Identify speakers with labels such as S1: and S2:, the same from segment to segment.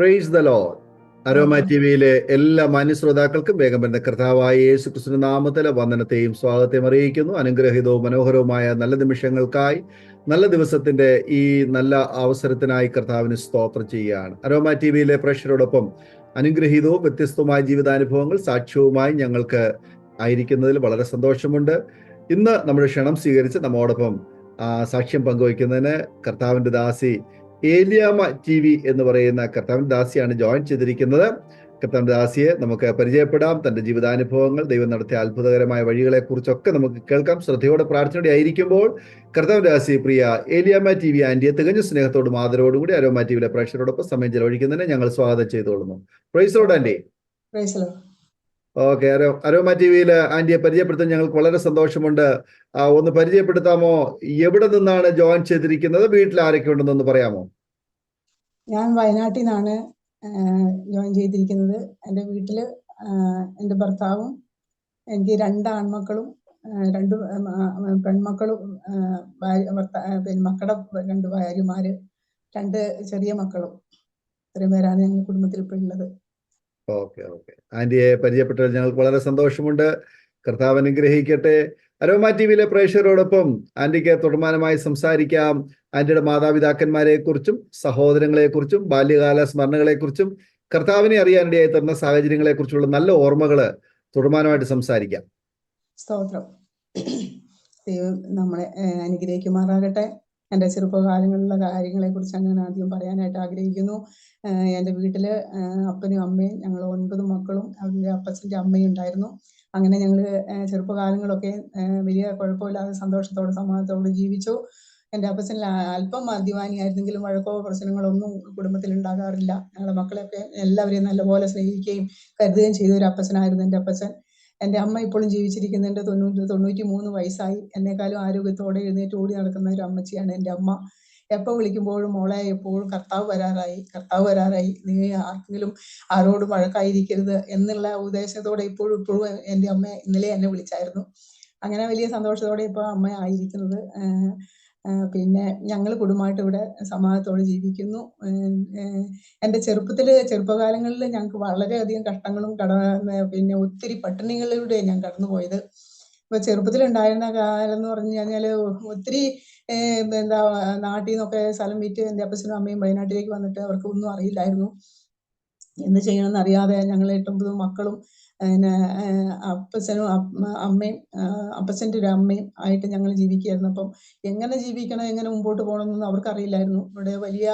S1: Praise the Lord. Aroma ടിവിയിലെ എല്ലാ മാന്യശ്രോതാക്കൾക്കും വേഗം വരുന്ന കർത്താവായ യേശു ക്രിസ്തുവിന്റെ നാമത്തിലെ വന്ദനത്തെയും സ്വാഗതത്തെയും അറിയിക്കുന്നു. അനുഗ്രഹീതവും മനോഹരവുമായ നല്ല നിമിഷങ്ങൾക്കായി, നല്ല ദിവസത്തിന്റെ ഈ നല്ല അവസരത്തിനായി കർത്താവിന് സ്തോത്രം ചെയ്യുകയാണ്. അരോമ ടിവിയിലെ പ്രേക്ഷകരോടൊപ്പം അനുഗ്രഹീതവും വ്യത്യസ്തവുമായ ജീവിതാനുഭവങ്ങൾ സാക്ഷ്യവുമായി ഞങ്ങൾക്ക് ആയിരിക്കുന്നതിൽ വളരെ സന്തോഷമുണ്ട്. ഇന്ന് നമ്മുടെ ക്ഷണം സ്വീകരിച്ച് നമ്മോടൊപ്പം സാക്ഷ്യം പങ്കുവയ്ക്കുന്നതിന് കർത്താവിന്റെ ദാസി ഏലിയാമ ടി വി എന്ന് പറയുന്ന കർത്താവിന്റെ ദാസിയാണ് ജോയിൻ ചെയ്തിരിക്കുന്നത്. കർത്താവിന്റെ ദാസിയെ നമുക്ക് പരിചയപ്പെടാം. തന്റെ ജീവിതാനുഭവങ്ങൾ, ദൈവം നടത്തിയ അത്ഭുതകരമായ വഴികളെ കുറിച്ചൊക്കെ നമുക്ക് കേൾക്കാം. ശ്രദ്ധയോടെ പ്രാർത്ഥനയോടെ ആയിരിക്കുമ്പോൾ കർത്താവിന്റെ ദാസി പ്രിയ ഏലിയാമ ടി വി ആന്റിയെ തികഞ്ഞ സ്നേഹത്തോടും ആദരവോടും കൂടി അരോമ ടി വിയിലെ പ്രേക്ഷകരോടൊപ്പം സമയം ചെലവഴിക്കുന്നതിനെ ഞങ്ങൾ സ്വാഗതം ചെയ്തുകൊള്ളുന്നു. Praise Lord aunty. Okay, Aroma T വിയില് ആന്റിയെ പരിചയപ്പെടുത്താൻ ഞങ്ങൾക്ക് വളരെ സന്തോഷമുണ്ട്. ഒന്ന് പരിചയപ്പെടുത്താമോ? എവിടെ നിന്നാണ് ജോയിൻ ചെയ്തിരിക്കുന്നത്? വീട്ടിൽ ആരൊക്കെ ഉണ്ടെന്നൊന്ന് പറയാമോ?
S2: ഞാൻ വയനാട്ടിൽ നിന്നാണ് ജോയിൻ ചെയ്തിരിക്കുന്നത്. എൻ്റെ വീട്ടില് എൻ്റെ ഭർത്താവും എനിക്ക് 2 ആൺമക്കളും 2 പെൺമക്കളും മക്കളുടെ 2 ഭാര്യമാര് 2 ചെറിയ മക്കളും. ഇത്രയും പേരാണ് ഞങ്ങളുടെ കുടുംബത്തിൽ ഇപ്പോൾ ഉള്ളത്.
S1: ഓക്കെ. ആന്റിയെ പരിചയപ്പെട്ടതിൽ ഞങ്ങൾക്ക് വളരെ സന്തോഷമുണ്ട്. കർത്താവ് അനുഗ്രഹിക്കട്ടെ. അരോമ ടി വിയിലെ പ്രേക്ഷകരോടൊപ്പം ആന്റിക്ക് തുടർമാനമായി സംസാരിക്കാം. ആന്റിയുടെ മാതാപിതാക്കന്മാരെ കുറിച്ചും സഹോദരങ്ങളെ കുറിച്ചും ബാല്യകാല സ്മരണകളെ കുറിച്ചും കർത്താവിനെ അറിയാനിടയായി തരുന്ന സാഹചര്യങ്ങളെ കുറിച്ചുള്ള നല്ല ഓർമ്മകള് തുടർമാനമായിട്ട് സംസാരിക്കാം.
S2: സ്തോത്രം. ദൈവം നമ്മളെ അനുഗ്രഹിക്കുമാറാകട്ടെ. എൻ്റെ ചെറുപ്പകാലങ്ങളിലുള്ള കാര്യങ്ങളെ കുറിച്ചാണ് ഞാൻ ആദ്യം പറയാനായിട്ട് ആഗ്രഹിക്കുന്നു. എൻ്റെ വീട്ടില് അപ്പനും അമ്മയും, ഞങ്ങൾ 9 മക്കളും അവരുടെ അപ്പച്ചൻ്റെ അമ്മയും ഉണ്ടായിരുന്നു. അങ്ങനെ ഞങ്ങൾ ചെറുപ്പകാലങ്ങളൊക്കെ വലിയ കുഴപ്പമില്ലാതെ സന്തോഷത്തോടെ സമാധാനത്തോടെ ജീവിച്ചു. എൻ്റെ അപ്പച്ചൻ അല്പം മദ്യപാനിയായിരുന്നെങ്കിലും വഴക്കോ പ്രശ്നങ്ങളോ ഒന്നും കുടുംബത്തിൽ ഉണ്ടാകാറില്ല. ഞങ്ങളുടെ മക്കളെയൊക്കെ എല്ലാവരെയും നല്ലപോലെ സ്നേഹിക്കുകയും കരുതുകയും ചെയ്ത ഒരു അപ്പച്ചനായിരുന്നു എൻ്റെ അപ്പച്ചൻ. എൻ്റെ അമ്മ ഇപ്പോഴും ജീവിച്ചിരിക്കുന്നുണ്ട്. 93 വയസ്സായി. എന്നെക്കാളും ആരോഗ്യത്തോടെ എഴുന്നേറ്റ് ഓടി നടക്കുന്ന ഒരു അമ്മച്ചിയാണ് എൻ്റെ അമ്മ. എപ്പോൾ വിളിക്കുമ്പോഴും മോളെ എപ്പോഴും കർത്താവ് വരാറായി, നീ ആർക്കെങ്കിലും ആരോടും വഴക്കായിരിക്കരുത് എന്നുള്ള ഉദ്ദേശത്തോടെ ഇപ്പോഴും എൻ്റെ അമ്മ ഇന്നലെ എന്നെ വിളിച്ചായിരുന്നു. അങ്ങനെ വലിയ സന്തോഷത്തോടെ ഇപ്പോൾ അമ്മ ആയിരിക്കുന്നത്. പിന്നെ ഞങ്ങൾ കുടുംബമായിട്ട് ഇവിടെ സമാധാനത്തോടെ ജീവിക്കുന്നു. എൻ്റെ ചെറുപ്പകാലങ്ങളിൽ ഞങ്ങൾക്ക് വളരെയധികം കഷ്ടങ്ങളും പിന്നെ ഒത്തിരി പട്ടിണികളിലൂടെ ഞാൻ കടന്നുപോയത്. ഇപ്പൊ ചെറുപ്പത്തിലുണ്ടായിരുന്ന കാലം എന്ന് പറഞ്ഞു കഴിഞ്ഞാൽ ഒത്തിരി നാട്ടിൽ നിന്നൊക്കെ സ്ഥലം വിറ്റ് എൻ്റെ അപ്പച്ചനും അമ്മയും വയനാട്ടിലേക്ക് വന്നിട്ട് അവർക്ക് ഒന്നും അറിയില്ലായിരുന്നു. എന്ത് ചെയ്യണമെന്ന് അറിയാതെ ഞങ്ങൾ 8-9 മക്കളും പിന്നെ അപ്പച്ചനും അമ്മയും അപ്പച്ചൻ്റെ ഒരു അമ്മയും ആയിട്ട് ഞങ്ങൾ ജീവിക്കുകയായിരുന്നു. അപ്പം എങ്ങനെ ജീവിക്കണം, എങ്ങനെ മുമ്പോട്ട് പോകണമെന്നൊന്നും അവർക്കറിയില്ലായിരുന്നു. ഇവിടെ വലിയ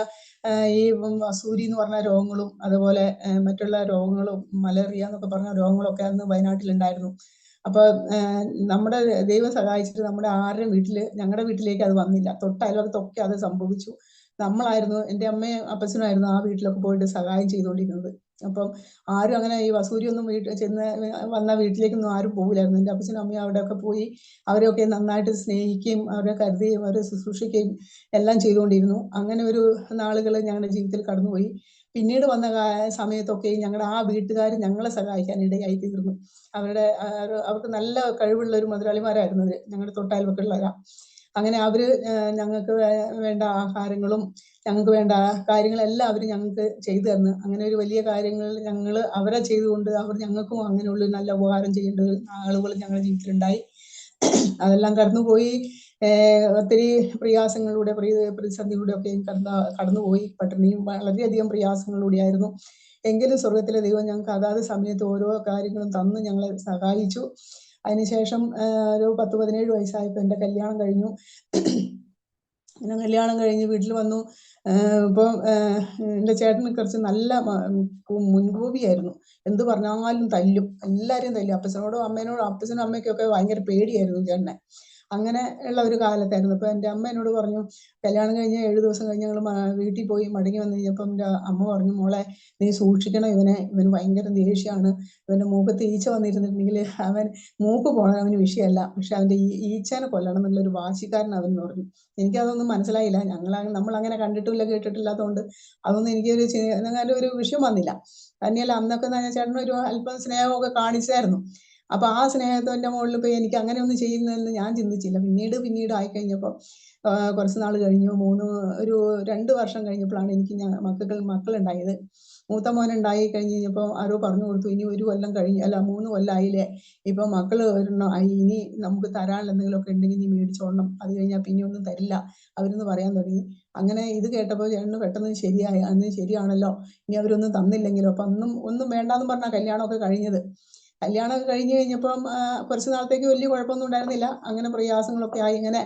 S2: ഈ വസൂരി എന്ന് പറഞ്ഞ രോഗങ്ങളും അതുപോലെ മറ്റുള്ള രോഗങ്ങളും മലേറിയ എന്നൊക്കെ പറഞ്ഞ രോഗങ്ങളൊക്കെ അന്ന് വയനാട്ടിലുണ്ടായിരുന്നു. അപ്പൊ നമ്മുടെ ദൈവം സഹായിച്ചിട്ട് നമ്മുടെ ആരുടെയും ഞങ്ങളുടെ വീട്ടിലേക്ക് അത് വന്നില്ല. തൊട്ടയലോകത്തൊക്കെ അത് സംഭവിച്ചു. നമ്മളായിരുന്നു, എൻ്റെ അമ്മയും അപ്പച്ചനുമായിരുന്നു ആ വീട്ടിലൊക്കെ പോയിട്ട് സഹായം ചെയ്തുകൊണ്ടിരുന്നത്. അപ്പം ആരും അങ്ങനെ ഈ വസൂരിയൊന്നും വന്ന വീട്ടിലേക്കൊന്നും ആരും പോകില്ലായിരുന്നു. എൻ്റെ അപ്പച്ചനും അമ്മയും അവിടെയൊക്കെ പോയി അവരെയൊക്കെ നന്നായിട്ട് സ്നേഹിക്കുകയും അവരെ കരുതുകയും അവരെ ശുശ്രൂഷിക്കുകയും എല്ലാം ചെയ്തുകൊണ്ടിരുന്നു. അങ്ങനെ ഒരു നാളുകൾ ഞങ്ങളുടെ ജീവിതത്തിൽ കടന്നുപോയി. പിന്നീട് വന്ന സമയത്തൊക്കെ ഞങ്ങളുടെ ആ വീട്ടുകാർ ഞങ്ങളെ സഹായിക്കാൻ ഇടയായി തീർന്നു. അവർക്ക് നല്ല കഴിവുള്ള ഒരു മുതലാളിമാരായിരുന്നു ഞങ്ങളുടെ തൊട്ടയൽവക്കമുള്ളവരാ. അങ്ങനെ അവര് ഞങ്ങൾക്ക് വേണ്ട ആഹാരങ്ങളും ഞങ്ങൾക്ക് വേണ്ട കാര്യങ്ങളെല്ലാം അവർ ഞങ്ങൾക്ക് ചെയ്തു തന്നു. അങ്ങനെ ഒരു വലിയ കാര്യങ്ങൾ ഞങ്ങൾ അവരെ ചെയ്തുകൊണ്ട് അവർ ഞങ്ങൾക്കും അങ്ങനെയുള്ള നല്ല ഉപകാരം ചെയ്യേണ്ട ആളുകൾ ഞങ്ങളുടെ ജീവിതത്തിലുണ്ടായി. അതെല്ലാം കടന്നുപോയി. ഒത്തിരി പ്രയാസങ്ങളിലൂടെ പ്രതിസന്ധിയിലൂടെ ഒക്കെ കടന്നുപോയി. പട്ടിണിയും വളരെയധികം പ്രയാസങ്ങളിലൂടെയായിരുന്നു. എങ്കിലും സ്വർഗത്തിലെ ദൈവം ഞങ്ങൾക്ക് അതാത് സമയത്ത് ഓരോ കാര്യങ്ങളും തന്ന് ഞങ്ങളെ സഹായിച്ചു. അതിനുശേഷം ഒരു 10-17 വയസ്സായപ്പോൾ എൻ്റെ കല്യാണം കഴിഞ്ഞു. പിന്നെ കല്യാണം കഴിഞ്ഞ് വീട്ടിൽ വന്നു. ഇപ്പം എൻ്റെ ചേട്ടന് കുറച്ച് നല്ല മുൻകോപിയായിരുന്നു. എന്ത് പറഞ്ഞാലും തല്ലും, എല്ലാവരെയും തല്ലും. അപ്പച്ചനോടും അമ്മേനോടും, അപ്പച്ചനും അമ്മയ്ക്കൊക്കെ ഭയങ്കര പേടിയായിരുന്നു ചേട്ടനെ. അങ്ങനെ ഉള്ള ഒരു കാലത്തായിരുന്നു. അപ്പോൾ എൻ്റെ അമ്മ എന്നോട് പറഞ്ഞു, കല്യാണം കഴിഞ്ഞ് 7 ദിവസം കഴിഞ്ഞ് ഞങ്ങൾ വീട്ടിൽ പോയി മടങ്ങി വന്നു കഴിഞ്ഞപ്പം എൻ്റെ അമ്മ പറഞ്ഞു, മോളെ നീ സൂക്ഷിക്കണം, ഇവന് ഭയങ്കര ദേഷ്യമാണ്. ഇവൻ്റെ മൂക്കത്ത് ഈച്ച വന്നിരുന്നിട്ടുണ്ടെങ്കിൽ മൂക്ക് പോകണം അവന് വിഷയമല്ല, പക്ഷെ അവൻ്റെ ഈച്ചേനെ കൊല്ലണം എന്നുള്ളൊരു വാശിക്കാരൻ അവനെന്ന് പറഞ്ഞു. എനിക്കതൊന്നും മനസ്സിലായില്ല. നമ്മൾ അങ്ങനെ കണ്ടിട്ടില്ല കേട്ടിട്ടില്ലാത്തതുകൊണ്ട് അതൊന്നും എനിക്കൊരു വിഷയം വന്നില്ല. തന്നെയല്ല അന്നൊക്കെ ചേട്ടനൊരു അല്പം സ്നേഹമൊക്കെ കാണിച്ചായിരുന്നു. അപ്പൊ ആ സ്നേഹത്തിന്റെ മുകളിൽ ഇപ്പൊ എനിക്ക് അങ്ങനെ ഒന്നും ചെയ്യുന്നതെന്ന് ഞാൻ ചിന്തിച്ചില്ല. പിന്നീട് ആയിക്കഴിഞ്ഞപ്പോൾ കുറച്ച് നാൾ കഴിഞ്ഞു, 2 വർഷം കഴിഞ്ഞപ്പോഴാണ് എനിക്ക് മക്കളുണ്ടായത്. മൂത്ത മോൻ ഉണ്ടായി കഴിഞ്ഞ് കഴിഞ്ഞപ്പോൾ ആരോ പറഞ്ഞു കൊടുത്തു, ഇനി 1 കൊല്ലം കഴിഞ്ഞ്, അല്ല 3 കൊല്ലമായില്ലേ, ഇപ്പൊ മക്കള് ഒരെണ്ണം ആയി, ഇനി നമുക്ക് തരാനുള്ള എന്തെങ്കിലുമൊക്കെ ഉണ്ടെങ്കിൽ നീ മേടിച്ചോളണം, അത് കഴിഞ്ഞാൽ പിന്നെ ഒന്നും തരില്ല അവരെന്ന് പറയാൻ തുടങ്ങി. അങ്ങനെ ഇത് കേട്ടപ്പോൾ ചേട്ടന് പെട്ടെന്ന് ശരിയായി, അന്ന് ശരിയാണല്ലോ, ഇനി അവരൊന്നും തന്നില്ലെങ്കിലോ. അപ്പൊ ഒന്നും വേണ്ടാന്ന് പറഞ്ഞാൽ കല്യാണമൊക്കെ കഴിഞ്ഞത്. കല്യാണമൊക്കെ കഴിഞ്ഞ് കഴിഞ്ഞപ്പം കുറച്ച് നാളത്തേക്ക് വലിയ കുഴപ്പമൊന്നും ഉണ്ടായിരുന്നില്ല. അങ്ങനെ പ്രയാസങ്ങളൊക്കെ ആയി ഇങ്ങനെ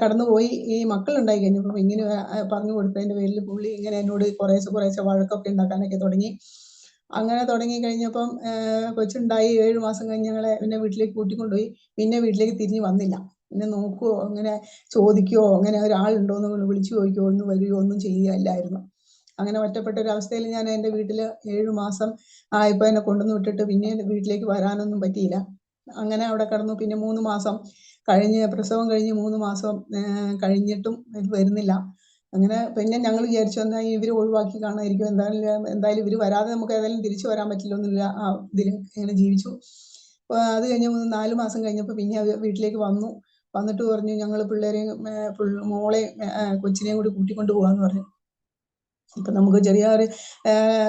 S2: കടന്നുപോയി. ഈ മക്കളുണ്ടായി കഴിഞ്ഞപ്പോൾ ഇങ്ങനെ പറഞ്ഞു കൊടുത്തതിന്റെ പേരിൽ പുള്ളി ഇങ്ങനെ എന്നോട് കുറേശ്ശെ വഴക്കൊക്കെ ഉണ്ടാക്കാനൊക്കെ തുടങ്ങി. അങ്ങനെ തുടങ്ങി കഴിഞ്ഞപ്പം കൊച്ചുണ്ടായി 7 മാസം കഴിഞ്ഞ് ഞങ്ങളെ പിന്നെ വീട്ടിലേക്ക് കൂട്ടിക്കൊണ്ടുപോയി. പിന്നെ വീട്ടിലേക്ക് തിരിഞ്ഞ് വന്നില്ല. പിന്നെ നോക്കുവോ അങ്ങനെ ചോദിക്കുവോ അങ്ങനെ ഒരാളുണ്ടോ എന്ന് വിളിച്ചു ചോദിക്കുവോ ഒന്ന് വരികയോ ഒന്നും ചെയ്യുകയല്ലായിരുന്നു. അങ്ങനെ ഒറ്റപ്പെട്ട ഒരു അവസ്ഥയിൽ ഞാൻ എൻ്റെ വീട്ടിൽ 7 മാസം ആയപ്പോൾ എന്നെ കൊണ്ടുവന്ന് വിട്ടിട്ട് പിന്നെ വീട്ടിലേക്ക് വരാനൊന്നും പറ്റിയില്ല. അങ്ങനെ അവിടെ കിടന്നു. പിന്നെ 3 മാസം കഴിഞ്ഞ് പ്രസവം കഴിഞ്ഞ് 3 മാസം കഴിഞ്ഞിട്ടും ഇത് വരുന്നില്ല. അങ്ങനെ പിന്നെ ഞങ്ങൾ വിചാരിച്ചു എന്നാൽ ഇവർ ഒഴിവാക്കി കാണാതിരിക്കും, എന്തായാലും ഇവർ വരാതെ നമുക്ക് ഏതായാലും തിരിച്ചു വരാൻ പറ്റില്ലൊന്നുമില്ല, ആ ഇതിൽ ഇങ്ങനെ ജീവിച്ചു. അത് കഴിഞ്ഞ് 4 മാസം കഴിഞ്ഞപ്പോൾ പിന്നെ വീട്ടിലേക്ക് വന്നു. വന്നിട്ട് പറഞ്ഞു ഞങ്ങൾ പിള്ളേരെയും മോളെയും കൊച്ചിനെയും കൂടി കൂട്ടിക്കൊണ്ട് പോകാന്ന് പറഞ്ഞു. ഇപ്പൊ നമുക്ക് ചെറിയൊരു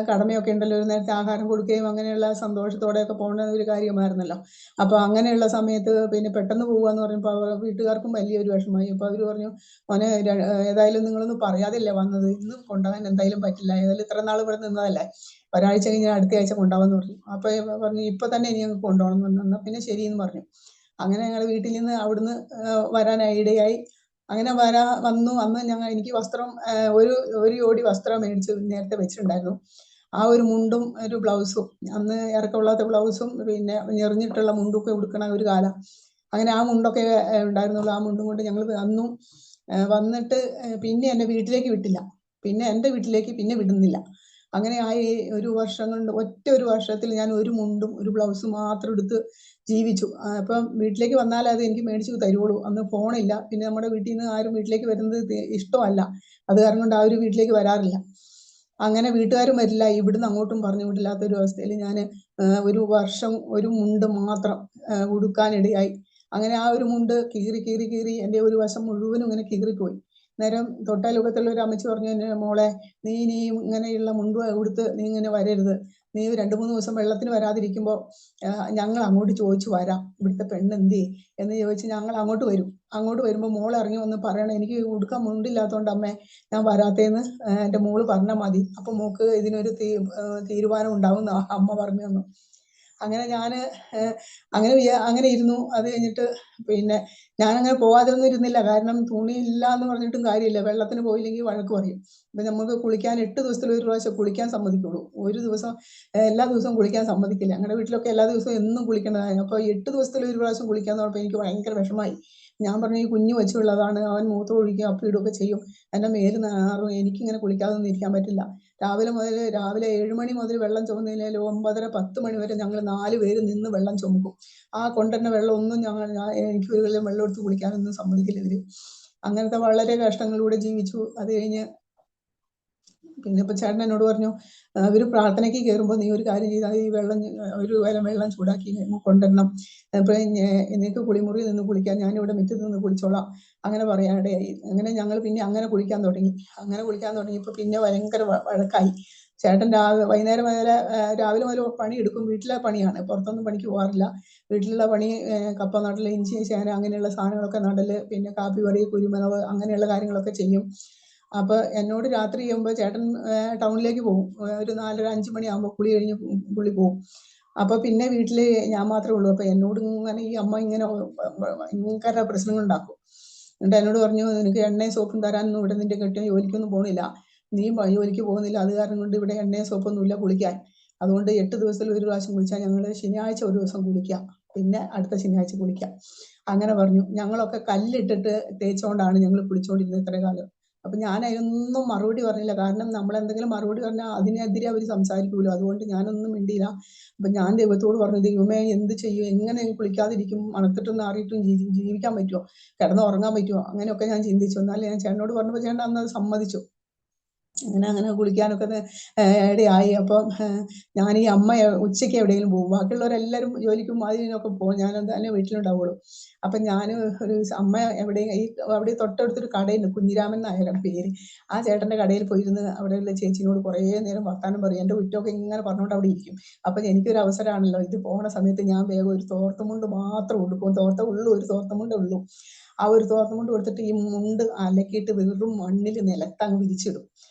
S2: കടമയൊക്കെ ഉണ്ടല്ലോ, ഒരു നേരത്തെ ആഹാരം കൊടുക്കുകയും അങ്ങനെയുള്ള സന്തോഷത്തോടെയൊക്കെ പോകുന്ന ഒരു കാര്യമായിരുന്നല്ലോ. അപ്പൊ അങ്ങനെയുള്ള സമയത്ത് പിന്നെ പെട്ടെന്ന് പോവാന്ന് പറഞ്ഞപ്പോൾ വീട്ടുകാർക്കും വലിയൊരു വിഷമമായി. അപ്പൊ അവര് പറഞ്ഞു, മോനെ ഏതായാലും നിങ്ങളൊന്നും പറയാതില്ലേ വന്നത്, ഇന്ന് കൊണ്ടുപോകാൻ എന്തായാലും പറ്റില്ല, ഏതായാലും ഇത്ര നാൾ ഇവിടെ നിന്നതല്ലേ, ഒരാഴ്ച കഴിഞ്ഞാൽ അടുത്ത ആഴ്ച കൊണ്ടുപോകാന്ന് പറഞ്ഞു. അപ്പൊ പറഞ്ഞു ഇപ്പൊ തന്നെ ഇനി ഞങ്ങൾക്ക് കൊണ്ടുപോകണം എന്ന് പറഞ്ഞു. പിന്നെ ശരിയെന്ന് പറഞ്ഞു. അങ്ങനെ ഞങ്ങൾ വീട്ടിൽ നിന്ന് അവിടുന്ന് വരാനായി ഇടയായി. അങ്ങനെ വന്ന് എനിക്ക് വസ്ത്രം ഒരു ജോഡി വസ്ത്രം മേടിച്ച് നേരത്തെ വെച്ചിട്ടുണ്ടായിരുന്നു. ആ ഒരു മുണ്ടും ഒരു ബ്ലൗസും, അന്ന് ഇറക്കമില്ലാത്ത ബ്ലൗസും പിന്നെ ഞെറിഞ്ഞിട്ടുള്ള മുണ്ടൊക്കെ ഉടുക്കണ ഒരു കാലം. അങ്ങനെ ആ മുണ്ടൊക്കെ ഉണ്ടായിരുന്നുള്ളൂ. ആ മുണ്ടും കൊണ്ട് ഞങ്ങൾ വന്നു. വന്നിട്ട് പിന്നെ എന്നെ വീട്ടിലേക്ക് വിട്ടില്ല, പിന്നെ എൻ്റെ വീട്ടിലേക്ക് പിന്നെ വിടുന്നില്ല. അങ്ങനെ ആയി ഒരു വർഷം കൊണ്ട്, ഒറ്റ ഒരു വർഷത്തിൽ ഞാൻ ഒരു മുണ്ടും ഒരു ബ്ലൗസും മാത്രം എടുത്ത് ജീവിച്ചു. അപ്പം വീട്ടിലേക്ക് വന്നാൽ അത് എനിക്ക് മേടിച്ചു തരുള്ളൂ. അന്ന് ഫോണില്ല. പിന്നെ നമ്മുടെ വീട്ടിൽ നിന്ന് ആരും വീട്ടിലേക്ക് വരുന്നത് ഇഷ്ടമല്ല. അത് കാരണം കൊണ്ട് ആ ഒരു വീട്ടിലേക്ക് വരാറില്ല. അങ്ങനെ വീട്ടുകാരും വരില്ല, ഇവിടുന്ന് അങ്ങോട്ടും പറഞ്ഞു വിടില്ലാത്ത ഒരു അവസ്ഥയിൽ ഞാൻ ഒരു വർഷം ഒരു മുണ്ട് മാത്രം ഉടുക്കാനിടയായി. അങ്ങനെ ആ ഒരു മുണ്ട് കീറി എൻ്റെ ഒരു വശം മുഴുവനും ഇങ്ങനെ കീറിപ്പോയി. നേരം തൊട്ടയൽവക്കത്തുള്ള ഒരു അമ്മച്ചി പറഞ്ഞു, എന്നെ മോളെ നീ ഇങ്ങനെയുള്ള മുണ്ട് ഉടുത്ത് നീ ഇങ്ങനെ വരരുത്, നീ 2-3 ദിവസം വെള്ളത്തിന് വരാതിരിക്കുമ്പോൾ ഞങ്ങൾ അങ്ങോട്ട് ചോദിച്ചു വരാം, ഇവിടുത്തെ പെണ്ണ് എന്തേ എന്ന് ചോദിച്ച് ഞങ്ങൾ അങ്ങോട്ട് വരും. അങ്ങോട്ട് വരുമ്പോൾ മോൾ ഇറങ്ങി വന്ന് പറയണം, എനിക്ക് ഉടുക്കാൻ മുണ്ടില്ലാത്തതുകൊണ്ട് അമ്മേ ഞാൻ വരാത്തേന്ന് എൻ്റെ മോള് പറഞ്ഞാൽ മതി, അപ്പൊ മോക്ക് ഇതിനൊരു തീരുമാനം ഉണ്ടാവും അമ്മ പറഞ്ഞു തന്നു. അങ്ങനെ ഞാൻ അങ്ങനെ ഇരുന്നു. അത് കഴിഞ്ഞിട്ട് പിന്നെ ഞാനങ്ങനെ പോവാതൊന്നും ഇരുന്നില്ല. കാരണം തുണി ഇല്ല എന്ന് പറഞ്ഞിട്ടും കാര്യമില്ല, വെള്ളത്തിന് പോയില്ലെങ്കിൽ വഴക്ക് പറയും. അപ്പൊ നമുക്ക് കുളിക്കാൻ 8 ദിവസത്തിൽ ഒരു പ്രാവശ്യം കുളിക്കാൻ സമ്മതിക്കുള്ളൂ. ഒരു ദിവസം എല്ലാ ദിവസവും കുളിക്കാൻ സമ്മതിക്കില്ല. ഞങ്ങളുടെ വീട്ടിലൊക്കെ എല്ലാ ദിവസവും എന്നും കുളിക്കേണ്ടതാണ്. അപ്പോൾ 8 ദിവസത്തിൽ ഒരു പ്രാവശ്യം കുളിക്കാന്ന് പറഞ്ഞപ്പോൾ എനിക്ക് ഭയങ്കര വിഷമായി. ഞാൻ പറഞ്ഞു ഈ കുഞ്ഞു വെച്ചുള്ളതാണ്, അവൻ മൂത്രം ഒഴിക്കുക അപ്പിടുകയൊക്കെ ചെയ്യും, എൻ്റെ മേല് നാറും, എനിക്കിങ്ങനെ കുളിക്കാതൊന്നും ഇരിക്കാൻ പറ്റില്ല. രാവിലെ 7 മണി മുതൽ വെള്ളം ചുമന്നതിൽ 9:30 10 മണി വരെ ഞങ്ങൾ 4 പേര് നിന്ന് വെള്ളം ചുമക്കും. ആ കൊണ്ടുവരുന്ന വെള്ളം ഒന്നും എനിക്ക് ഒരു വെള്ളം എടുത്ത് കുളിക്കാനൊന്നും സമ്മതിക്കില്ല ഇവര്. അങ്ങനത്തെ വളരെ കഷ്ടങ്ങളിലൂടെ ജീവിച്ചു. അത് കഴിഞ്ഞ് പിന്നെ ഇപ്പൊ ചേട്ടൻ എന്നോട് പറഞ്ഞു, അവര് പ്രാർത്ഥനയ്ക്ക് കയറുമ്പോൾ നീ ഒരു കാര്യം ചെയ്താൽ ഈ ഒരു വെള്ളം ചൂടാക്കി കൊണ്ടുവരണം, അപ്പൊ എനിക്ക് കുളിമുറിയിൽ നിന്ന് കുളിക്കാൻ, ഞാനിവിടെ മുറ്റത്ത് നിന്ന് കുളിച്ചോളാം, അങ്ങനെ പറയാനിടയായി. അങ്ങനെ ഞങ്ങൾ പിന്നെ അങ്ങനെ കുളിക്കാൻ തുടങ്ങിയപ്പോൾ പിന്നെ ഭയങ്കര വഴക്കായി. ചേട്ടൻ വൈകുന്നേരം വരെ രാവിലെ മുതൽ പണിയെടുക്കും. വീട്ടിലെ പണിയാണ്, പുറത്തൊന്നും പണിക്ക് പോകാറില്ല. വീട്ടിലുള്ള പണി കപ്പ നടല്, ഇഞ്ചി, ചേന അങ്ങനെയുള്ള സാധനങ്ങളൊക്കെ നടല്, പിന്നെ കാപ്പി പൊടി, കുരുമുളക് അങ്ങനെയുള്ള കാര്യങ്ങളൊക്കെ ചെയ്യും. അപ്പൊ എന്നോട് രാത്രി ചെയ്യുമ്പോൾ ചേട്ടൻ ടൗണിലേക്ക് പോകും. ഒരു 4:30-5 മണിയാകുമ്പോൾ കുളി കഴിഞ്ഞ് പുള്ളി പോകും. അപ്പൊ പിന്നെ വീട്ടില് ഞാൻ മാത്രമേ ഉള്ളൂ. അപ്പൊ എന്നോട് ഇങ്ങനെ ഈ അമ്മ ഇങ്ങനെ ഭയങ്കര പ്രശ്നങ്ങൾ ഉണ്ടാക്കും. എന്നിട്ട് എന്നോട് പറഞ്ഞു, നിനക്ക് എണ്ണയും സോപ്പും തരാനൊന്നും ഇവിടെ നിന്റെ കെട്ടിയോൻ ജോലിക്കൊന്നും പോണില്ല, നീയും ജോലിക്ക് പോകുന്നില്ല, അത് കാരണം കൊണ്ട് ഇവിടെ എണ്ണയും സോപ്പൊന്നും ഇല്ല കുളിക്കാൻ. അതുകൊണ്ട് 8 ദിവസത്തിൽ ഒരു പ്രാവശ്യം കുളിച്ചാൽ ഞങ്ങൾ ശനിയാഴ്ച ഒരു ദിവസം കുളിക്കാം, പിന്നെ അടുത്ത ശനിയാഴ്ച കുളിക്കാം, അങ്ങനെ പറഞ്ഞു. ഞങ്ങളൊക്കെ കല്ലിട്ടിട്ട് തേച്ചുകൊണ്ടാണ് ഞങ്ങൾ കുളിച്ചുകൊണ്ടിരുന്നത് ഇത്ര കാലം. അപ്പൊ ഞാൻ അതിനൊന്നും മറുപടി പറഞ്ഞില്ല. കാരണം നമ്മൾ എന്തെങ്കിലും മറുപടി പറഞ്ഞാൽ അതിനെതിരെ അവർ സംസാരിക്കുമല്ലോ. അതുകൊണ്ട് ഞാനൊന്നും മിണ്ടിയില്ല. അപ്പൊ ഞാൻ ദൈവത്തോട് പറഞ്ഞു, ദൈവമേ എന്ത് ചെയ്യും, എങ്ങനെ കുളിക്കാതിരിക്കും, മണത്തിട്ടും നാറിയിട്ടും ജീവിക്കാൻ പറ്റുമോ, കിടന്ന് ഉറങ്ങാൻ പറ്റുമോ, അങ്ങനെയൊക്കെ ഞാൻ ചിന്തിച്ചു. എന്നാലും ഞാൻ ചേട്ടനോട് പറഞ്ഞപ്പോൾ ചേട്ടൻ അന്ന് അത് സമ്മതിച്ചു. അങ്ങനെ കുളിക്കാനൊക്കെ ഇടയായി. അപ്പം ഞാൻ ഈ അമ്മ ഉച്ചയ്ക്ക് എവിടെയെങ്കിലും പോകും, ബാക്കിയുള്ളവരെല്ലാവരും ജോലിക്കും അതിനൊക്കെ പോകും, ഞാൻ തന്നെ വീട്ടിലുണ്ടാവുള്ളൂ. അപ്പം ഞാൻ ഒരു അമ്മ അവിടെ തൊട്ടടുത്തൊരു കടയുണ്ട്, കുഞ്ഞിരാമൻ നായരുടെ പേര്. ആ ചേട്ടൻ്റെ കടയിൽ പോയിരുന്ന് അവിടെയുള്ള ചേച്ചിനോട് കുറേ നേരം വർത്താനം പറയും, എൻ്റെ കുറ്റമൊക്കെ ഇങ്ങനെ പറഞ്ഞുകൊണ്ട് അവിടെ ഇരിക്കും. അപ്പം എനിക്കൊരു അവസരമാണല്ലോ ഇത്, പോണ സമയത്ത് ഞാൻ വേഗം ഒരു തോർത്തുമുണ്ട് മാത്രം ഉടുക്കും, ഒരു തോർത്തുമുണ്ടേ ഉള്ളൂ. ആ ഒരു തോർത്തുമുണ്ട് കൊടുത്തിട്ട് ഈ മുണ്ട് അലക്കിയിട്ട് വെറും മണ്ണിൽ നിലത്തങ്ങ് വിരിച്ചിടും.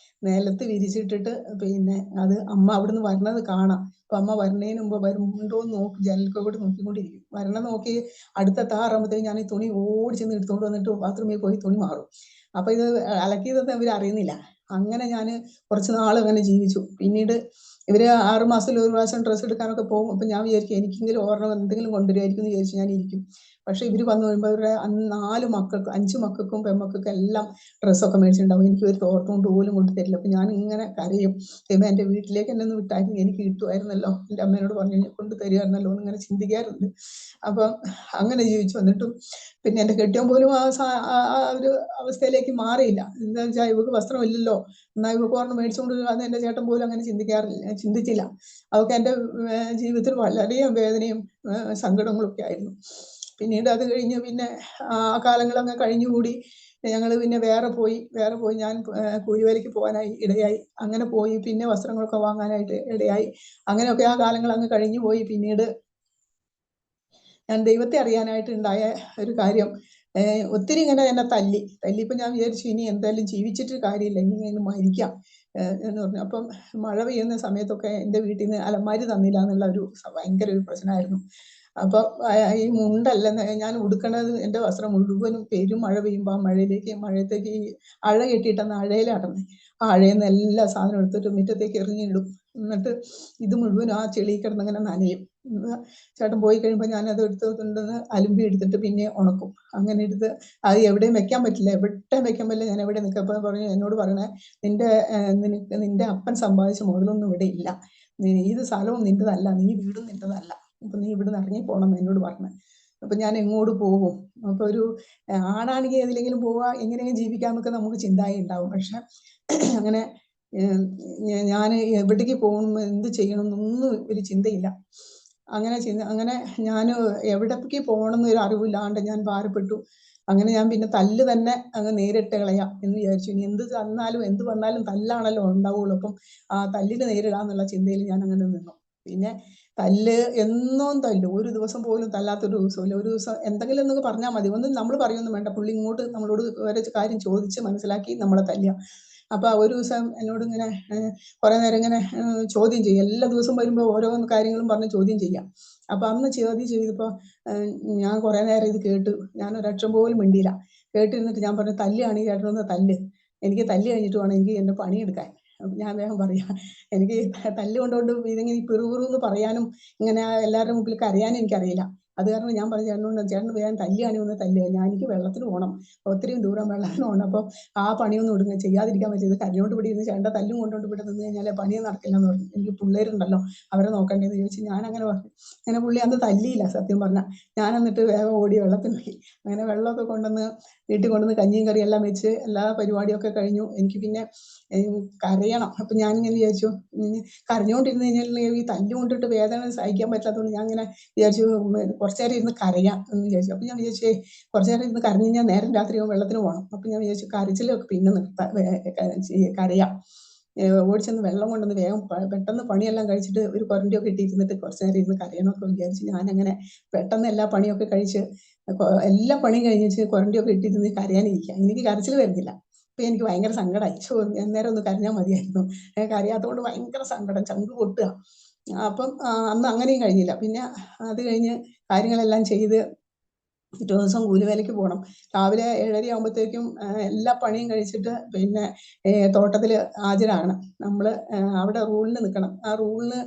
S2: നിലത്ത് വിരിച്ചിട്ടിട്ട് പിന്നെ അത് അമ്മ അവിടുന്ന് വരണത് കാണാം. അപ്പൊ അമ്മ വരണേന് മുമ്പ് വരുന്നുണ്ടോ എന്ന് നോക്കി ജനലിൽ നോക്കിക്കൊണ്ടിരിക്കും. വരണം നോക്കി അടുത്ത താറാകുമ്പോഴത്തേക്ക് ഞാൻ ഈ തുണി ഓടിച്ചെന്ന് എടുത്തുകൊണ്ട് വന്നിട്ട് ബാത്റൂമിൽ പോയി തുണി മാറും. അപ്പൊ ഇത് അലക്കിയതൊന്നും ഇവർ അറിയുന്നില്ല. അങ്ങനെ ഞാൻ കുറച്ച് നാൾ അങ്ങനെ ജീവിച്ചു. പിന്നീട് ഇവര് 6 മാസത്തിൽ ഒരു പ്രാവശ്യം ഡ്രസ്സ് എടുക്കാനൊക്കെ പോകും. അപ്പൊ ഞാൻ വിചാരിക്കും എനിക്കെങ്കിലും ഓർണം എന്തെങ്കിലും കൊണ്ടുവരുമായിരിക്കും എന്ന് വിചാരിച്ച് ഞാൻ ഇരിക്കും. പക്ഷെ ഇവര് വന്നു കഴിയുമ്പോൾ ഇവരുടെ 5 മക്കൾക്കും പെൺമക്കൾക്കും എല്ലാം ഡ്രസ്സൊക്കെ മേടിച്ചിട്ടുണ്ടാവും. എനിക്ക് ഒരു തോർത്തുകൊണ്ട് പോലും കൊണ്ടു തരില്ല. അപ്പൊ ഞാൻ ഇങ്ങനെ കരയും, ദൈവമേ എൻ്റെ വീട്ടിലേക്ക് എന്നെ ഒന്ന് വിട്ടായിരുന്നു, എനിക്ക് കിട്ടുമായിരുന്നല്ലോ, എൻ്റെ അമ്മേനോട് പറഞ്ഞു കൊണ്ട് തരുമായിരുന്നല്ലോ എന്ന് ഇങ്ങനെ ചിന്തിക്കാറുണ്ട്. അപ്പം അങ്ങനെ ജീവിച്ചു വന്നിട്ടും പിന്നെ എൻ്റെ കെട്ടിയവൻ പോലും ആ ഒരു അവസ്ഥയിലേക്ക് മാറിയില്ല. എന്താ വെച്ചാൽ ഇവക്ക് വസ്ത്രമില്ലല്ലോ, എന്നാൽ ഇവക്ക് ഓർമ്മ മേടിച്ചുകൊണ്ട് അത് എൻ്റെ ചേട്ടൻ പോലും അങ്ങനെ ചിന്തിച്ചില്ല. അതൊക്കെ എൻ്റെ ജീവിതത്തിൽ വളരെയും വേദനയും സങ്കടങ്ങളും ഒക്കെ ആയിരുന്നു. പിന്നീട് അത് കഴിഞ്ഞ് പിന്നെ ആ കാലങ്ങളങ്ങ് കഴിഞ്ഞുകൂടി. ഞങ്ങൾ പിന്നെ വേറെ പോയി ഞാൻ കൂലിവേലയ്ക്ക് പോകാനായി ഇടയായി. അങ്ങനെ പോയി പിന്നെ വസ്ത്രങ്ങളൊക്കെ വാങ്ങാനായിട്ട് ഇടയായി. അങ്ങനെയൊക്കെ ആ കാലങ്ങൾ അങ്ങ് കഴിഞ്ഞു പോയി. പിന്നീട് ഞാൻ ദൈവത്തെ അറിയാനായിട്ട് ഉണ്ടായ ഒരു കാര്യം, ഒത്തിരി ഇങ്ങനെ എന്നെ തല്ലിയപ്പോൾ ഞാൻ വിചാരിച്ചു ഇനി എന്തായാലും ജീവിച്ചിട്ട് കാര്യമില്ല, ഇനി മരിക്കാം എന്ന് പറഞ്ഞു. അപ്പം മഴ പെയ്യുന്ന സമയത്തൊക്കെ എൻ്റെ വീട്ടിൽ നിന്ന് അലമാരി തന്നില്ല എന്നുള്ള ഒരു ഭയങ്കര ഒരു പ്രശ്നമായിരുന്നു. അപ്പൊ ഈ മുണ്ടല്ല ഞാൻ ഉടുക്കണത്, എൻ്റെ വസ്ത്രം മുഴുവനും പെരും മഴ പെയ്യുമ്പോൾ ആ മഴയത്തേക്ക് ഈ അഴ കെട്ടിയിട്ടെന്ന് അഴയിലാടുന്നത്. ആ അഴയെന്ന് എല്ലാ സാധനവും എടുത്തിട്ട് മുറ്റത്തേക്ക് എറിഞ്ഞിടും. എന്നിട്ട് ഇത് മുഴുവനും ആ ചെളി കിടന്നങ്ങനെ നനയും. ചേട്ടൻ പോയി കഴിയുമ്പോൾ ഞാനത് എടുത്തുകൊണ്ടുവന്ന് അലുമ്പി എടുത്തിട്ട് പിന്നെ ഉണക്കും. അങ്ങനെ എടുത്ത് അത് എവിടെയും വെക്കാൻ പറ്റില്ല, എവിടെയും വെക്കാൻ പറ്റില്ല. ഞാൻ എവിടെ നിൽക്കപ്പോൾ പറഞ്ഞു, എന്നോട് പറയണേ, നിന്റെ അപ്പൻ സമ്പാദിച്ച മുതലൊന്നും ഇവിടെ ഇല്ല, ഇത് സ്ഥലവും നിൻ്റെതല്ല, നീ വീടും നിൻ്റെതല്ല, അപ്പൊ നീ ഇവിടുന്ന് ഇറങ്ങിപ്പോണം എന്നോട് പറഞ്ഞു. അപ്പൊ ഞാൻ എങ്ങോട്ട് പോകും? അപ്പൊ ഒരു ആണാണെങ്കിൽ ഏതിലെങ്കിലും പോവാ, എങ്ങനെയെങ്കിലും ജീവിക്കാമെന്നൊക്കെ നമുക്ക് ചിന്തായി ഉണ്ടാവും. പക്ഷെ അങ്ങനെ ഞാൻ എവിടേക്ക് പോകണം, എന്ത് ചെയ്യണം എന്നൊന്നും ഒരു ചിന്തയില്ല. അങ്ങനെ ഞാൻ എവിടേക്ക് പോകണം എന്നൊരു അറിവില്ലാണ്ട് ഞാൻ ഭാരപ്പെട്ടു. അങ്ങനെ ഞാൻ പിന്നെ തല്ല് തന്നെ അങ്ങ് നേരിട്ട് കളയാം എന്ന് വിചാരിച്ചു. ഇനി എന്ത് തന്നാലും എന്ത് വന്നാലും തല്ലാണല്ലോ ഉണ്ടാവുള്ളൂ. അപ്പം ആ തല്ലിന് നേരിടാന്നുള്ള ചിന്തയിൽ ഞാൻ അങ്ങനെ നിന്നു. പിന്നെ തല്ല് എന്നും തല്ലും, ഒരു ദിവസം പോലും തല്ലാത്തൊരു ദിവസമില്ല. ഒരു ദിവസം എന്തെങ്കിലും എന്നൊക്കെ പറഞ്ഞാൽ മതി, ഒന്നും നമ്മൾ പറയൊന്നും വേണ്ട, പുള്ളി ഇങ്ങോട്ട് നമ്മളോട് ഓരോ കാര്യം ചോദിച്ച് മനസ്സിലാക്കി നമ്മളെ തല്ലുക. അപ്പൊ ഒരു ദിവസം എന്നോട് ഇങ്ങനെ കുറെ നേരം ഇങ്ങനെ ചോദ്യം ചെയ്യും, എല്ലാ ദിവസവും വരുമ്പോൾ ഓരോ കാര്യങ്ങളും പറഞ്ഞ് ചോദ്യം ചെയ്യാം. അപ്പൊ അന്ന് ചോദ്യം ചെയ്തപ്പോൾ ഞാൻ കുറെ നേരം ഇത് കേട്ടു, ഞാൻ ഒരക്ഷരം പോലും മിണ്ടിയില്ല. കേട്ടിരുന്നിട്ട് ഞാൻ പറഞ്ഞു, തല്ലുകയാണെങ്കിൽ ചേട്ടനൊന്ന് തല്ല്, എനിക്ക് തല്ല് കഴിഞ്ഞിട്ട് വേണം എനിക്ക് എന്നെ പണിയെടുക്കാൻ. ഞാൻ വേഗം പറയാം, എനിക്ക് തല്ല് കൊണ്ടുകൊണ്ട് ഇതെങ്ങനെ പിറുപിറുന്ന് പറയാനും ഇങ്ങനെ എല്ലാവരുടെ മുമ്പിൽ കരയാനും എനിക്കറിയില്ല. അത് കാരണം ഞാൻ പറഞ്ഞു, ചേട്ടന് വേഗം തല്ലുകയാണെങ്കിൽ ഒന്ന് തല്ലുക, ഞാൻ എനിക്ക് വെള്ളത്തിന് പോകണം, ഒത്തിരിയും ദൂരം വെള്ളത്തിന് പോകണം. അപ്പോൾ ആ പണിയൊന്നും ഒടുങ്ങ ചെയ്യാതിരിക്കാൻ പറ്റിയത്, കരഞ്ഞോണ്ട് ഇവിടെ ഇരുന്ന് ചേട്ടൻ്റെ തല്ലും കൊണ്ടുകൊണ്ട് ഇവിടെ നിന്ന് കഴിഞ്ഞാൽ പണിയും നടക്കില്ലെന്ന് പറഞ്ഞു. എനിക്ക് പിള്ളേരുണ്ടല്ലോ, അവരെ നോക്കേണ്ടതെന്ന് ചോദിച്ചു. ഞാൻ അങ്ങനെ പറഞ്ഞു. അങ്ങനെ പുള്ളി അന്ന് തല്ലിയില്ല സത്യം പറഞ്ഞാൽ. ഞാൻ എന്നിട്ട് വേഗം ഓടി വെള്ളത്തിന് പോയി. അങ്ങനെ വെള്ളമൊക്കെ കൊണ്ടുവന്ന് വീട്ടിൽ കൊണ്ടുവന്ന് കഞ്ഞിയും കറിയും എല്ലാം വെച്ച് എല്ലാ പരിപാടിയൊക്കെ കഴിഞ്ഞു. എനിക്ക് പിന്നെ കരയണം. അപ്പൊ ഞാനിങ്ങനെ വിചാരിച്ചു, കരഞ്ഞുകൊണ്ടിരുന്ന് കഴിഞ്ഞാൽ ഈ തല്ല് കൊണ്ടിട്ട് വേദന സഹിക്കാൻ പറ്റാത്തതുകൊണ്ട് ഞാൻ ഇങ്ങനെ വിചാരിച്ചു കുറച്ചു നേരം ഇരുന്ന് കരയാം എന്ന് വിചാരിച്ചു. അപ്പൊ ഞാൻ വിചാരിച്ചേ കുറച്ചു നേരം ഇരുന്ന് കരഞ്ഞു കഴിഞ്ഞാൽ നേരം രാത്രി വെള്ളത്തിന് പോകണം. അപ്പൊ ഞാൻ വിചാരിച്ചു കരച്ചിലൊക്കെ പിന്നെ കരയാം, ഓടിച്ചെന്ന് വെള്ളം കൊണ്ടുവന്ന് വേഗം പെട്ടെന്ന് പണിയെല്ലാം കഴിച്ചിട്ട് ഒരു കൊരണ്ടിയൊക്കെ ഇട്ടിരുന്നിട്ട് കുറച്ചു നേരം ഇരുന്ന് കരയണമൊക്കെ വിചാരിച്ചു. ഞാനങ്ങനെ പെട്ടെന്ന് എല്ലാ പണിയൊക്കെ കഴിച്ച് എല്ലാ പണിയും കഴിഞ്ഞിട്ട് കൊരണ്ടിയൊക്കെ ഇട്ടിരുന്ന് കരയാനിരിക്കുക. എനിക്ക് കരച്ചിൽ വരുന്നില്ല. അപ്പൊ എനിക്ക് ഭയങ്കര സങ്കടമായി. നേരം ഒന്ന് കരഞ്ഞാൽ മതിയായിരുന്നു, കരയാത്തതുകൊണ്ട് ഭയങ്കര സങ്കടം, ചങ്ക് പൊട്ടുക. അപ്പം അന്ന് അങ്ങനെയും കഴിഞ്ഞില്ല. പിന്നെ അത് കഴിഞ്ഞ് കാര്യങ്ങളെല്ലാം ചെയ്ത് പിറ്റേ ദിവസം കൂലിവേലയ്ക്ക് പോകണം. രാവിലെ 7:30 ആകുമ്പോഴത്തേക്കും എല്ലാ പണിയും കഴിച്ചിട്ട് പിന്നെ തോട്ടത്തിൽ ഹാജരാകണം. നമ്മൾ അവിടെ റൂളിന് നിൽക്കണം. ആ റൂളിന്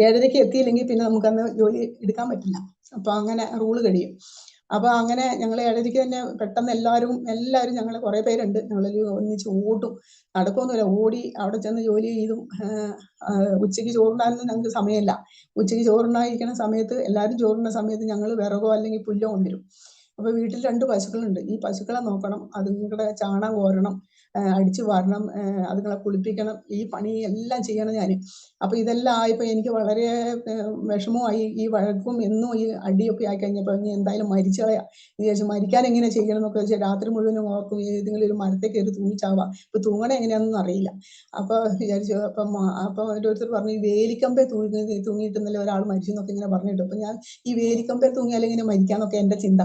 S2: 7:30 എത്തിയില്ലെങ്കിൽ പിന്നെ നമുക്കന്ന് ജോലി എടുക്കാൻ പറ്റില്ല. അപ്പൊ അങ്ങനെ റൂള് കഴിയും. അപ്പൊ അങ്ങനെ ഞങ്ങൾ 7:30 തന്നെ പെട്ടെന്ന് എല്ലാവരും ഞങ്ങൾ കുറെ പേരുണ്ട്, ഞങ്ങളിൽ ഒന്നിച്ച് ഓടും, നടക്കൊന്നുമില്ല, ഓടി അവിടെ ചെന്ന് ജോലി ചെയ്തും. ഉച്ചയ്ക്ക് ചോറുണ്ടാകാനൊന്നും ഞങ്ങൾക്ക് സമയമില്ല. ഉച്ചയ്ക്ക് ചോറുണ്ടായിരിക്കുന്ന സമയത്ത് എല്ലാവരും ചോറുണ്ട സമയത്ത് ഞങ്ങൾ വിറകോ അല്ലെങ്കിൽ പുല്ലോ കൊണ്ടുവരും. അപ്പൊ വീട്ടിൽ 2 പശുക്കളുണ്ട്. ഈ പശുക്കളെ നോക്കണം, അതുങ്ങളുടെ ചാണകം കോരണം, അടിച്ചു വാരണം, അതുങ്ങളെ കുളിപ്പിക്കണം, ഈ പണി എല്ലാം ചെയ്യണം ഞാൻ. അപ്പോൾ ഇതെല്ലാം ആയപ്പോൾ എനിക്ക് വളരെ വിഷമമായി. ഈ വഴക്കും എന്നും ഈ അടിയൊക്കെ ആയി കഴിഞ്ഞപ്പോൾ ഇനി എന്തായാലും മരിച്ചു കളയാം വിചാരിച്ചു. മരിക്കാൻ എങ്ങനെ ചെയ്യണം എന്നൊക്കെ വെച്ചാൽ രാത്രി മുഴുവനും ഓർക്കും ഏതെങ്കിലും ഒരു മരത്തെ കയറി തൂങ്ങിച്ചാവാം. ഇപ്പോൾ തൂങ്ങണേ എങ്ങനെയാണെന്നൊന്നും അറിയില്ല. അപ്പോൾ വിചാരിച്ചു. അപ്പം ഓരോരുത്തർ പറഞ്ഞു ഈ വേലിക്കമ്പേ തൂങ്ങിയിട്ട് ഇന്നലെ ഒരാൾ മരിച്ചു എന്നൊക്കെ ഇങ്ങനെ പറഞ്ഞിട്ടു. അപ്പം ഞാൻ ഈ വേലിക്കമ്പേ തൂങ്ങിയാൽ ഇങ്ങനെ മരിക്കാന്നൊക്കെ എൻ്റെ ചിന്ത.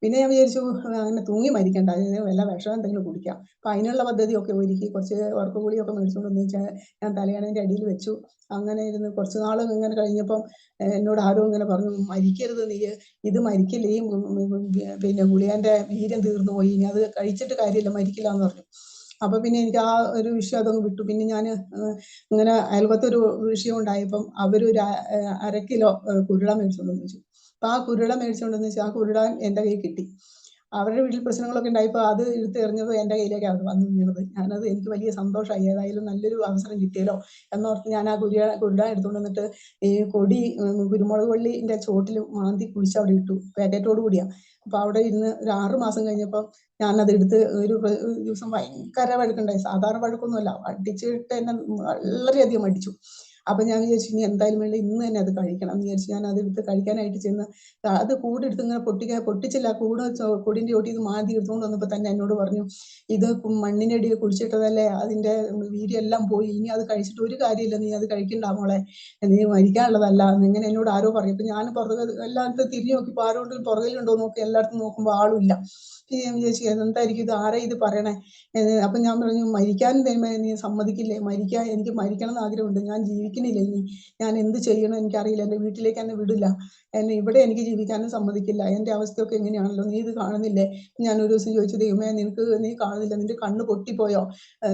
S2: പിന്നെ ഞാൻ വിചാരിച്ചു അങ്ങനെ തൂങ്ങി മരിക്കണ്ട, അതിന് വല്ല വിഷം എന്തെങ്കിലും കുടിക്കാം. അപ്പം അതിനുള്ള പദ്ധതിയൊക്കെ ഒരുക്കി കുറച്ച് ഉറക്കഗുളിയൊക്കെ മേടിച്ചുകൊണ്ട് വന്ന് വെച്ചാൽ ഞാൻ തലയണേൻ്റെ അടിയിൽ വെച്ചു. അങ്ങനെ ഇരുന്ന് കുറച്ച് നാൾ ഇങ്ങനെ കഴിഞ്ഞപ്പം എന്നോട് ആരോ ഇങ്ങനെ പറഞ്ഞു, മരിക്കരുത് നീ, ഇത് മരിക്കില്ല, ഈ പിന്നെ ഗുളികേൻ്റെ വീര്യം തീർന്നു പോയി, ഇനി അത് കഴിച്ചിട്ട് കാര്യമില്ല, മരിക്കില്ല എന്ന് പറഞ്ഞു. അപ്പൊ പിന്നെ എനിക്ക് ആ ഒരു വിഷയം അതങ്ങ് വിട്ടു. പിന്നെ ഞാൻ ഇങ്ങനെ അയൽപത്തൊരു വിഷയം ഉണ്ടായപ്പം അവരൊരു 1/2 കിലോ കുരുള മേടിച്ചുകൊണ്ടെന്ന് വെച്ചു. അപ്പൊ ആ കുരുള മേടിച്ചുകൊണ്ടെന്ന് വെച്ചാൽ ആ കുരുള എൻ്റെ കയ്യിൽ കിട്ടി. അവരുടെ വീട്ടിൽ പ്രശ്നങ്ങളൊക്കെ ഉണ്ടായപ്പോൾ അത് എടുത്ത് എറിഞ്ഞത് എൻ്റെ കയ്യിലേക്കാണ് അത് വന്ന് വീണത്. ഞാനത് എനിക്ക് വലിയ സന്തോഷമായി. ഏതായാലും നല്ലൊരു അവസരം കിട്ടിയല്ലോ എന്നോർത്ത് ഞാൻ ആ കുരുട എടുത്തുകൊണ്ട് വന്നിട്ട് ഈ കൊടി കുരുമുളക് വള്ളിൻ്റെ ചോട്ടിൽ മാന്തി കുഴിച്ച് അവിടെ ഇട്ടു, പാക്കറ്റോട് കൂടിയാ. അപ്പോൾ അവിടെ ഇരുന്ന് ഒരു 6 മാസം കഴിഞ്ഞപ്പോൾ ഞാനത് എടുത്ത് ഒരു ദിവസം ഭയങ്കര വഴക്കുണ്ടായി. സാധാരണ വഴക്കൊന്നുമല്ല, അടിച്ചിട്ട് എന്നെ വളരെയധികം അടിച്ചു. അപ്പം ഞാൻ വിചാരിച്ചു ഇനി എന്തായാലും വേണ്ട, ഇന്ന് തന്നെ അത് കഴിക്കണം എന്ന് വിചാരിച്ചു. ഞാൻ അതെടുത്ത് കഴിക്കാനായിട്ട് ചെന്ന് അത് കൂടെടുത്ത് ഇങ്ങനെ പൊട്ടിച്ചില്ല, കൊടിൻ്റെ ചോട്ടി ഇത് മാന്തി എടുത്തുകൊണ്ട് വന്നപ്പോൾ തന്നെ എന്നോട് പറഞ്ഞു, ഇത് മണ്ണിൻ്റെ അടിയിൽ കുഴിച്ചിട്ടതല്ലേ, അതിൻ്റെ വീര്യമെല്ലാം പോയി, ഇനി അത് കഴിച്ചിട്ട് ഒരു കാര്യമില്ല, നീ അത് കഴിക്കണ്ട മോളെ, നീ മരിക്കാനുള്ളതല്ല എന്നിങ്ങനെ എന്നോട് ആരോ പറയും. അപ്പം ഞാൻ പുറകെ എല്ലായിടത്തും തിരിഞ്ഞു നോക്കിയപ്പോൾ ആരോടും പുറകിലുണ്ടോ നോക്കി എല്ലായിടത്തും നോക്കുമ്പോൾ ആളുമില്ല. ഞാൻ വിചാരിച്ചു എന്തായിരിക്കും ഇത്, ആരാ ഇത് പറയണേ. അപ്പം ഞാൻ പറഞ്ഞു, മരിക്കാനും തരുമ്പോൾ നീ സമ്മതിക്കില്ലേ, എനിക്ക് മരിക്കണം എന്ന് ആഗ്രഹമുണ്ട്, ഞാൻ ജീവിക്കണില്ല, ഇനി ഞാൻ എന്ത് ചെയ്യണം എനിക്കറിയില്ല, എൻ്റെ വീട്ടിലേക്ക് എന്നെ വിടില്ല, എന്നെ ഇവിടെ എനിക്ക് ജീവിക്കാനും സമ്മതിക്കില്ല, എൻ്റെ അവസ്ഥയൊക്കെ എങ്ങനെയാണല്ലോ, നീ ഇത് കാണുന്നില്ലേ. ഞാനൊരു ദിവസം ചോദിച്ചു, ദൈവമേ നീ കാണുന്നില്ല, നിന്റെ കണ്ണ് പൊട്ടിപ്പോയോ,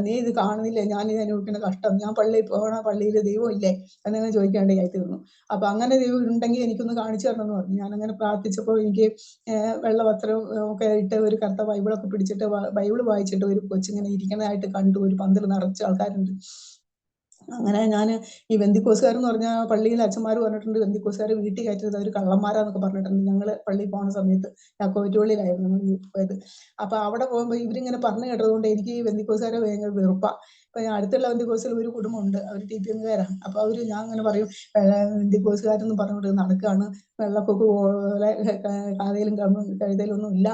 S2: നീ ഇത് കാണുന്നില്ലേ, ഞാൻ ഇത് അനുഭവിക്കുന്ന കഷ്ടം, ഞാൻ പള്ളിയിൽ പോകണ, പള്ളിയിൽ ദൈവം ഇല്ലേ എന്നങ്ങനെ ചോദിക്കാണ്ടായി തീർന്നു. അപ്പം അങ്ങനെ ദൈവം ഉണ്ടെങ്കിൽ എനിക്കൊന്ന് കാണിച്ചു തരണം എന്ന് പറഞ്ഞു. ഞാനങ്ങനെ പ്രാർത്ഥിച്ചപ്പോൾ എനിക്ക് വെള്ള വസ്ത്രം ഒക്കെ ഇട്ട് ഒരു കറുത്ത ബൈബിളൊക്കെ പിടിച്ചിട്ട് ബൈബിൾ വായിച്ചിട്ട് ഒരു കൊച്ചിങ്ങനെ ഇരിക്കുന്നതായിട്ട് കണ്ടു. ഒരു പന്തൽ നിറച്ച ആൾക്കാരുണ്ട്. അങ്ങനെ ഞാൻ ഈ ബന്ധിക്കോസുകാരെന്ന് പറഞ്ഞാൽ പള്ളിയിൽ അച്ഛന്മാർ പറഞ്ഞിട്ടുണ്ട്, ബന്ധിക്കോസുകാർ വീട്ടിൽ കയറ്റരുത്, അവർ കള്ളന്മാരാന്നൊക്കെ പറഞ്ഞിട്ടുണ്ട്. ഞങ്ങൾ പള്ളിയിൽ പോകുന്ന സമയത്ത് കോവിറ്റുപള്ളിയിലായിരുന്നു ഞങ്ങൾ പോയത്. അപ്പോൾ അവിടെ പോകുമ്പോൾ ഇവരിങ്ങനെ പറഞ്ഞു കേട്ടതുകൊണ്ട് എനിക്ക് ഈ ബന്ധിക്കോസുകാരെ ഭയങ്കര വെറുപ്പാണ്. അപ്പോൾ അടുത്തുള്ള ബന്ധിക്കോസിൽ ഒരു കുടുംബമുണ്ട്, അവർ TPMകാരാണ്. അപ്പോൾ ഞാൻ അങ്ങനെ പറയും, ബന്ധിക്കോസുകാരെന്ന് പറഞ്ഞുകൊണ്ട് നടക്കുകയാണ്, വെള്ളക്കൊക്കെ പോലെ കാതയിലും കഴുതയിലൊന്നും ഇല്ല,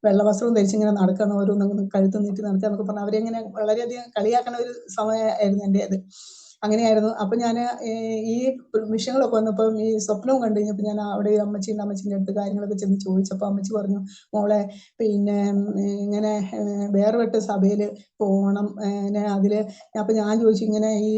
S2: വെള്ള വസ്ത്രവും ധരിച്ചിങ്ങനെ നടക്കണം, ഓരോന്നും കഴുത്ത് നീട്ടി നടക്കുക എന്നൊക്കെ പറഞ്ഞാൽ അവരെങ്ങനെ വളരെയധികം കളിയാക്കണ ഒരു സമയമായിരുന്നു എൻ്റെ അത്. അങ്ങനെയായിരുന്നു. അപ്പം ഞാൻ ഈ വിഷയങ്ങളൊക്കെ വന്നപ്പോൾ ഈ സ്വപ്നവും കണ്ടു കഴിഞ്ഞപ്പോൾ ഞാൻ അവിടെ അമ്മച്ചീൻ്റെ അടുത്ത് കാര്യങ്ങളൊക്കെ ചെന്ന് ചോദിച്ചപ്പോൾ അമ്മച്ചി പറഞ്ഞു, മോളെ പിന്നെ ഇങ്ങനെ വേർപെട്ട സഭയിൽ പോകണം, അതിൽ. അപ്പം ഞാൻ ചോദിച്ചു, ഇങ്ങനെ ഈ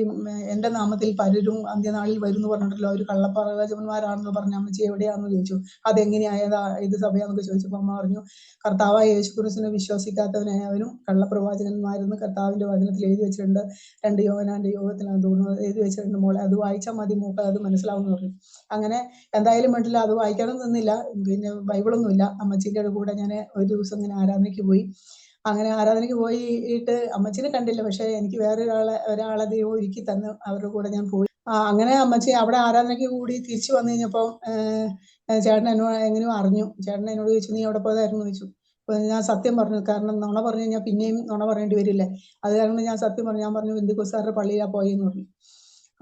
S2: എൻ്റെ നാമത്തിൽ പലരും അന്ത്യനാളിൽ വരും എന്ന് പറഞ്ഞിട്ടല്ലോ, അവർ കള്ളപ്രവാചകന്മാരാണെന്ന് പറഞ്ഞ അമ്മച്ചി എവിടെയാണെന്ന് ചോദിച്ചു. അതെങ്ങനെയായതാ ഇത് സഭയാന്നൊക്കെ ചോദിച്ചപ്പോൾ അമ്മ പറഞ്ഞു, കർത്താവായ യേശുക്രിസ്തുവിനെ വിശ്വസിക്കാത്തവനായവനും കള്ളപ്രവാചകന്മാരെന്ന് കർത്താവിൻ്റെ വചനത്തിൽ എഴുതി വെച്ചിട്ടുണ്ട്, 2 യോഹന്നാന്റെ യോഗത്തിലാണ് തോന്നുന്നത് എഴുതി വെച്ചിട്ടുണ്ട് മോളെ, അത് വായിച്ചാൽ മതി, മോൾക്ക് അത് മനസ്സിലാവുമെന്ന് പറഞ്ഞു. അങ്ങനെ എന്തായാലും വേണ്ടില്ല, അത് വായിക്കാനും നിന്നില്ല. പിന്നെ ബൈബിളൊന്നുമില്ല. അമ്മച്ചീൻ്റെ കൂടെ ഞാൻ ഒരു ദിവസം ഇങ്ങനെ ആരാധനയ്ക്ക് പോയി. അങ്ങനെ ആരാധനയ്ക്ക് പോയിട്ട് അമ്മച്ചീനെ കണ്ടില്ല, പക്ഷേ എനിക്ക് ഒരാളെ ദൈവം ഒരുക്കി തന്നു, അവരുടെ കൂടെ ഞാൻ പോയി. അങ്ങനെ അമ്മച്ചി അവിടെ ആരാധനയ്ക്ക് കൂടി തിരിച്ചു വന്നു കഴിഞ്ഞപ്പോൾ ചേട്ടൻ എന്നോട് എങ്ങനെയോ അറിഞ്ഞു. ചേട്ടൻ എന്നോട് ചോദിച്ചു, നീ എവിടെ പോയതായിരുന്നു ചോദിച്ചു. അപ്പോൾ ഞാൻ സത്യം പറഞ്ഞു, കാരണം നുണ പറഞ്ഞു കഴിഞ്ഞാൽ പിന്നെയും നുണ പറയേണ്ടി വരില്ലേ, അത് കാരണം ഞാൻ സത്യം പറഞ്ഞു. ഞാൻ പറഞ്ഞു ബന്ധിക്കോസുകാരുടെ പള്ളിയിലാണ് പോയെന്ന് പറഞ്ഞു.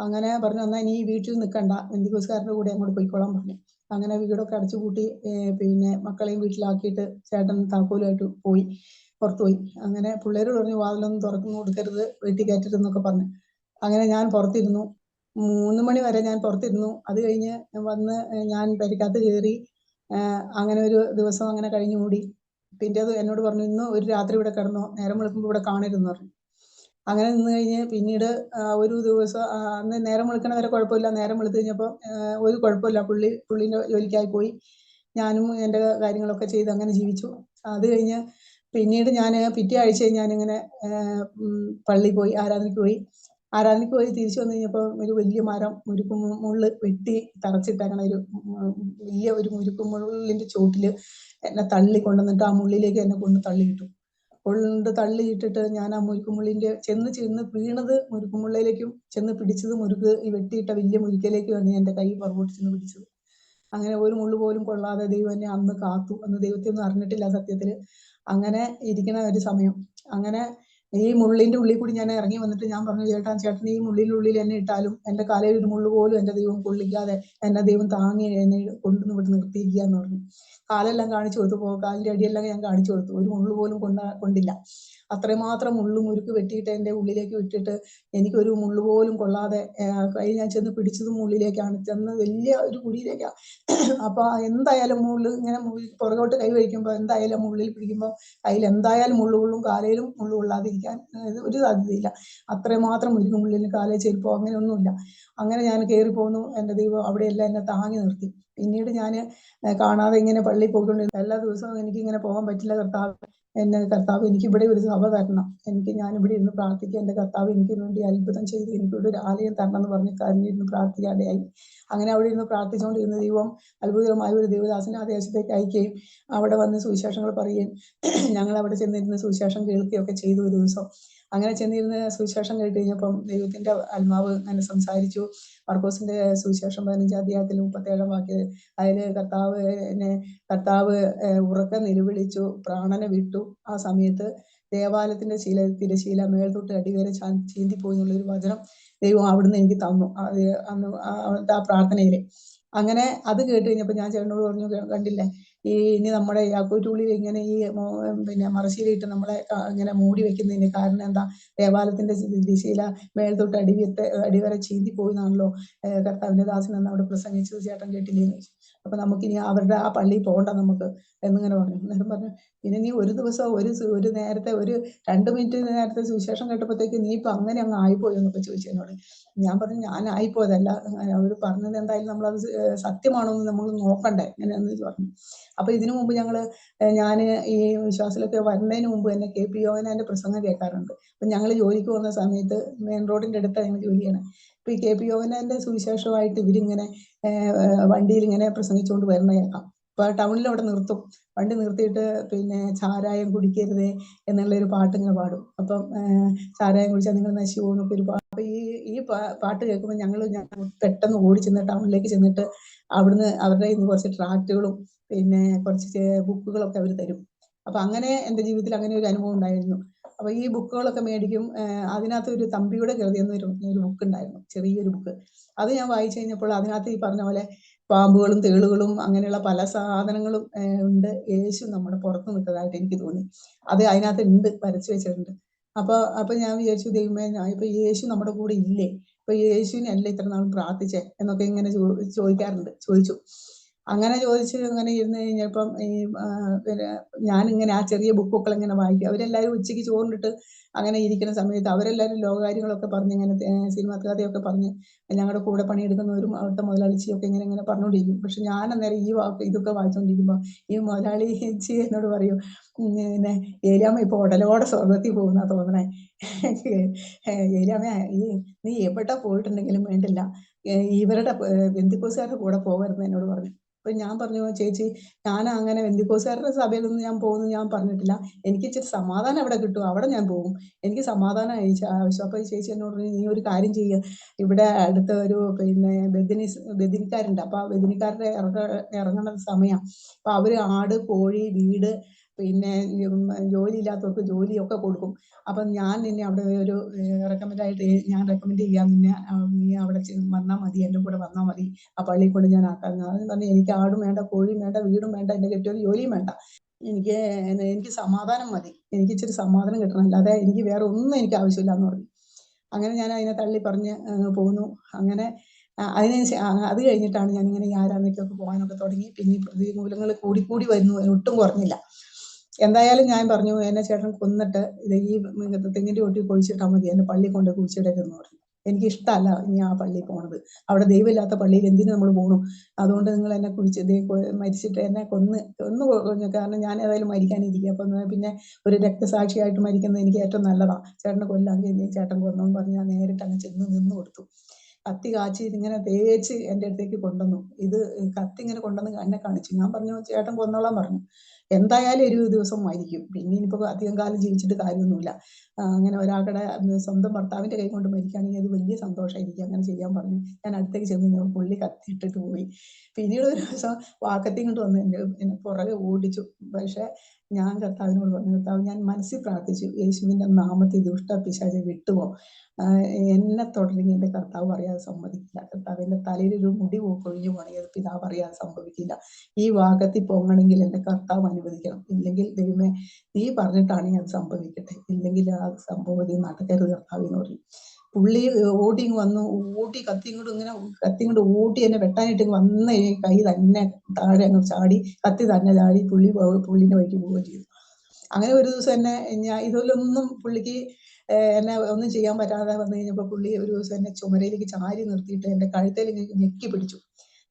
S2: അങ്ങനെ പറഞ്ഞു, എന്നാൽ നീ വീട്ടിൽ നിൽക്കണ്ട, ബന്ധിക്കോസുകാരുടെ കൂടെ അങ്ങോട്ട് പോയിക്കോളാൻ പറഞ്ഞു. അങ്ങനെ വീടൊക്കെ അടച്ചു പൂട്ടി പിന്നെ മക്കളെയും വീട്ടിലാക്കിയിട്ട് ചേട്ടൻ താക്കോലുമായിട്ട് പുറത്തു പോയി. അങ്ങനെ പിള്ളേരോട് പറഞ്ഞു, വാതിലൊന്നും തുറന്നു കൊടുക്കരുത്, വീട്ടിൽ കയറ്റരുതെന്നൊക്കെ പറഞ്ഞു. അങ്ങനെ ഞാൻ പുറത്തിരുന്നു. 3 മണി വരെ ഞാൻ പുറത്തിരുന്നു. അത് കഴിഞ്ഞ് വന്ന് ഞാൻ പെരക്കകത്ത് കയറി. അങ്ങനെ ഒരു ദിവസം അങ്ങനെ കഴിഞ്ഞു കൂടി. പിറ്റേത് എന്നോട് പറഞ്ഞു, ഇന്ന് ഒരു രാത്രി ഇവിടെ കിടന്നോ, നേരം വെളുക്കുമ്പോൾ ഇവിടെ കാണരുതെന്ന് പറഞ്ഞു. അങ്ങനെ നിന്ന് കഴിഞ്ഞ് പിന്നീട് ഒരു ദിവസം അന്ന് നേരം വെളുക്കണ വരെ കുഴപ്പമില്ല. നേരം വെളുത്ത് കഴിഞ്ഞപ്പോൾ ഒരു കുഴപ്പമില്ല, പുള്ളീൻ്റെ ജോലിക്കായി പോയി. ഞാനും എൻ്റെ കാര്യങ്ങളൊക്കെ ചെയ്ത് അങ്ങനെ ജീവിച്ചു. അത് കഴിഞ്ഞ് പിന്നീട് ഞാൻ പിറ്റേ ആഴ്ച ഞാനിങ്ങനെ പള്ളിയിൽ പോയി, ആരാധനയ്ക്ക് പോയി തിരിച്ചു വന്നു കഴിഞ്ഞപ്പോൾ ഒരു വലിയ മരം മുരിക്കുമുള്ള് വെട്ടി തറച്ചിട്ടേക്കണ ഒരു വലിയ ഒരു മുരിക്കുമുള്ളിൻ്റെ ചോട്ടിൽ എന്നെ തള്ളി കൊണ്ടുവന്നിട്ട് ആ മുള്ളിലേക്ക് എന്നെ കൊണ്ട് തള്ളിയിട്ടു. തള്ളിയിട്ടിട്ട് ഞാൻ ആ മുരിക്കുമുള്ളിൻ്റെ ചെന്ന് വീണത് മുരിക്കുമുള്ളിലേക്കും ചെന്ന് പിടിച്ചത് ഈ വെട്ടിയിട്ട വലിയ മുരിക്കയിലേക്കുമാണ് എൻ്റെ കൈ പുറകോട്ട് ചെന്ന് പിടിച്ചത്. അങ്ങനെ ഒരു മുള്ളു പോലും കൊള്ളാതെ ദൈവം എന്നെ അന്ന് കാത്തു. അന്ന് ദൈവത്തെ ഒന്നും അറിഞ്ഞിട്ടില്ല സത്യത്തിൽ. അങ്ങനെ ഇരിക്കണ ഒരു സമയം. അങ്ങനെ ഈ മുള്ളിന്റെ ഉള്ളിൽ കൂടി ഞാൻ ഇറങ്ങി വന്നിട്ട് ഞാൻ പറഞ്ഞു, ചേട്ടൻ ഈ മുള്ളിനുള്ളിൽ എന്നെ ഇട്ടാലും എൻ്റെ കാലയിൽ ഒരു മുള്ളു പോലും എൻ്റെ ദൈവം കൊള്ളിക്കാതെ എന്നെ ദൈവം താങ്ങി എന്നെ കൊണ്ടുവന്ന് ഇവിടെ നിർത്തിയിരിക്കുക എന്ന് പറഞ്ഞു. കാലെല്ലാം കാണിച്ചു കൊടുത്തു, കാലിന്റെ അടിയെല്ലാം ഞാൻ കാണിച്ചു കൊടുത്തു, ഒരു മുള്ളു പോലും കൊണ്ടില്ല. അത്രമാത്രം മുള്ളു മുറുക്ക് വെട്ടിയിട്ട് എൻ്റെ ഉള്ളിലേക്ക് വിട്ടിട്ട് എനിക്കൊരു മുള്ളു പോലും കൊള്ളാതെ കൈ ഞാൻ ചെന്ന് പിടിച്ചതും ഉള്ളിലേക്കാണ്, ചെന്ന് വലിയ ഒരു കുഴിയിലേക്കാണ്. അപ്പൊ എന്തായാലും ഇങ്ങനെ പുറകോട്ട് കൈ വയ്ക്കുമ്പോൾ എന്തായാലും ഉള്ളിൽ പിടിക്കുമ്പോൾ കയ്യിൽ എന്തായാലും മുള്ളു കൊള്ളും, കാലയിലും മുള്ളു കൊള്ളാതിരിക്കാൻ ഒരു സാധ്യതയില്ല. അത്രമാത്രം മുള്ളിന് കാലയിൽ ചെരുപ്പോ അങ്ങനെയൊന്നുമില്ല. അങ്ങനെ ഞാൻ കയറി പോന്നു. എൻ്റെ ദൈവം അവിടെയെല്ലാം എന്നെ താങ്ങി നിർത്തി. പിന്നീട് ഞാൻ കാണാതെ ഇങ്ങനെ പള്ളിയിൽ പോയിക്കൊണ്ടിരുന്നു. എല്ലാ ദിവസവും എനിക്ക് ഇങ്ങനെ പോകാൻ പറ്റില്ല. കർത്താവ് എനിക്ക് ഇവിടെ ഒരു സഭ തരണം, ഞാൻ ഇവിടെ ഇരുന്ന് പ്രാർത്ഥിക്കുക, എൻ്റെ കർത്താവ് എനിക്ക് വേണ്ടി അത്ഭുതം ചെയ്ത് എനിക്കിവിടെ ഒരു ആലയം തരണം എന്ന് പറഞ്ഞ് കരഞ്ഞിരുന്ന് പ്രാർത്ഥിക്കാതെയായി. അങ്ങനെ അവിടെ ഇരുന്ന് പ്രാർത്ഥിച്ചുകൊണ്ടിരുന്ന ദൈവം അത്ഭുതമായ ഒരു ദൈവദാസനെ ആ ദേശത്തേക്ക് അയക്കുകയും അവിടെ വന്ന് സുവിശേഷങ്ങൾ പറയുകയും ഞങ്ങൾ അവിടെ ചെന്നിരുന്ന് സുവിശേഷം കേൾക്കുകയൊക്കെ ചെയ്തു ഒരു ദിവസം. അങ്ങനെ ചെന്നിരുന്ന് സുവിശേഷം കേട്ട് കഴിഞ്ഞപ്പം ദൈവത്തിന്റെ ആത്മാവ് അങ്ങനെ സംസാരിച്ചു. മർക്കോസിന്റെ സുവിശേഷം 15 അധ്യായത്തിൽ 37 വാക്യം, അതില് കർത്താവ് ഉറക്കെ നിലവിളിച്ചു, പ്രാണനെ വിട്ടു. ആ സമയത്ത് ദേവാലയത്തിന്റെ തിരശീല മേൽതൊട്ട് അടിവരെ ചീന്തിപ്പോയി എന്നുള്ളൊരു വചനം ദൈവം അവിടുന്ന് എനിക്ക് തന്നു അന്ന് ആ പ്രാർത്ഥനയില്. അങ്ങനെ അത് കേട്ട് കഴിഞ്ഞപ്പോൾ ഞാൻ ചേട്ടനോട് പറഞ്ഞു, കണ്ടില്ലേ ഇനി നമ്മുടെ യാക്കോറ്റുള്ളിൽ ഇങ്ങനെ പിന്നെ മറശ്ശീലയിട്ട് നമ്മളെ ഇങ്ങനെ മൂടി വെക്കുന്നതിന് കാരണം എന്താ? ദേവാലയത്തിന്റെ ദിശയില മേൽതൊട്ട് അടിവരെ ചീന്തി പോയിന്നാണല്ലോ കർത്താവിന്റെ ദാസൻ എന്ന് അവിടെ പ്രസംഗിച്ചത് ചേട്ടൻ കേട്ടില്ലേന്ന് ചോദിച്ചു. അപ്പൊ നമുക്കിനി അവരുടെ ആ പള്ളിയിൽ പോകണ്ട നമുക്ക് എന്നിങ്ങനെ പറഞ്ഞു. അന്നേരം പറഞ്ഞു, ഇനി നീ ഒരു ദിവസം ഒരു നേരത്തെ ഒരു 2 മിനിറ്റ് നേരത്തെ സുവിശേഷം കേട്ടപ്പോഴത്തേക്ക് നീ ഇപ്പൊ അങ്ങനെ അങ്ങ് ആയിപ്പോയി എന്നൊക്കെ ചോദിച്ചു എന്നോട്. ഞാൻ പറഞ്ഞു, ഞാൻ ആയിപ്പോയതല്ല, അവർ പറഞ്ഞത് എന്തായാലും നമ്മളത് സത്യമാണോ എന്ന് നമ്മൾ നോക്കണ്ടേ എങ്ങനെയാന്ന് പറഞ്ഞു. അപ്പൊ ഇതിനു മുമ്പ് ഞാൻ ഈ വിശ്വാസത്തിലൊക്കെ വരുന്നതിന് മുമ്പ് തന്നെ KP യോഹന്നാന്റെ പ്രസംഗം കേൾക്കാറുണ്ട്. അപ്പൊ ഞങ്ങൾ ജോലിക്ക് പോകുന്ന സമയത്ത് മെയിൻ റോഡിന്റെ അടുത്താണ് ഞങ്ങൾ ജോലി ചെയ്യണേ. അപ്പൊ ഈ KP യോഹന്നാന്റെ സുവിശേഷമായിട്ട് ഇവരിങ്ങനെ വണ്ടിയിൽ ഇങ്ങനെ പ്രസംഗിച്ചുകൊണ്ട് വരുന്ന കേൾക്കാം. അപ്പൊ ടൗണിൽ അവിടെ നിർത്തും, വണ്ടി നിർത്തിയിട്ട് പിന്നെ ചാരായം കുടിക്കരുത് എന്നുള്ളൊരു പാട്ട് ഇങ്ങനെ പാടും. അപ്പം ചാരായം കുടിച്ചാൽ നിങ്ങൾ നശിച്ചു പോകുന്നൊക്കെ ഒരു പാട്ട്. അപ്പൊ ഈ പാട്ട് കേൾക്കുമ്പോൾ ഞങ്ങൾ പെട്ടെന്ന് ഓടി ചെന്ന് ടൗണിലേക്ക് ചെന്നിട്ട് അവിടുന്ന് അവരുടെ കുറച്ച് ട്രാക്റ്റുകളും പിന്നെ കുറച്ച് ബുക്കുകളൊക്കെ അവർ തരും. അപ്പൊ അങ്ങനെ എൻ്റെ ജീവിതത്തിൽ അങ്ങനെ ഒരു അനുഭവം ഉണ്ടായിരുന്നു. അപ്പൊ ഈ ബുക്കുകളൊക്കെ മേടിക്കും. അതിനകത്ത് ഒരു തമ്പിയുടെ കൃതി എന്നൊരു ബുക്ക് ഉണ്ടായിരുന്നു, ചെറിയൊരു ബുക്ക്. അത് ഞാൻ വായിച്ചു കഴിഞ്ഞപ്പോൾ അതിനകത്ത് ഈ പറഞ്ഞ പോലെ പാമ്പുകളും തേളുകളും അങ്ങനെയുള്ള പല സാധനങ്ങളും ഉണ്ട്. യേശു നമ്മുടെ പുറത്ത് നിൽക്കുന്നതായിട്ട് എനിക്ക് തോന്നി. അത് അതിനകത്ത് ഉണ്ട്, വരച്ചു വെച്ചിട്ടുണ്ട്. അപ്പൊ ഞാൻ വിചാരിച്ചു, ദൈവമേ, ഇപ്പൊ യേശു നമ്മുടെ കൂടെ ഇല്ലേ? ഇപ്പൊ യേശുവിനെ അല്ല ഇത്ര നാളും പ്രാർത്ഥിച്ചേ എന്നൊക്കെ ഇങ്ങനെ ചോദിച്ചു. അങ്ങനെ അങ്ങനെ ഇരുന്ന് കഴിഞ്ഞപ്പം പിന്നെ ഞാനിങ്ങനെ ആ ചെറിയ ബുക്കൊക്കെ ഇങ്ങനെ വായിക്കും. അവരെല്ലാവരും ഉച്ചയ്ക്ക് ചോറിനിട്ട് അങ്ങനെ ഇരിക്കുന്ന സമയത്ത് അവരെല്ലാവരും ലോകകാര്യങ്ങളൊക്കെ പറഞ്ഞ് ഇങ്ങനെ സിനിമ കഥയൊക്കെ പറഞ്ഞ് ഞങ്ങളുടെ കൂടെ പണിയെടുക്കുന്നവരും അവിടുത്തെ മുതലാളിച്ചിയൊക്കെ ഇങ്ങനെ പറഞ്ഞുകൊണ്ടിരിക്കും. പക്ഷെ ഞാൻ അന്നേരം ഇതൊക്കെ വായിച്ചുകൊണ്ടിരിക്കുമ്പോൾ ഈ മുതലാളി എന്നോട് പറയും, പിന്നെ ഏലിയാമ്മ ഇപ്പൊ ഉടലോടെ സ്വർഗത്തിൽ പോകുന്ന തോന്നണേ. ഏലിയാമ്മ നീ എവിടെ പോയിട്ടുണ്ടെങ്കിലും വേണ്ടില്ല, ഇവരുടെ ബന്ധുക്കോസുകാരുടെ കൂടെ പോകരുതെന്ന് എന്നോട് പറഞ്ഞു. അപ്പൊ ഞാൻ പറഞ്ഞു, ചേച്ചി, ഞാൻ അങ്ങനെ ബന്ധുക്കോസുകാരുടെ സഭയിലൊന്നും ഞാൻ പോകുന്നു ഞാൻ പറഞ്ഞിട്ടില്ല. എനിക്ക് ഇച്ചിരി സമാധാനം അവിടെ കിട്ടും, അവിടെ ഞാൻ പോകും, എനിക്ക് സമാധാനം ആവശ്യം. അപ്പൊ ചേച്ചി എന്നോട് പറഞ്ഞു, നീ ഒരു കാര്യം ചെയ്യുക, ഇവിടെ അടുത്ത ഒരു പിന്നെ ബദിനിക്കാരുണ്ട്. അപ്പൊ ആ ബദിനിക്കാരുടെ ഇറങ്ങുന്ന സമയം. അപ്പൊ അവര് ആട്, കോഴി, വീട്, പിന്നെ ജോലി ഇല്ലാത്തവർക്ക് ജോലിയൊക്കെ കൊടുക്കും. അപ്പൊ ഞാൻ നിന്നെ അവിടെ ഒരു ഞാൻ റെക്കമെൻഡ് ചെയ്യാം, നീ അവിടെ വന്നാൽ മതി, എൻ്റെ കൂടെ വന്നാൽ മതി, ആ പള്ളിയിൽ കൊണ്ട് ഞാൻ ആക്കാം. ഞാൻ പറഞ്ഞു, എനിക്ക് ആടും വേണ്ട, കോഴിയും വേണ്ട, വീടും വേണ്ട, എൻ്റെ കെട്ടിയൊരു ജോലിയും വേണ്ട, എനിക്ക് സമാധാനം മതി, എനിക്ക് ഇച്ചിരി സമാധാനം കിട്ടണം, അല്ലാതെ എനിക്ക് വേറെ ഒന്നും എനിക്ക് ആവശ്യമില്ല എന്ന് പറഞ്ഞു. അങ്ങനെ ഞാൻ അതിനെ തള്ളി പറഞ്ഞ് പോന്നു. അങ്ങനെ അത് കഴിഞ്ഞിട്ടാണ് ഞാനിങ്ങനെ ഈ ആരാധനയ്ക്കൊക്കെ പോകാനൊക്കെ തുടങ്ങി. പിന്നെ ഈ പ്രതികൂലങ്ങൾ കൂടി വരുന്നു, ഒട്ടും കുറഞ്ഞില്ല. എന്തായാലും ഞാൻ പറഞ്ഞു, എന്നെ ചേട്ടൻ കൊന്നിട്ട് ഈ തെങ്ങിന്റെ ചോട്ടിൽ കുഴിച്ചിട്ടാൽ മതി, എന്നെ പള്ളി കൊണ്ട് കുഴിച്ചിടരുതെന്ന് പറഞ്ഞു. എനിക്ക് ഇഷ്ടമല്ല ഇനി ആ പള്ളിയിൽ പോണത്, അവിടെ ദൈവമില്ലാത്ത പള്ളിയിൽ എന്തിനു നമ്മൾ പോകണം, അതുകൊണ്ട് നിങ്ങൾ എന്നെ മരിച്ചിട്ട് എന്നെ കൊന്നു, കാരണം ഞാൻ ഏതായാലും മരിക്കാനിരിക്കുക. അപ്പം പിന്നെ ഒരു രക്തസാക്ഷിയായിട്ട് മരിക്കുന്നത് എനിക്ക് ഏറ്റവും നല്ലതാണ്, ചേട്ടനെ കൊല്ലാമെങ്കിൽ ചേട്ടൻ കൊന്നെന്ന് പറഞ്ഞ് ഞാൻ നേരിട്ട് അങ്ങ് ചെന്ന് നിന്ന് കൊടുത്തു. കത്തി കാച്ചി ഇതിങ്ങനെ തേച്ച് എൻ്റെ അടുത്തേക്ക് കൊണ്ടുവന്നു. ഇത് കത്തി ഇങ്ങനെ കൊണ്ടുവന്ന് എന്നെ കാണിച്ചു. ഞാൻ പറഞ്ഞു, ചേട്ടൻ കൊന്നോളാൻ പറഞ്ഞു, എന്തായാലും ഒരു ദിവസം മരിക്കും, പിന്നെ ഇനിയിപ്പോൾ അധികം കാലം ജീവിച്ചിട്ട് കാര്യമൊന്നുമില്ല. അങ്ങനെ ഒരാളുടെ സ്വന്തം ഭർത്താവിന്റെ കൈ കൊണ്ട് മരിക്കുകയാണെങ്കിൽ അത് വലിയ സന്തോഷമായിരിക്കും, അങ്ങനെ ചെയ്യാൻ പറഞ്ഞു. ഞാൻ അടുത്തേക്ക് ചെന്ന് പുള്ളി കത്തിയിട്ടിട്ട് പോയി. പിന്നീട് ഒരു ദിവസം വാക്കത്തി കൊണ്ട് വന്ന് എന്നെ പുറകെ ഓടിച്ചു. പക്ഷെ ഞാൻ കർത്താവിനോട് പറഞ്ഞു, കർത്താവ് ഞാൻ മനസ്സിൽ പ്രാർത്ഥിച്ചു, യേശുവിൻ്റെ നാമത്തിൽ ദുഷ്ട പിശാചെ വിട്ടുപോ, എന്നെ തുടങ്ങി എൻ്റെ കർത്താവ് അറിയാതെ സമ്മതിക്കില്ല. കർത്താവ് എൻ്റെ തലയിലൊരു മുടി കൊഴിഞ്ഞു പോകണമെങ്കിൽ അത് പിതാവ് അറിയാതെ സംഭവിക്കില്ല. ഈ വാഗത്തിൽ പൊങ്ങണമെങ്കിൽ എൻ്റെ കർത്താവ് അനുവദിക്കണം. ഇല്ലെങ്കിൽ ദൈവമേ നീ പറഞ്ഞിട്ടാണെങ്കിൽ അത് സംഭവിക്കട്ടെ, ഇല്ലെങ്കിൽ ആ സംഭവം ഇത് നടക്കരുത് കർത്താവിന് പറയും. പുള്ളി ഓടി വന്നു, ഓടി കത്തി ഇങ്ങോട്ട് ഓടി എന്നെ വെട്ടാനായിട്ട് വന്ന കൈ തന്നെ താഴെ അങ്ങ് ചാടി, കത്തി തന്നെ ചാടി, പുള്ളിന്റെ വഴിക്ക് പോവുകയും ചെയ്തു. അങ്ങനെ ഒരു ദിവസം എന്നെ ഞാൻ ഇതിലൊന്നും പുള്ളിക്ക് എന്നെ ഒന്നും ചെയ്യാൻ പറ്റാതെ വന്നു കഴിഞ്ഞപ്പോൾ പുള്ളി ഒരു ദിവസം എന്നെ ചുമരയിലേക്ക് ചാരി നിർത്തിയിട്ട് എൻ്റെ കഴുത്തേൽ ഞെക്കി പിടിച്ചു.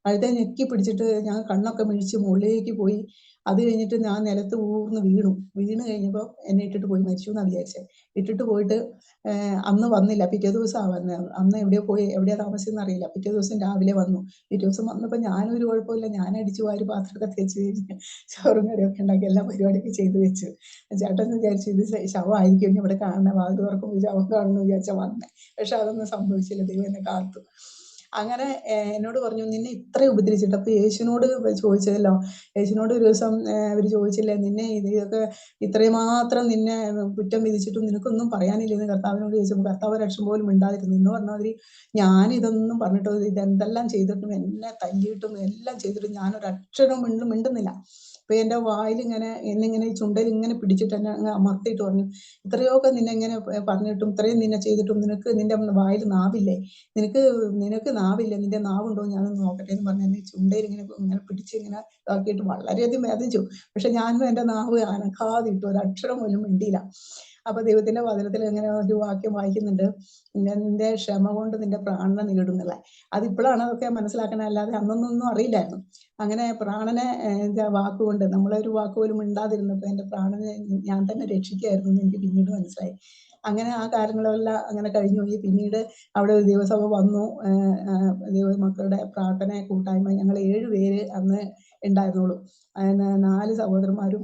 S2: കഴുത്തെ ഞെക്കി പിടിച്ചിട്ട് ഞാൻ കണ്ണൊക്കെ മിഴിച്ച് മുകളിലേക്ക് പോയി. അത് കഴിഞ്ഞിട്ട് ഞാൻ നിലത്ത് വീണ് കഴിഞ്ഞപ്പോൾ എന്നെ ഇട്ടിട്ട് പോയി മരിച്ചു എന്നാണ് വിചാരിച്ചത്. ഇട്ടിട്ട് പോയിട്ട് അന്ന് വന്നില്ല. പിറ്റേ ദിവസമാണ് വന്നത്. അന്ന് എവിടെയാ താമസിച്ചെന്ന് അറിയില്ല. പിറ്റേ ദിവസം രാവിലെ വന്നു. പിറ്റേ ദിവസം വന്നപ്പോൾ ഞാനൊരു കുഴപ്പമില്ല, ഞാൻ അടിച്ചു വാരി പാത്രമൊക്കെ തേച്ച് കഴിഞ്ഞ് ചോറും കറിയൊക്കെ ഉണ്ടാക്കി എല്ലാ പരിപാടിയൊക്കെ ചെയ്ത് വെച്ചു. ചേട്ടൻ വിചാരിച്ചു ഇത് ശവമായിരിക്കും, ഇവിടെ കാണുന്ന വാതിൽ തുറക്കുമ്പോൾ ശവം കാണുന്നു വിചാരിച്ചാൽ വന്നേ. പക്ഷെ അതൊന്നും സംഭവിച്ചില്ല, ദൈവം എന്നെ കാത്തു. അങ്ങനെ എന്നോട് പറഞ്ഞു, നിന്നെ ഇത്രയും ഉപദ്രവിച്ചിട്ട്. അപ്പൊ യേശുവിനോട് ചോദിച്ചതല്ലോ, യേശുവിനോട് ഒരു ദിവസം അവർ ചോദിച്ചില്ലേ, നിന്നെ ഇതൊക്കെ ഇത്രയും മാത്രം നിന്നെ കുറ്റം വിധിച്ചിട്ടും നിനക്കൊന്നും പറയാനില്ലെന്ന് കർത്താവിനോട് ചോദിച്ചപ്പോൾ കർത്താവ് ഒരു അക്ഷരം പോലും മിണ്ടാതിരുന്നു. എന്ന് പറഞ്ഞാൽ ഞാൻ ഇതൊന്നും പറഞ്ഞിട്ടോ ഇതെന്തെല്ലാം ചെയ്തിട്ടും എന്നെ തല്ലിയിട്ടും എല്ലാം ചെയ്തിട്ടും ഞാനൊരു അക്ഷരം മിണ്ടുന്നില്ല. അപ്പൊ എൻ്റെ വായിൽ എന്നിങ്ങനെ ചുണ്ടയിൽ ഇങ്ങനെ പിടിച്ചിട്ട് എന്നെ അങ്ങ് അമർത്തിയിട്ട് പറഞ്ഞു, ഇത്രയൊക്കെ നിന്നെ ഇങ്ങനെ പറഞ്ഞിട്ടും ഇത്രയും നിന്നെ ചെയ്തിട്ടും നിനക്ക് നിന്റെ വായിൽ നാവില്ലേ, നിനക്ക് നാവില്ല, നിന്റെ നാവുണ്ടോ ഞാനൊന്ന് നോക്കട്ടെ എന്ന് പറഞ്ഞ് എന്നെ ചുണ്ടയിൽ ഇങ്ങനെ പിടിച്ച് ഇങ്ങനെ ഇതാക്കിയിട്ട് വളരെയധികം വേദനിച്ചു. പക്ഷെ ഞാനും എൻ്റെ നാവ് അനക്കാതിട്ടു, ഒരു അക്ഷരം പോലും മിണ്ടിയില്ല. അപ്പൊ ദൈവത്തിന്റെ വചനത്തിൽ ഇങ്ങനെ ഒരു വാക്യം വായിക്കുന്നുണ്ട്, നിന്റെ ക്ഷമ കൊണ്ട് നിന്റെ പ്രാണനെ നേടുന്നില്ല. അതിപ്പോഴാണ് അതൊക്കെ മനസ്സിലാക്കണേ, അല്ലാതെ അന്നൊന്നും അറിയില്ലായിരുന്നു. അങ്ങനെ പ്രാണനെ വാക്കുകൊണ്ട് നമ്മളൊരു വാക്കുപോലും മിണ്ടാതിരുന്നപ്പോൾ എൻ്റെ പ്രാണനെ ഞാൻ തന്നെ രക്ഷിക്കുകയായിരുന്നു എന്ന് എനിക്ക് പിന്നീട് മനസ്സിലായി. അങ്ങനെ ആ കാര്യങ്ങളെല്ലാം അങ്ങനെ കഴിഞ്ഞു പോയി. പിന്നീട് അവിടെ ഒരു ദൈവസഭ വന്നു. ദൈവമക്കളുടെ പ്രാർത്ഥന കൂട്ടായ്മ ഞങ്ങൾ 7 പേര് അന്ന് ഉണ്ടായിരുന്നുള്ളൂ. 4 സഹോദരന്മാരും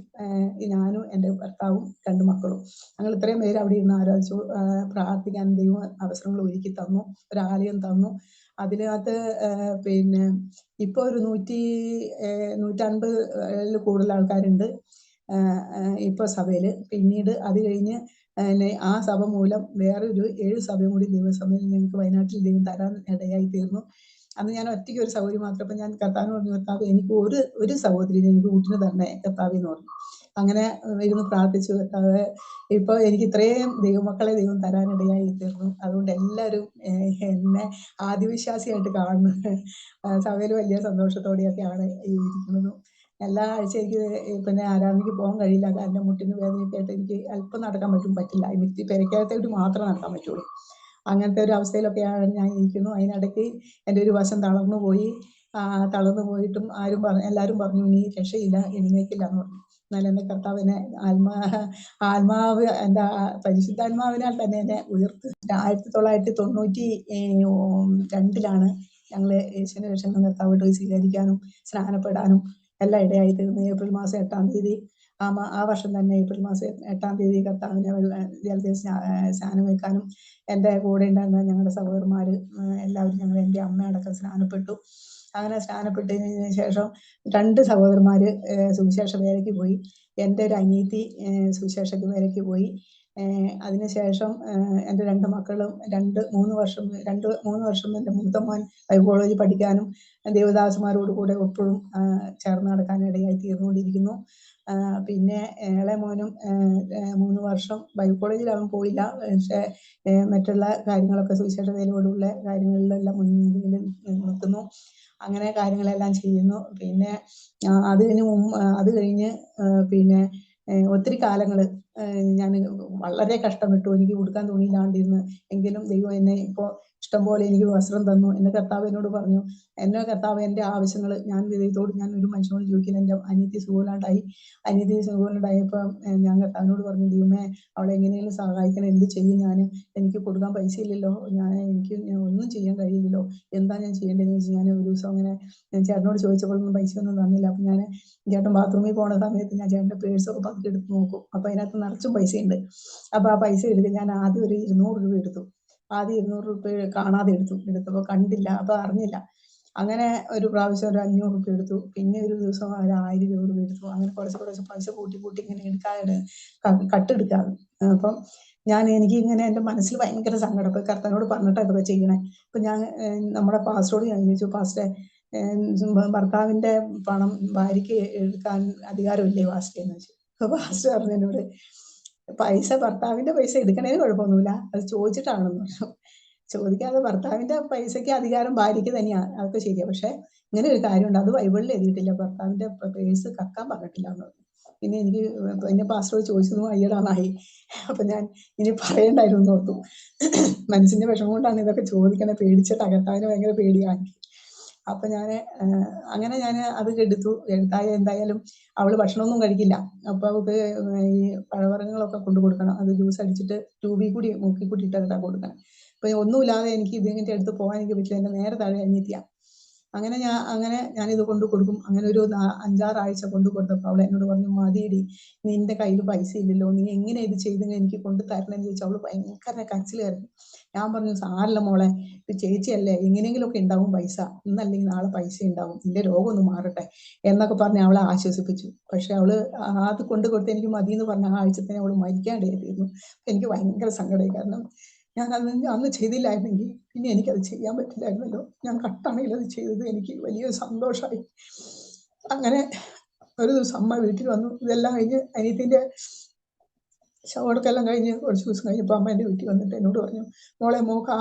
S2: ഞാനും എൻ്റെ ഭർത്താവും 2 മക്കളും. ഞങ്ങൾ ഇത്രയും പേര് അവിടെ ഇരുന്ന് ആരാധിച്ചു. പ്രാർത്ഥിക്കാൻ ദൈവം അവസരങ്ങൾ ഒരുക്കി തന്നു, ഒരു ആലയം തന്നു. അതിനകത്ത് പിന്നെ ഇപ്പോൾ ഒരു 150 കൂടുതൽ ആൾക്കാരുണ്ട് ഇപ്പോൾ സഭയിൽ. പിന്നീട് അത് കഴിഞ്ഞ് ആ സഭ മൂലം വേറൊരു 7 സഭയും കൂടി ദൈവസഭയിൽ ഞങ്ങൾക്ക് വയനാട്ടിൽ ദൈവം തരാൻ ഇടയായി തീർന്നു. അന്ന് ഞാൻ ഒറ്റയ്ക്ക് ഒരു സഹോദരി മാത്രം. അപ്പം ഞാൻ കർത്താവിന് പറഞ്ഞു, കർത്താവ് എനിക്ക് ഒരു സഹോദരിനെ എനിക്ക് കൂട്ടിന് തന്നെ കർത്താവെന്ന് പറഞ്ഞു. അങ്ങനെ ഇരുന്ന് പ്രാർത്ഥിച്ചു. കർത്താവ് ഇപ്പോൾ എനിക്ക് ഇത്രയും ദൈവമക്കളെ ദൈവം തരാനിടയായി തീർന്നു. അതുകൊണ്ട് എല്ലാവരും എന്നെ ആദിവിശ്വാസിയായിട്ട് കാണുന്നു. സഭയിൽ വലിയ സന്തോഷത്തോടെയൊക്കെയാണ് ഇരിക്കുന്നത്. എല്ലാ ആഴ്ച എനിക്ക് പിന്നെ ആരാധനയ്ക്ക് പോകാൻ കഴിയില്ല, കാരണം മുട്ടിന് വേദനയൊക്കെ ആയിട്ട് എനിക്ക് അല്പം നടക്കാൻ പറ്റില്ല. ഈ പെരയ്ക്കകത്തോട്ട് മാത്രമേ നടക്കാൻ പറ്റുള്ളൂ. അങ്ങനത്തെ ഒരു അവസ്ഥയിലൊക്കെയാണ് ഞാൻ ഇരിക്കുന്നു. അതിനിടയ്ക്ക് എൻ്റെ ഒരു വശം തളർന്നു പോയി. തളർന്നു പോയിട്ടും എല്ലാവരും പറഞ്ഞു ഇനി രക്ഷയില്ല, എഴുന്നേക്കില്ല എന്ന് പറഞ്ഞു. എന്നാൽ എൻ്റെ കർത്താവിനെ ആത്മാവ് എൻ്റെ പരിശുദ്ധാത്മാവിനാൽ തന്നെ എന്നെ ഉയർത്തി. 1992 ഞങ്ങൾ യേശുവിനെ രക്ഷകനും കർത്താവായിട്ട് സ്വീകരിക്കാനും സ്നാനപ്പെടാനും എല്ലാം ഇടയായി തീർന്നു. ഏപ്രിൽ മാസം 8-ാം തീയതി ആ വർഷം തന്നെ ഏപ്രിൽ മാസം 8-ാം തീയതി കർത്താവിനെ ജലത്തിൽ സ്നാനം വെക്കാനും എൻ്റെ കൂടെ ഉണ്ടായിരുന്ന ഞങ്ങളുടെ സഹോദരന്മാർ എല്ലാവരും എൻ്റെ അമ്മയടക്കം സ്നാനപ്പെട്ടു. അങ്ങനെ സ്നാനപ്പെട്ടതിന് ശേഷം 2 സഹോദരന്മാർ സുവിശേഷ വേലയ്ക്ക് പോയി. എൻ്റെ ഒരു അനിയത്തി സുവിശേഷ വേലയ്ക്ക് പോയി. അതിനുശേഷം എൻ്റെ 2 മക്കളും 3 വർഷം എൻ്റെ മൂത്ത മോൻ ബൈബിളോളജി പഠിക്കാനും ദേവദാസന്മാരോട് കൂടെ എപ്പോഴും ചേർന്ന് നടക്കാനിടയായി തീർന്നുകൊണ്ടിരിക്കുന്നു. പിന്നെ ഇളയ മോനും 3 വർഷം ബൈബിൾ കോളേജിൽ അവൻ പോയില്ല. പക്ഷേ മറ്റുള്ള കാര്യങ്ങളൊക്കെ സുവിശേഷ വേലയോടുള്ള കാര്യങ്ങളിലെല്ലാം മുന്നിൽ നിൽക്കുന്നു. അങ്ങനെ കാര്യങ്ങളെല്ലാം ചെയ്യുന്നു. പിന്നെ അത് കഴിഞ്ഞ് പിന്നെ ഒത്തിരി കാലങ്ങൾ ഞാൻ വളരെ കഷ്ടപ്പെട്ടു. എനിക്ക് ഉടുക്കാൻ തുണിയില്ലാണ്ടിരുന്ന്. എങ്കിലും ദൈവം എന്നെ ഇപ്പോൾ ഇഷ്ടംപോലെ എനിക്ക് വസ്ത്രം തന്നു. എൻ്റെ കർത്താവ് എന്നോട് പറഞ്ഞു, കർത്താവ് എൻ്റെ ആവശ്യങ്ങൾ ഞാൻ ദൈവത്തോട് ഞാൻ ഒരു മനുഷ്യനോട് ചോദിക്കില്ല. എൻ്റെ അനിയത്തി സുഖമില്ലാണ്ടായപ്പോൾ ഞാൻ കർത്താവിനോട് പറഞ്ഞു, ദൈവമേ അവളെ എങ്ങനെയെങ്കിലും സഹായിക്കണം, എന്ത് ചെയ്യും ഞാൻ, എനിക്ക് കൊടുക്കാൻ പൈസ ഇല്ലല്ലോ, എനിക്ക് ഒന്നും ചെയ്യാൻ കഴിയില്ലല്ലോ, എന്താ ഞാൻ ചെയ്യേണ്ടതെന്ന് ചോദിച്ചു. ഞാൻ ഒരു ദിവസം അങ്ങനെ ചേട്ടനോട് ചോദിച്ചപ്പോഴൊന്നും പൈസയൊന്നും തന്നില്ല. അപ്പം ഞാൻ ചേട്ടൻ ബാത്റൂമിൽ പോകുന്ന സമയത്ത് ഞാൻ ചേട്ടൻ്റെ പേഴ്സൊക്കെ പതുക്കെ എടുത്ത് നോക്കും. അപ്പോൾ അതിനകത്ത് നിറച്ചും പൈസയുണ്ട്. അപ്പോൾ ആ പൈസ എടുത്ത് ഞാൻ ആദ്യം ഒരു 200 രൂപ എടുത്തു. ആദ്യം 200 രൂപ കാണാതെ എടുത്തപ്പോൾ കണ്ടില്ല, അപ്പോൾ അറിഞ്ഞില്ല. അങ്ങനെ ഒരു പ്രാവശ്യം ഒരു 500 റുപ്യ എടുത്തു. പിന്നെ ഒരു ദിവസം ഒരു 1000 രൂപ എടുത്തു. അങ്ങനെ കുറച്ച് കുറച്ച് പൈസ കൂട്ടി കൂട്ടി ഇങ്ങനെ എടുക്കാതെ കട്ടെടുക്കാറ്. അപ്പം എനിക്ക് ഇങ്ങനെ എൻ്റെ മനസ്സിൽ ഭയങ്കര സങ്കടം. അപ്പൊ കർത്താവിനോട് പറഞ്ഞിട്ടാ ഇതൊക്കെ ചെയ്യണേ. അപ്പൊ ഞാൻ നമ്മുടെ പാസ്റ്ററോട് ഞാൻ ചോദിച്ചു, പാസ്റ്ററെ ഭർത്താവിന്റെ പണം ഭാര്യയ്ക്ക് എടുക്കാൻ അധികാരമില്ലേ പാസ്റ്റർ എന്ന് വെച്ചു. അപ്പൊ പാസ്റ്റർ പറഞ്ഞു എന്നോട്, ഭർത്താവിന്റെ പൈസ എടുക്കണേന് കുഴപ്പമൊന്നുമില്ല, അത് ചോദിച്ചിട്ടാണെന്ന് പറഞ്ഞു. ചോദിക്കാതെ ഭർത്താവിന്റെ പൈസയ്ക്ക് അധികാരം ഭാര്യയ്ക്ക് തന്നെയാണ്, അതൊക്കെ ശരിയാ. പക്ഷെ ഇങ്ങനെ ഒരു കാര്യമുണ്ട്, അത് ബൈബിളിൽ എഴുതിയിട്ടില്ല, ഭർത്താവിന്റെ പേഴ്സ് കക്കാൻ പറഞ്ഞിട്ടില്ല എന്ന് പറഞ്ഞു. പിന്നെ പാസ്റ്ററോട് ചോദിച്ചതും അയ്യടാന്നായി. അപ്പൊ ഞാൻ ഇനി പറയണ്ടായിരുന്നു ഓർത്തു. മനസ്സിന്റെ വിഷമം കൊണ്ടാണ് ഇതൊക്കെ ചോദിക്കണേ, പേടിച്ചിട്ട് ഭർത്താവിന് ഭയങ്കര പേടിയാണ്. അപ്പൊ അങ്ങനെ ഞാൻ അത് എന്തായാലും അവള് ഭക്ഷണമൊന്നും കഴിക്കില്ല. അപ്പൊ അവൾക്ക് ഈ പഴവർഗ്ഗങ്ങളൊക്കെ കൊണ്ടു കൊടുക്കണം. അത് ജ്യൂസ് അടിച്ചിട്ട് ട്യൂബിൽ കൂടി മൂക്കി കൂടി ഇട്ടാ കൊടുക്കണം. അപ്പൊ ഒന്നുമില്ലാതെ എനിക്ക് ഇതിന്റെ അടുത്ത് പോകാൻ എനിക്ക് പറ്റില്ല. എന്റെ നേരെ താഴെ അനിയത്തിയാ. അങ്ങനെ ഞാനിത് കൊണ്ടു കൊടുക്കും. അങ്ങനെ ഒരു 5-6 ആഴ്ച കൊണ്ടു കൊടുത്തപ്പോൾ അവൾ എന്നോട് പറഞ്ഞു, മതിയടി, നിന്റെ കയ്യിൽ പൈസ ഇല്ലല്ലോ, നീ എങ്ങനെ ഇത് ചെയ്തെങ്കിൽ എനിക്ക് കൊണ്ട് തരണമെന്ന് ചോദിച്ചാൽ അവള് ഭയങ്കര കരച്ചിലായിരുന്നു. ഞാൻ പറഞ്ഞു, സാരല്ല മോളെ, ഇത് ചേച്ചിയല്ലേ, എങ്ങനെയെങ്കിലുമൊക്കെ ഉണ്ടാവും പൈസ, ഇന്നല്ലെങ്കിൽ നാളെ പൈസ ഉണ്ടാവും, നിന്റെ രോഗം ഒന്ന് മാറട്ടെ എന്നൊക്കെ പറഞ്ഞ് അവളെ ആശ്വസിപ്പിച്ചു. പക്ഷെ അവള് അത് കൊണ്ടു കൊടുത്ത് എനിക്ക് മതി എന്ന് പറഞ്ഞ ആ ആഴ്ച തന്നെ അവള് മരിക്കാണ്ടിരുന്നു. എനിക്ക് ഭയങ്കര സങ്കടമായി. കാരണം ഞാൻ അന്ന് ചെയ്തില്ലായിരുന്നെങ്കിൽ പിന്നെ എനിക്കത് ചെയ്യാൻ പറ്റില്ലായിരുന്നല്ലോ. ഞാൻ കട്ടാണെങ്കിൽ അത് ചെയ്തത് എനിക്ക് വലിയ സന്തോഷമായി. അങ്ങനെ ഒരു ദിവസം അമ്മ വീട്ടിൽ വന്നു. ഇതെല്ലാം കഴിഞ്ഞ് അനിയത്തിന്റെ ശവടക്കെല്ലാം കഴിഞ്ഞ് കുറച്ച് ദിവസം കഴിഞ്ഞപ്പോൾ അമ്മ എൻ്റെ വീട്ടിൽ വന്നിട്ട് എന്നോട് പറഞ്ഞു, മോളെ, മോക്ക്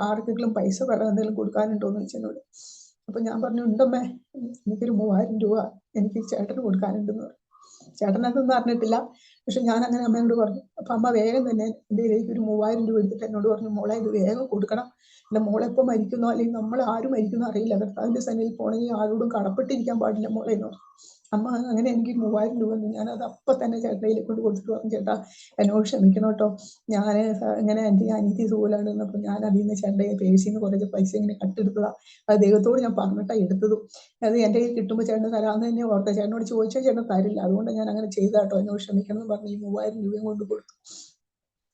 S2: ആർക്കെങ്കിലും പൈസ എന്തെങ്കിലും കൊടുക്കാനുണ്ടോ എന്ന് ചോദിച്ചു എന്നോട്. അപ്പൊ ഞാൻ പറഞ്ഞു, ഉണ്ടമ്മേ, എനിക്കൊരു 3000 രൂപ എനിക്ക് ചേട്ടന് കൊടുക്കാനുണ്ടെന്ന് പറഞ്ഞു. ചേട്ടനതൊന്നും അറിഞ്ഞിട്ടില്ല. പക്ഷെ ഞാൻ അങ്ങനെ അമ്മയോട് പറഞ്ഞു. അപ്പൊ അമ്മ വേഗം തന്നെ എൻ്റെ കയ്യിലേക്ക് ഒരു 3000 രൂപ എടുത്തിട്ട് എന്നോട് പറഞ്ഞു, മോളെ, ഇത് വേഗം കൊടുക്കണം, എൻ്റെ മോളെ എപ്പോൾ മരിക്കുന്നോ, അല്ലെങ്കിൽ നമ്മൾ ആരും മരിക്കുന്നോ അറിയില്ല, കർത്താവിന്റെ സന്നിധിയിൽ പോണെങ്കിൽ ആരോടും കടപ്പെട്ടിരിക്കാൻ പാടില്ല മോളെ എന്ന് പറഞ്ഞു. അമ്മ അങ്ങനെ എനിക്ക് 3000 രൂപ ഞാനത് അപ്പം തന്നെ ചേട്ടയിലേക്ക് കൊണ്ട് കൊടുത്തിട്ട് പറഞ്ഞു, ചേട്ടാ എന്നോട് ക്ഷമിക്കണം കേട്ടോ, ഞാൻ ഇങ്ങനെ എൻ്റെ അനിയത്തി സുഖമില്ലാണ്ട് വന്നപ്പോൾ ഞാൻ അതിൽ നിന്ന് ചേട്ടൻ്റെ പേഴ്സിൽ നിന്ന് കുറച്ച് പൈസ ഇങ്ങനെ കട്ടെടുത്തതാ. അത് ദൈവത്തോട് ഞാൻ പറഞ്ഞിട്ടാണ് എടുത്തതും. അത് എൻ്റെ കയ്യിൽ കിട്ടുമ്പോൾ ചേട്ടന് തരാമെന്ന് തന്നെ ഓർത്ത. ചേട്ടനോട് ചോദിച്ചാൽ ചേട്ടൻ തരില്ല, അതുകൊണ്ട് ഞാൻ അങ്ങനെ ചെയ്താട്ടോ, എന്നോട് ക്ഷമിക്കണം എന്ന് പറഞ്ഞ് ഈ 3000 രൂപയും കൊണ്ട് കൊടുത്തു.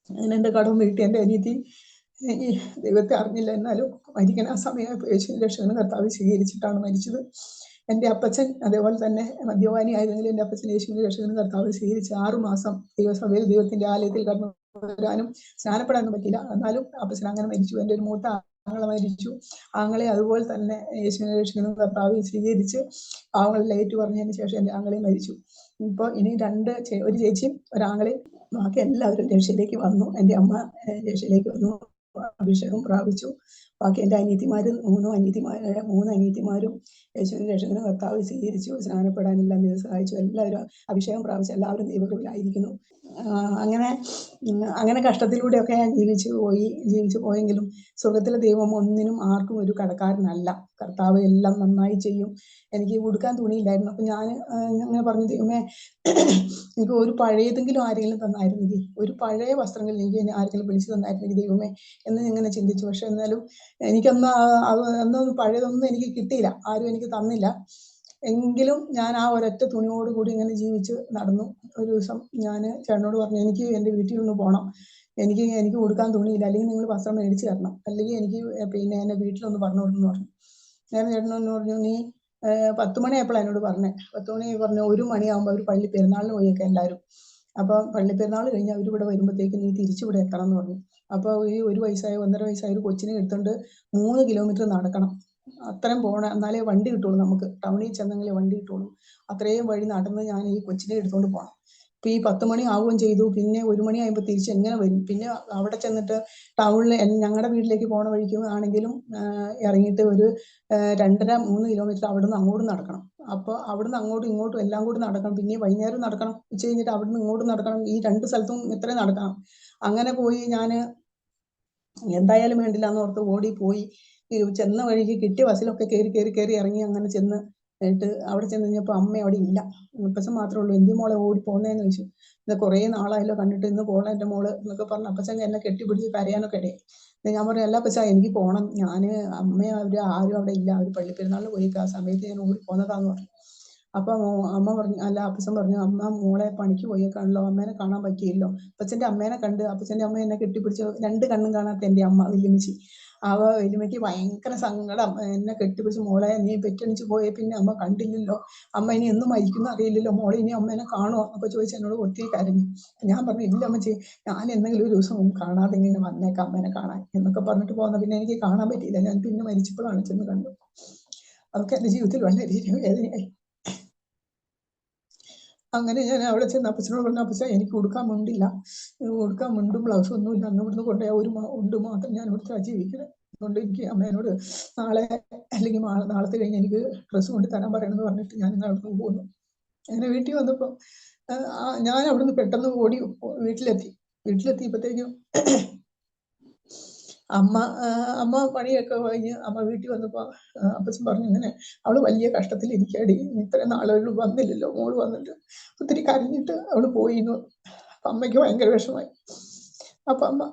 S2: അങ്ങനെ എൻ്റെ കടം വീട്ടി. എൻ്റെ അനിയത്തി ഈ ദൈവത്തെ അറിഞ്ഞില്ല, എന്നാലും മരിക്കണ ആ സമയമായപ്പോൾ യേശുവിന്റെ രക്ഷകനെ കർത്താവ് സ്വീകരിച്ചിട്ടാണ് മരിച്ചത്. എൻ്റെ അപ്പച്ചൻ അതേപോലെ തന്നെ മദ്യപാനി ആയിരുന്നെങ്കിലും എൻ്റെ അപ്പച്ചൻ യേശുവിന്റെ രക്ഷകനെ കർത്താവ് സ്വീകരിച്ച് 6 മാസം ദൈവസഭയിൽ ദൈവത്തിന്റെ ആലയത്തിൽ കടന്നു വരാനും സ്നാനപ്പെടാനും പറ്റില്ല. എന്നാലും അപ്പച്ചൻ അങ്ങനെ മരിച്ചു. എൻ്റെ ഒരു മൂത്ത ആങ്ങളെ മരിച്ചു. ആങ്ങളെ അതുപോലെ തന്നെ യേശുവിന്റെ രക്ഷകനും കർത്താവ് സ്വീകരിച്ച് ആങ്ങളെ ഏറ്റു പറഞ്ഞതിന് ശേഷം എൻ്റെ ആങ്ങളെ മരിച്ചു. ഇപ്പൊ ഇനി ഒരു ചേച്ചിയും ഒരാങ്ങളെയും, ബാക്കി എല്ലാവരും രക്ഷയിലേക്ക് വന്നു. എൻ്റെ അമ്മ രക്ഷയിലേക്ക് വന്നു, അഭിഷേകം പ്രാപിച്ചു. ബാക്കി എൻ്റെ മൂന്ന് അനിയത്തിമാരും യേശുവിന്റെ രക്ഷകനെ കർത്താവ് സ്വീകരിച്ചു. സ്നാനപ്പെടാനെല്ലാം ദൈവം സഹായിച്ചു. എല്ലാവരും അഭിഷേകം പ്രാപിച്ചു. എല്ലാവരും ദൈവകൃപയിലായിരിക്കുന്നു. അങ്ങനെ കഷ്ടത്തിലൂടെയൊക്കെ ഞാൻ ജീവിച്ചു പോയെങ്കിലും സ്വർഗത്തിലെ ദൈവം ഒന്നിനും ആർക്കും ഒരു കടക്കാരനല്ല. കർത്താവ് എല്ലാം നന്നായി ചെയ്യും. എനിക്ക് ഉടുക്കാൻ തുണിയില്ലായിരുന്നു. അപ്പൊ ഞാൻ അങ്ങനെ പറഞ്ഞു, ദൈവമേ, എനിക്ക് ഒരു പഴയതെങ്കിലും ആരെങ്കിലും തന്നായിരുന്നെങ്കിൽ, ഒരു പഴയ വസ്ത്രങ്ങൾ എനിക്ക് ആരെങ്കിലും പിടിച്ചു തന്നായിരുന്നെങ്കിൽ ദൈവമേ എന്ന് ഇങ്ങനെ ചിന്തിച്ചു. പക്ഷെ എന്നാലും എനിക്കൊന്നും പഴയതൊന്നും എനിക്ക് കിട്ടിയില്ല, ആരും എനിക്ക് തന്നില്ല. എങ്കിലും ഞാൻ ആ ഒരൊറ്റ തുണിയോട് കൂടി ഇങ്ങനെ ജീവിച്ച് നടന്നു. ഒരു ദിവസം ഞാൻ ചേട്ടനോട് പറഞ്ഞു, എനിക്ക് എൻ്റെ വീട്ടിൽ ഒന്ന് പോകണം, എനിക്ക് കൊടുക്കാൻ തുണിയില്ല, അല്ലെങ്കിൽ നിങ്ങൾ വസ്ത്രം മേടിച്ച് തരണം, അല്ലെങ്കിൽ എനിക്ക് പിന്നെ എന്നെ വീട്ടിലൊന്ന് പറഞ്ഞു കൊടുക്കുന്നു പറഞ്ഞു. ഞാൻ ചേട്ടനൊന്ന് പറഞ്ഞു, നീ 10 മണിയായപ്പോഴാണ് എന്നോട് പറഞ്ഞേ. 10 മണി പറഞ്ഞു, 1 മണിയാകുമ്പോൾ അവർ പള്ളി പെരുന്നാളിന് പോയേക്കെ എല്ലാവരും. അപ്പൊ പള്ളി പെരുന്നാൾ കഴിഞ്ഞ് അവരിവിടെ വരുമ്പോഴത്തേക്ക് നീ തിരിച്ചിവിടെ എത്തണം എന്ന് പറഞ്ഞു. അപ്പൊ ഈ 1 വയസ്സായ 1.5 വയസ്സായ ഒരു കൊച്ചിനെ എടുത്തോണ്ട് 3 കിലോമീറ്റർ നടക്കണം. അത്രയും പോകണം, എന്നാലേ വണ്ടി കിട്ടുള്ളൂ നമുക്ക്. ടൗണിൽ ചെന്നെങ്കിലേ വണ്ടി കിട്ടുള്ളൂ. അത്രയും വഴി നടന്ന് ഞാൻ ഈ കൊച്ചിനെ എടുത്തോണ്ട് പോകണം. അപ്പൊ ഈ 10 മണി ആവുകയും ചെയ്തു. പിന്നെ 1 മണിയാകുമ്പോൾ തിരിച്ച് എങ്ങനെ വരും? പിന്നെ അവിടെ ചെന്നിട്ട് ടൗണിൽ ഞങ്ങളുടെ വീട്ടിലേക്ക് പോണ വഴിക്ക് ആണെങ്കിലും ഇറങ്ങിയിട്ട് ഒരു 2.5-3 കിലോമീറ്റർ അവിടുന്ന് അങ്ങോട്ട് നടക്കണം. അപ്പോൾ അവിടുന്ന് അങ്ങോട്ടും ഇങ്ങോട്ടും എല്ലാം കൂടി നടക്കണം. പിന്നെ വൈകുന്നേരം നടക്കണം, ഉച്ച കഴിഞ്ഞിട്ട് അവിടുന്ന് ഇങ്ങോട്ട് നടക്കണം. ഈ 2 സ്ഥലത്തും ഇത്രയും നടക്കണം. അങ്ങനെ പോയി ഞാൻ എന്തായാലും വേണ്ടില്ല എന്നോർത്ത് ഓടിപ്പോയി. ചെന്ന വഴിക്ക് കിട്ടിയ ബസ്സിലൊക്കെ കയറി ഇറങ്ങി. അങ്ങനെ ചെന്നിട്ട് അവിടെ ചെന്ന് കഴിഞ്ഞപ്പോൾ അമ്മ അവിടെ ഇല്ല. അപ്പച്ചൻ മാത്രമേ ഉള്ളൂ. എന്തി മോളെ ഓടി പോകുന്നതെന്ന് ചോദിച്ചു. ഇത് കുറേ നാളായല്ലോ കണ്ടിട്ട്, ഇന്ന് പോകണം എൻ്റെ മോള് എന്നൊക്കെ പറഞ്ഞ് അപ്പച്ചൻ എന്നെ കെട്ടിപ്പിടിച്ച് കരയാനൊക്കെ ഇടയായി. ഞാൻ പറഞ്ഞു, അല്ല അപ്പച്ചാ, എനിക്ക് പോകണം, അമ്മയും ആരും അവിടെ ഇല്ല, അവർ പള്ളിപ്പെരുന്നാളിന് പോയി, ആ സമയത്ത് ഞാൻ ഓടി പോന്നതാന്ന് പറഞ്ഞു. അപ്പൊ അമ്മ പറഞ്ഞു, അല്ല അപ്പച്ചൻ പറഞ്ഞു, അമ്മ മോളെ പണിക്ക് പോയേക്കാണല്ലോ, അമ്മേനെ കാണാൻ പറ്റിയില്ലോ. അപ്പച്ചന്റെ അമ്മേനെ കണ്ട്, അപ്പച്ചന്റെ അമ്മ എന്നെ കെട്ടിപ്പിടിച്ച് 2 കണ്ണും കാണാത്ത എൻ്റെ അമ്മ വല്യമ്മച്ചി വലിയമ്മയ്ക്ക് ഭയങ്കര സങ്കടം. എന്നെ കെട്ടിപ്പിടിച്ച് മോളെ നീ പെറ്റണിച്ച് പോയ പിന്നെ അമ്മ കണ്ടില്ലല്ലോ, അമ്മ ഇനി എന്ന് മരിക്കുന്ന അറിയില്ലല്ലോ, മോളെ ഇനി അമ്മേനെ കാണുമോ എന്നൊക്കെ ചോദിച്ച് എന്നോട് ഒത്തിരി കരഞ്ഞു. ഞാൻ പറഞ്ഞു ഇല്ല അമ്മച്ചി, ഞാൻ എന്തെങ്കിലും ഒരു ദിവസം കാണാതെ ഇങ്ങനെ വന്നേക്കാം അമ്മേനെ കാണാൻ എന്നൊക്കെ പറഞ്ഞിട്ട് പോകുന്ന. പിന്നെ എനിക്ക് കാണാൻ പറ്റിയില്ല. ഞാൻ പിന്നെ മരിച്ചപ്പോഴാണ് ചെന്ന് കണ്ടു. അതൊക്കെ എൻ്റെ ജീവിതത്തിൽ വളരെയധികം വേദനയായി. അങ്ങനെ ഞാൻ അവിടെ ചെന്ന് അപ്പച്ചനോട് പറഞ്ഞു, അപ്പച്ച എനിക്ക് ഉടുക്കാൻ മുണ്ടില്ല, ഉടുക്കാൻ മുണ്ടും ബ്ലൗസും ഒന്നുമില്ല, അന്ന് ഇവിടുന്ന് കൊണ്ടുപോയ ഒരു ഉണ്ട് മാത്രം ഞാൻ ഇവിടുത്തെ ജീവിക്കുന്നത്. അതുകൊണ്ട് എനിക്ക് അമ്മേനോട് നാളെ അല്ലെങ്കിൽ നാളത്തെ കഴിഞ്ഞ് എനിക്ക് ഡ്രസ്സ് കൊണ്ട് തരാൻ പറയണമെന്ന് പറഞ്ഞിട്ട് ഞാൻ അവിടുന്ന് പോകുന്നു. അങ്ങനെ വീട്ടിൽ വന്നപ്പോൾ ഞാൻ അവിടുന്ന് പെട്ടെന്ന് ഓടി വീട്ടിലെത്തിയപ്പോഴത്തേക്കും അമ്മ പണിയൊക്കെ കഴിഞ്ഞ് അമ്മ വീട്ടിൽ വന്നപ്പോൾ അപ്പച്ചൻ പറഞ്ഞു, ഇങ്ങനെ അവള് വലിയ കഷ്ടത്തിലിരിക്കാടി, ഇത്രയും നാളുകൾ വന്നില്ലല്ലോ, മോള് വന്നിട്ട് ഒത്തിരി കരഞ്ഞിട്ട് അവള് പോയിന്നു. അപ്പൊ അമ്മയ്ക്ക് ഭയങ്കര വിഷമായി. അപ്പൊ അമ്മ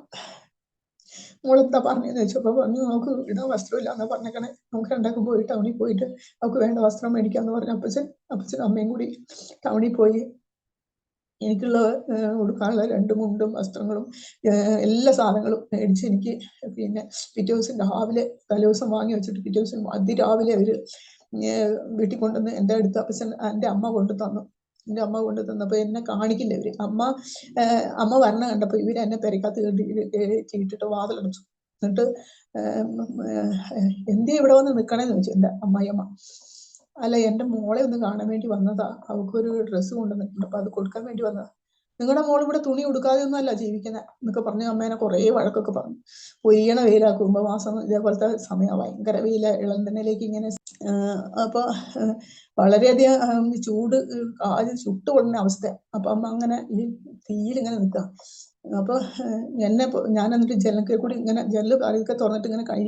S2: മോളെന്താ പറഞ്ഞതെന്ന് ചോദിച്ചപ്പോൾ പറഞ്ഞു, നമുക്ക് ഇടാൻ വസ്ത്രമില്ല എന്നാ പറഞ്ഞേക്കണേ, നമുക്ക് രണ്ടാക്കും പോയി ടൗണിൽ പോയിട്ട് അവൾക്ക് വേണ്ട വസ്ത്രം മേടിക്കാന്ന് പറഞ്ഞു അപ്പച്ചനും അമ്മയും കൂടി ടൗണിൽ പോയി എനിക്കുള്ള ഉടുക്കാനുള്ള 2 മുണ്ടും വസ്ത്രങ്ങളും എല്ലാ സാധനങ്ങളും മേടിച്ച് എനിക്ക് പിന്നെ പിറ്റേ ദിവസം രാവിലെ തലേദിവസം വാങ്ങി വെച്ചിട്ട് പിറ്റേ ദിവസം അതിരാവിലെ അവര് വീട്ടിൽ കൊണ്ടുവന്ന് എൻ്റെ അടുത്ത് എൻ്റെ അമ്മ കൊണ്ടു തന്നു. എൻ്റെ അമ്മ കൊണ്ടു തന്നപ്പോൾ എന്നെ കാണിക്കില്ല ഇവര്. അമ്മ വരണ കണ്ടപ്പോൾ ഇവര് എന്നെ പെരക്കകത്ത് കയറ്റിയിട്ടിട്ട് വാതിലടച്ചു. എന്നിട്ട് എന്തിനാ ഇവിടെ വന്ന് നിൽക്കണേന്ന് ചോദിച്ചു എൻ്റെ അമ്മായിയമ്മ. അല്ല, എൻ്റെ മോളെ ഒന്ന് കാണാൻ വേണ്ടി വന്നതാ, അവൾക്കൊരു ഡ്രസ്സ് കൊണ്ടുവന്നിട്ടുണ്ട്, അപ്പൊ അത് കൊടുക്കാൻ വേണ്ടി വന്നതാ. നിങ്ങളുടെ മോൾ ഇവിടെ തുണി ഉടുക്കാതെ ഒന്നും അല്ല ജീവിക്കുന്നത് എന്നൊക്കെ പറഞ്ഞ് അമ്മേനെ കുറേ വഴക്കൊക്കെ പറഞ്ഞു. പൊരിയണ വെയിലാ, കുംഭമാസം ഇതേപോലത്തെ സമയം, ഭയങ്കര വെയില, ഇളന്തനയിലേക്ക് ഇങ്ങനെ. അപ്പൊ വളരെയധികം ചൂട്, ആദ്യം ചുട്ടുകൊള്ളുന്ന അവസ്ഥ. അപ്പൊ അമ്മ അങ്ങനെ ഈ തീയിലിങ്ങനെ നിൽക്കുക. അപ്പൊ ഞാൻ എന്നിട്ട് ജനലിൽ കൂടി ഇങ്ങനെ ജനല് അതൊക്കെ തുറന്നിട്ട് ഇങ്ങനെ കൈ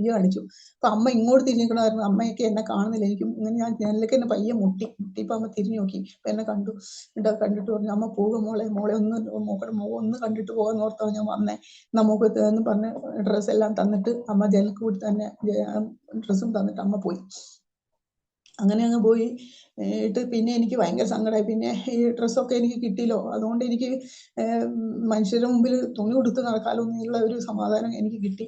S2: കാണിച്ചു. അപ്പൊ അമ്മ ഇങ്ങോട്ട് തിരിഞ്ഞിരിക്കണമായിരുന്നു. അമ്മയൊക്കെ എന്നെ കാണുന്നില്ല. എനിക്കും ഇങ്ങനെ ഞാൻ ജനലിലേക്ക് എന്നെ പയ്യെ മുട്ടിയപ്പോ അമ്മ തിരിഞ്ഞു നോക്കി. അപ്പൊ എന്നെ കണ്ടിട്ട് പറഞ്ഞു, അമ്മ പോകും മോളെ ഒന്ന് കണ്ടിട്ട് പോകാന്ന് ഓർത്താ ഞാൻ വന്നേ, നമുക്ക് എന്ന് പറഞ്ഞ് ഡ്രസ്സ് എല്ലാം തന്നിട്ട് അമ്മ ജനലിൽ കൂടി തന്നെ ഡ്രസ്സും തന്നിട്ട് അമ്മ പോയി. അങ്ങനെ അങ്ങ് പോയി ഇട്ട് പിന്നെ എനിക്ക് ഭയങ്കര സങ്കടമായി. പിന്നെ ഈ ഡ്രസ്സൊക്കെ എനിക്ക് കിട്ടിയല്ലോ, അതുകൊണ്ട് എനിക്ക് മനുഷ്യരുടെ മുമ്പിൽ തുണി ഉടുത്ത് നടക്കാലോ എന്നുള്ള ഒരു സമാധാനം എനിക്ക് കിട്ടി.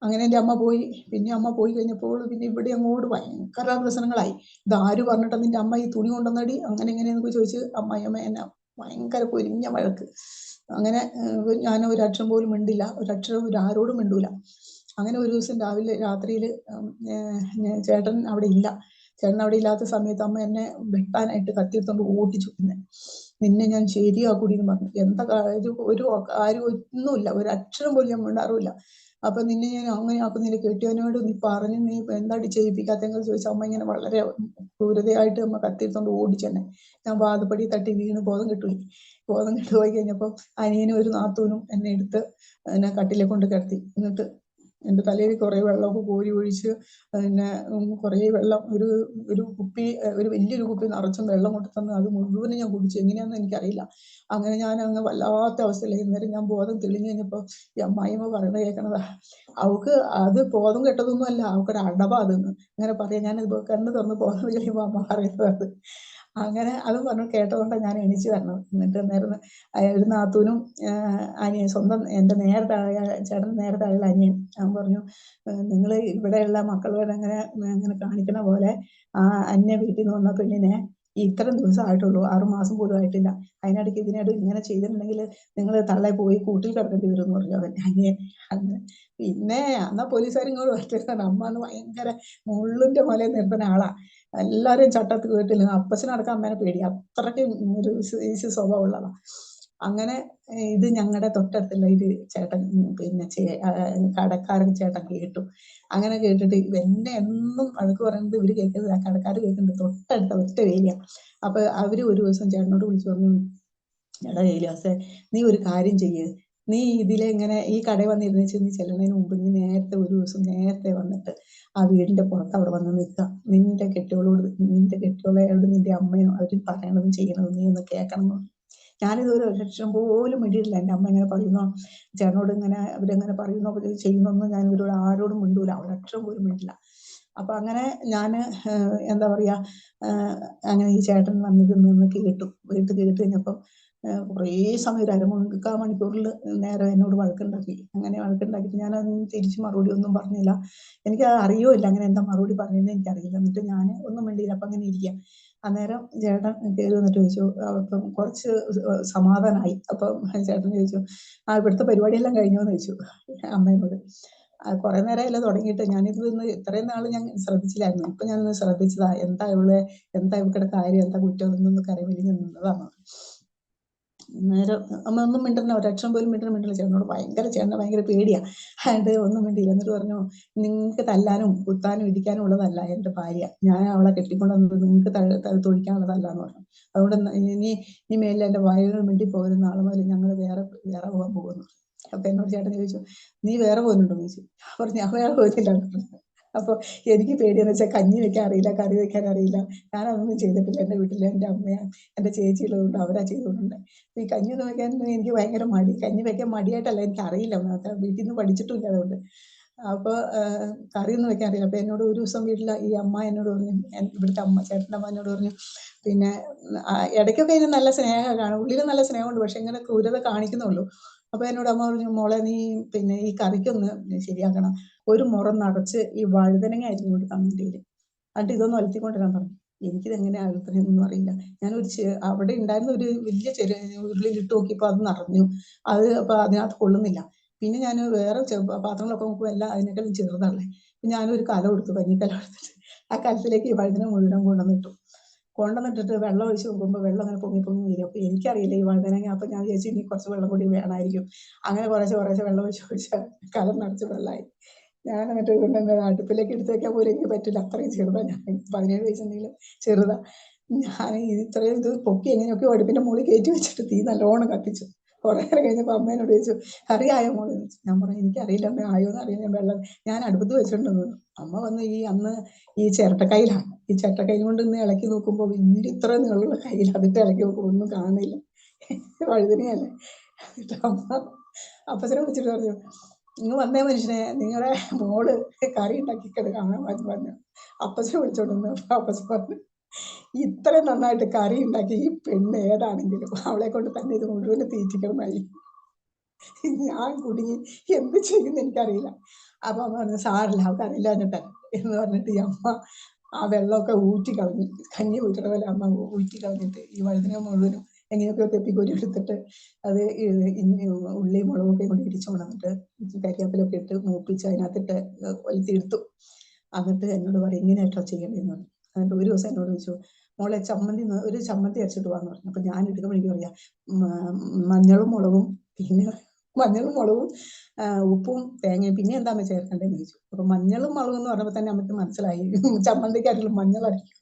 S2: അങ്ങനെ എൻ്റെ അമ്മ പോയി. പിന്നെ അമ്മ പോയി കഴിഞ്ഞപ്പോൾ പിന്നെ ഇവിടെ അങ്ങോട്ട് ഭയങ്കര പ്രശ്നങ്ങളായി. ഇതാര് പറഞ്ഞിട്ട് നിന്റെ അമ്മ ഈ തുണി കൊണ്ടുവന്നടി, അങ്ങനെ എങ്ങനെയെന്നൊക്കെ ചോദിച്ച് അമ്മ എന്നെ ഭയങ്കര പൊരിഞ്ഞ വഴക്ക്. അങ്ങനെ ഞാൻ ഒരക്ഷരം പോലും മിണ്ടില്ല, ഒരക്ഷരം ആരോടും മിണ്ടൂല. അങ്ങനെ ഒരു ദിവസം രാത്രിയിൽ ചേട്ടൻ അവിടെ ഇല്ലാത്ത സമയത്ത് അമ്മ എന്നെ വെട്ടാനായിട്ട് കത്തിയെടുത്തോണ്ട് ഓടിച്ചു. നിന്നെ ഞാൻ ശരിയാക്കൂടി എന്ന് പറഞ്ഞു. എന്താ ഒരു കാര്യം ഒന്നുമില്ല, ഒരു അക്ഷരം പോലും ഞാൻ മിണ്ടാറുമില്ല. അപ്പൊ നിന്നെ ഞാൻ അങ്ങനെ ആക്കുന്നില്ല, കെട്ടിയവനോട് നീ പറഞ്ഞു, നീ എന്താടി ചെയ്യിപ്പിക്കാത്തെന്ന് ചോദിച്ച അമ്മ ഇങ്ങനെ വളരെ ക്രൂരതയായിട്ട് അമ്മ കത്തിയെടുത്തോണ്ട് ഓടിച്ചെന്നെ. ഞാൻ വാതുപടി തട്ടി വീണ് ബോധം കെട്ടുപോയി കഴിഞ്ഞപ്പോൾ അനിയനും ഒരു നാത്തൂനും എന്നെ എടുത്ത് എന്നെ കട്ടിലെ കൊണ്ട് കിടത്തി. എന്നിട്ട് എൻ്റെ തലയിൽ കുറേ വെള്ളമൊക്കെ കോരി ഒഴിച്ച് പിന്നെ കുറേ വെള്ളം ഒരു വലിയൊരു കുപ്പി നിറച്ചും വെള്ളം കൊണ്ട് തന്ന് അത് മുഴുവനും ഞാൻ കുടിച്ചു. എങ്ങനെയാണെന്ന് എനിക്കറിയില്ല. അങ്ങനെ ഞാൻ അങ്ങ് വല്ലാത്ത അവസ്ഥയിലായി. അന്നേരം ഞാൻ ബോധം തെളിഞ്ഞു കഴിഞ്ഞപ്പോൾ ഈ അമ്മായിയമ്മ പറയുന്നത് കേൾക്കണതാ, അവൾക്ക് അത് ബോധം കെട്ടതൊന്നും അല്ല, അവൾക്കൊരു അടവാ അതെന്ന് ഇങ്ങനെ പറയാം. ഞാൻ കണ്ണ് തുറന്ന് ബോധം കഴിയുമ്പോൾ അമ്മ പറയുന്നത്. അങ്ങനെ അതും പറഞ്ഞു കേട്ടതുകൊണ്ടാണ് ഞാൻ എണീച്ച് വരണം. എന്നിട്ട് നേരം ഒരു നാത്തൂനും സ്വന്തം എൻ്റെ ചേട്ടൻ നേരത്തെ ആയുള്ള അനിയൻ അവൻ പറഞ്ഞു, നിങ്ങൾ ഇവിടെയുള്ള മക്കളോട് അങ്ങനെ കാണിക്കണ പോലെ അന്യ വീട്ടിൽ നിന്ന് വന്ന പെണ്ണിനെ ഇത്രയും ദിവസം ആയിട്ടുള്ളൂ, 6 മാസം പോലും ആയിട്ടില്ല, അതിനിടയ്ക്ക് ഇതിനിടെ ഇങ്ങനെ ചെയ്തിട്ടുണ്ടെങ്കിൽ നിങ്ങൾ തള്ളെ പോയി കൂട്ടിൽ കിടക്കേണ്ടി വരും എന്ന് പറഞ്ഞു അവൻ അനിയൻ. അങ്ങനെ പിന്നെ എന്നാ പോലീസുകാർ ഇങ്ങോട്ട് വരട്ടെ, അമ്മ എന്ന് ഭയങ്കര മുള്ളിന്റെ മലയിൽ നിർത്തുന്ന ആളാ. എല്ലാരും ചട്ടത്ത് കേട്ടില്ല. അപ്പച്ചനടക്കം അമ്മേനെ പേടി, അത്രയ്ക്ക് ഒരു സ്വഭാവമുള്ളതാ. അങ്ങനെ ഇത് ഞങ്ങളുടെ തൊട്ടടുത്തുള്ള ഒരു ചേട്ടൻ പിന്നെ കടക്കാരൻ ചേട്ടൻ കേട്ടു. അങ്ങനെ കേട്ടിട്ട് എന്നെ എന്നും വഴക്ക് പറയുന്നത് ഇവര് കേൾക്കുന്നത്, ആ കടക്കാർ കേൾക്കുന്നത് തൊട്ടടുത്ത ഒറ്റ വേലിയാ. അപ്പൊ അവര് ഒരു ദിവസം ചേട്ടനോട് വിളിച്ചു പറഞ്ഞു, എടാ ഏലിയാസേ, നീ ഒരു കാര്യം ചെയ്യ്, നീ ഇങ്ങനെ ഈ കടയിൽ വന്നിരുന്നേച്ച് നീ ചെല്ലുന്നതിന് മുമ്പ് നീ ഒരു ദിവസം നേരത്തെ വന്നിട്ട് ആ വീടിന്റെ പുറത്ത് അവിടെ വന്ന് നിൽക്കുക. നിന്റെ കെട്ടിയോളോട് നിന്റെ അമ്മയും അവർ പറയണതും ചെയ്യണതും നീ ഒന്ന് കേൾക്കണം എന്ന് പറഞ്ഞു. ഞാനിതൊരു ലക്ഷം പോലും മിണ്ടിയിട്ടില്ല. എൻ്റെ അമ്മ ഇങ്ങനെ പറയുന്നോ, ചേട്ടനോട് അവരെങ്ങനെ പറയുന്നോ ചെയ്യുന്നൊന്നും ഞാൻ ഇവരോട് ആരോടും മിണ്ടൂല, ഒരക്ഷരം പോലും മിണ്ടില്ല. അപ്പൊ അങ്ങനെ ഞാൻ എന്താ പറയാ, അങ്ങനെ ഈ ചേട്ടൻ വന്നിരുന്ന് കേട്ടു കഴിഞ്ഞപ്പം കുറേ സമയം ഒരു അരമുക്കാൽ മണിക്കൂറിൽ നേരെ എന്നോട് വഴക്കുണ്ടാക്കി. അങ്ങനെ വഴക്കുണ്ടാക്കിയിട്ട് ഞാനത് തിരിച്ച് മറുപടി ഒന്നും പറഞ്ഞില്ല. എനിക്ക് അറിയുമില്ല അങ്ങനെ എന്താ മറുപടി പറയുന്നത് എനിക്കറിയില്ല. എന്നിട്ട് ഞാൻ ഒന്നും മിണ്ടിയില്ല. അപ്പം അങ്ങനെ ഇരിക്കുക. അന്നേരം ചേട്ടൻ കയറി വന്നിട്ട് ചോദിച്ചു, അപ്പം കുറച്ച് സമാധാനമായി. അപ്പം ചേട്ടൻ ചോദിച്ചു, ഇവിടുത്തെ പരിപാടിയെല്ലാം കഴിഞ്ഞോ എന്ന് ചോദിച്ചു അമ്മേനോട്. കുറെ നേരമല്ല തുടങ്ങിയിട്ട്, ഞാനിത് ഇത്രയും നാൾ ഞാൻ ശ്രദ്ധിച്ചില്ലായിരുന്നു. ഇപ്പൊ ഞാനൊന്ന് ശ്രദ്ധിച്ചതാ, എന്താ ഇവരുടെ കാര്യം, എന്താ കുറ്റം എന്നൊന്ന് കരവിലിഞ്ഞ് നിന്നതാണ്. അന്നേരം അമ്മ ഒന്നും മിണ്ടണ്ട, ഒരക്ഷരം പോലും മിണ്ടില്ല. ചേട്ടനെ ഭയങ്കര പേടിയാ. അതുകൊണ്ട് ഒന്നും മിണ്ടിയില്ല. എന്നിട്ട് പറഞ്ഞു, നിങ്ങൾക്ക് തല്ലാനും കുത്താനും ഇടിക്കാനും ഉള്ളതല്ല എൻ്റെ ഭാര്യ, ഞാൻ അവളെ കെട്ടിക്കൊണ്ടുവന്നത് നിങ്ങൾക്ക് തൊഴിക്കാനുള്ളതല്ല എന്ന് പറഞ്ഞു. അതുകൊണ്ട് ഇനി മേലിൽ എൻ്റെ ഭാര്യയോട് മിണ്ടി പോകരുത്, നാളെ മുതൽ ഞങ്ങൾ വേറെ പോകാൻ പോകുന്നു. അപ്പൊ എന്നോട് ചേട്ടൻ ചോദിച്ചു, നീ വേറെ പോകുന്നുണ്ടോ എന്ന് ചോദിച്ചു. പറഞ്ഞു, ഞാൻ വേറെ പോകുന്നില്ല. അപ്പൊ എനിക്ക് പേടിയെന്ന് വെച്ചാൽ കഞ്ഞി വെക്കാൻ അറിയില്ല, കറി വെക്കാൻ അറിയില്ല. ഞാൻ അതൊന്നും ചെയ്തിട്ടില്ല. എൻ്റെ വീട്ടിൽ എൻ്റെ അമ്മയും എൻ്റെ ചേച്ചിയുള്ളതുകൊണ്ട് അവരാ ചെയ്തുകൊണ്ടുണ്ട്. ഈ കഞ്ഞി ഒന്നും വെക്കാൻ എനിക്ക് ഭയങ്കര മടി. കഞ്ഞി വെക്കാൻ മടിയായിട്ടല്ല, എനിക്ക് അറിയില്ല, വീട്ടിൽ നിന്ന് പഠിച്ചിട്ടില്ല. അതുകൊണ്ട് അപ്പോൾ കറിയൊന്നും വെക്കാൻ അറിയില്ല. അപ്പൊ എന്നോട് ഒരു ദിവസം വീട്ടിൽ ഈ അമ്മ എന്നോട് പറഞ്ഞു, ഇവിടുത്തെ അമ്മ, ചേട്ടൻ്റെ അമ്മ എന്നോട് പറഞ്ഞു, പിന്നെ ഇടയ്ക്കൊക്കെ ഇതിന് നല്ല സ്നേഹം കാണും, ഉള്ളിൽ നല്ല സ്നേഹമുണ്ട്, പക്ഷെ ഇങ്ങനെ ക്രൂരത കാണിക്കുന്നുള്ളൂ. അപ്പൊ എന്നോട് അമ്മ പറഞ്ഞു, മോളെ നീ പിന്നെ ഈ കറിക്കൊന്ന് ശരിയാക്കണം, ഒരു മുറം നടച്ച് ഈ വഴുതനങ്ങ അരിഞ്ഞു കൊടുക്കാൻ വേണ്ടിയിട്ട്, എന്നിട്ട് ഇതൊന്ന് അലത്തിക്കൊണ്ടിരാൻ പറഞ്ഞു. എനിക്കിത് എങ്ങനെയാ അലത്തണമെന്നൊന്നും അറിയില്ല. ഞാനൊരു അവിടെ ഉണ്ടായിരുന്ന ഒരു വലിയ ഉരുളിയിലിട്ട് നോക്കിയപ്പോൾ അത് നിറഞ്ഞു. അപ്പൊ അതിനകത്ത് കൊള്ളുന്നില്ല. പിന്നെ ഞാൻ വേറെ പാത്രങ്ങളൊക്കെ നോക്കുമ്പോൾ എല്ലാം അതിനേക്കാളും ചെറുതല്ലേ. ഞാനൊരു കലം എടുത്തു, കഞ്ഞിക്കലം എടുത്തിട്ട് ആ കലത്തിലേക്ക് ഈ വഴുതന മുഴുവൻ കൊണ്ടുവന്നിട്ടിട്ട് വെള്ളം ഒഴിച്ച് നോക്കുമ്പോൾ വെള്ളം അങ്ങനെ പൊങ്ങി വരും. അപ്പൊ എനിക്കറിയില്ല ഈ വഴുതനങ്ങ. അപ്പൊ ഞാൻ വിചാരിച്ചു ഇനി കുറച്ച് വെള്ളം കൂടി വേണമായിരിക്കും. അങ്ങനെ കുറേശ്ശെ വെള്ളം ഒഴിച്ച് കലം നിറച്ച് വെള്ളമായി. ഞാൻ എന്നിട്ട് അടുപ്പിലേക്ക് എടുത്ത് വെക്കാൻ പോലും എനിക്ക് പറ്റില്ല, അത്രയും ചെറുതാ. ഞാൻ 17 വയസ്സെന്തെങ്കിലും ചെറുതാ. ഞാൻ ഇത്രയും ഇത് പൊക്കി എങ്ങനെയൊക്കെ അടുപ്പിന്റെ മുകളിൽ കയറ്റി വെച്ചിട്ട് തീ നല്ലോണം കത്തിച്ചു. കുറെ നേരം കഴിഞ്ഞപ്പോൾ അമ്മേനോട് ചോദിച്ചു, കറി ആയോ മോളെ ചോദിച്ചു. ഞാൻ പറഞ്ഞു, എനിക്കറിയില്ല അമ്മ, ആയോന്ന് അറിയില്ല, ഞാൻ അടുപ്പത്ത് വെച്ചിട്ടുണ്ടെന്ന്. അമ്മ വന്ന് അന്ന് ഈ ചിരട്ടക്കൈയിലാണ്, ഈ ചിരട്ടക്കൈ കൊണ്ട് ഇന്ന് ഇളക്കി നോക്കുമ്പോൾ വലിയ ഇത്ര നീളമുള്ള കയ്യിൽ അതിട്ട് ഇളക്കി നോക്കുമ്പോൾ ഒന്നും കാണുന്നില്ല, വഴുതനയല്ലേ. അമ്മ അപ്പച്ചനെ വിളിച്ചിട്ട് പറഞ്ഞു, ഇങ്ങ് വന്നേ മനുഷ്യനെ, നിങ്ങളുടെ മോള് കറി ഉണ്ടാക്കിക്കത് കാണാൻ പറഞ്ഞു. അപ്പച്ചനെ വിളിച്ചോണ്ട് അപ്പച്ചൻ പറഞ്ഞു, ഇത്രയും നന്നായിട്ട് കറി ഉണ്ടാക്കി ഈ പെണ്ണ് ഏതാണെങ്കിലും അവളെ കൊണ്ട് തന്നെ ഇത് മുഴുവൻ തീറ്റിക്കണമായി. ഞാൻ കുടുങ്ങി, എന്ത് ചെയ്യുന്ന എനിക്കറിയില്ല. അപ്പൊ അമ്മ പറഞ്ഞു, സാറില്ല, അവർക്ക് അറിയില്ല എന്ന് പറഞ്ഞിട്ട് ഈ അമ്മ ആ വെള്ളമൊക്കെ ഊറ്റി കളഞ്ഞു. കഞ്ഞി ഊറ്റണ പോലെ അമ്മ ഊറ്റി കളഞ്ഞിട്ട് ഈ വഴുതന മുഴുവനും എങ്ങനെയൊക്കെ തെപ്പിക്കൊരി എടുത്തിട്ട് അത് ഉള്ളിയും മുളകൊക്കെ കൊണ്ട് ഇടിച്ചു കൊണ്ടിട്ട് കരിയാപ്പിലൊക്കെ ഇട്ട് മൂപ്പിച്ച് അതിനകത്തിട്ട് ഒലത്തിയെടുത്തു. എന്നിട്ട് എന്നോട് പറയും, ഇങ്ങനെ കേട്ടോ ചെയ്യണ്ടേന്ന് പറഞ്ഞു. എന്നിട്ട് ഒരു ദിവസം എന്നോട് ചോദിച്ചു, മോളെ ഒരു ചമ്മന്തി അരച്ചിട്ട് പോകാന്ന് പറഞ്ഞു. അപ്പൊ ഞാൻ എടുക്കുമ്പോഴേക്കും പറയാം, മഞ്ഞളും മുളകും ഉപ്പും തേങ്ങയും പിന്നെ എന്താ അമ്മ ചേർക്കണ്ടേന്ന് ചോദിച്ചു. അപ്പൊ മഞ്ഞളും മുളകും എന്ന് പറഞ്ഞപ്പോ തന്നെ നമുക്ക് മനസ്സിലായി ചമ്മന്തിക്കാട്ടിലും മഞ്ഞൾ അരക്കും.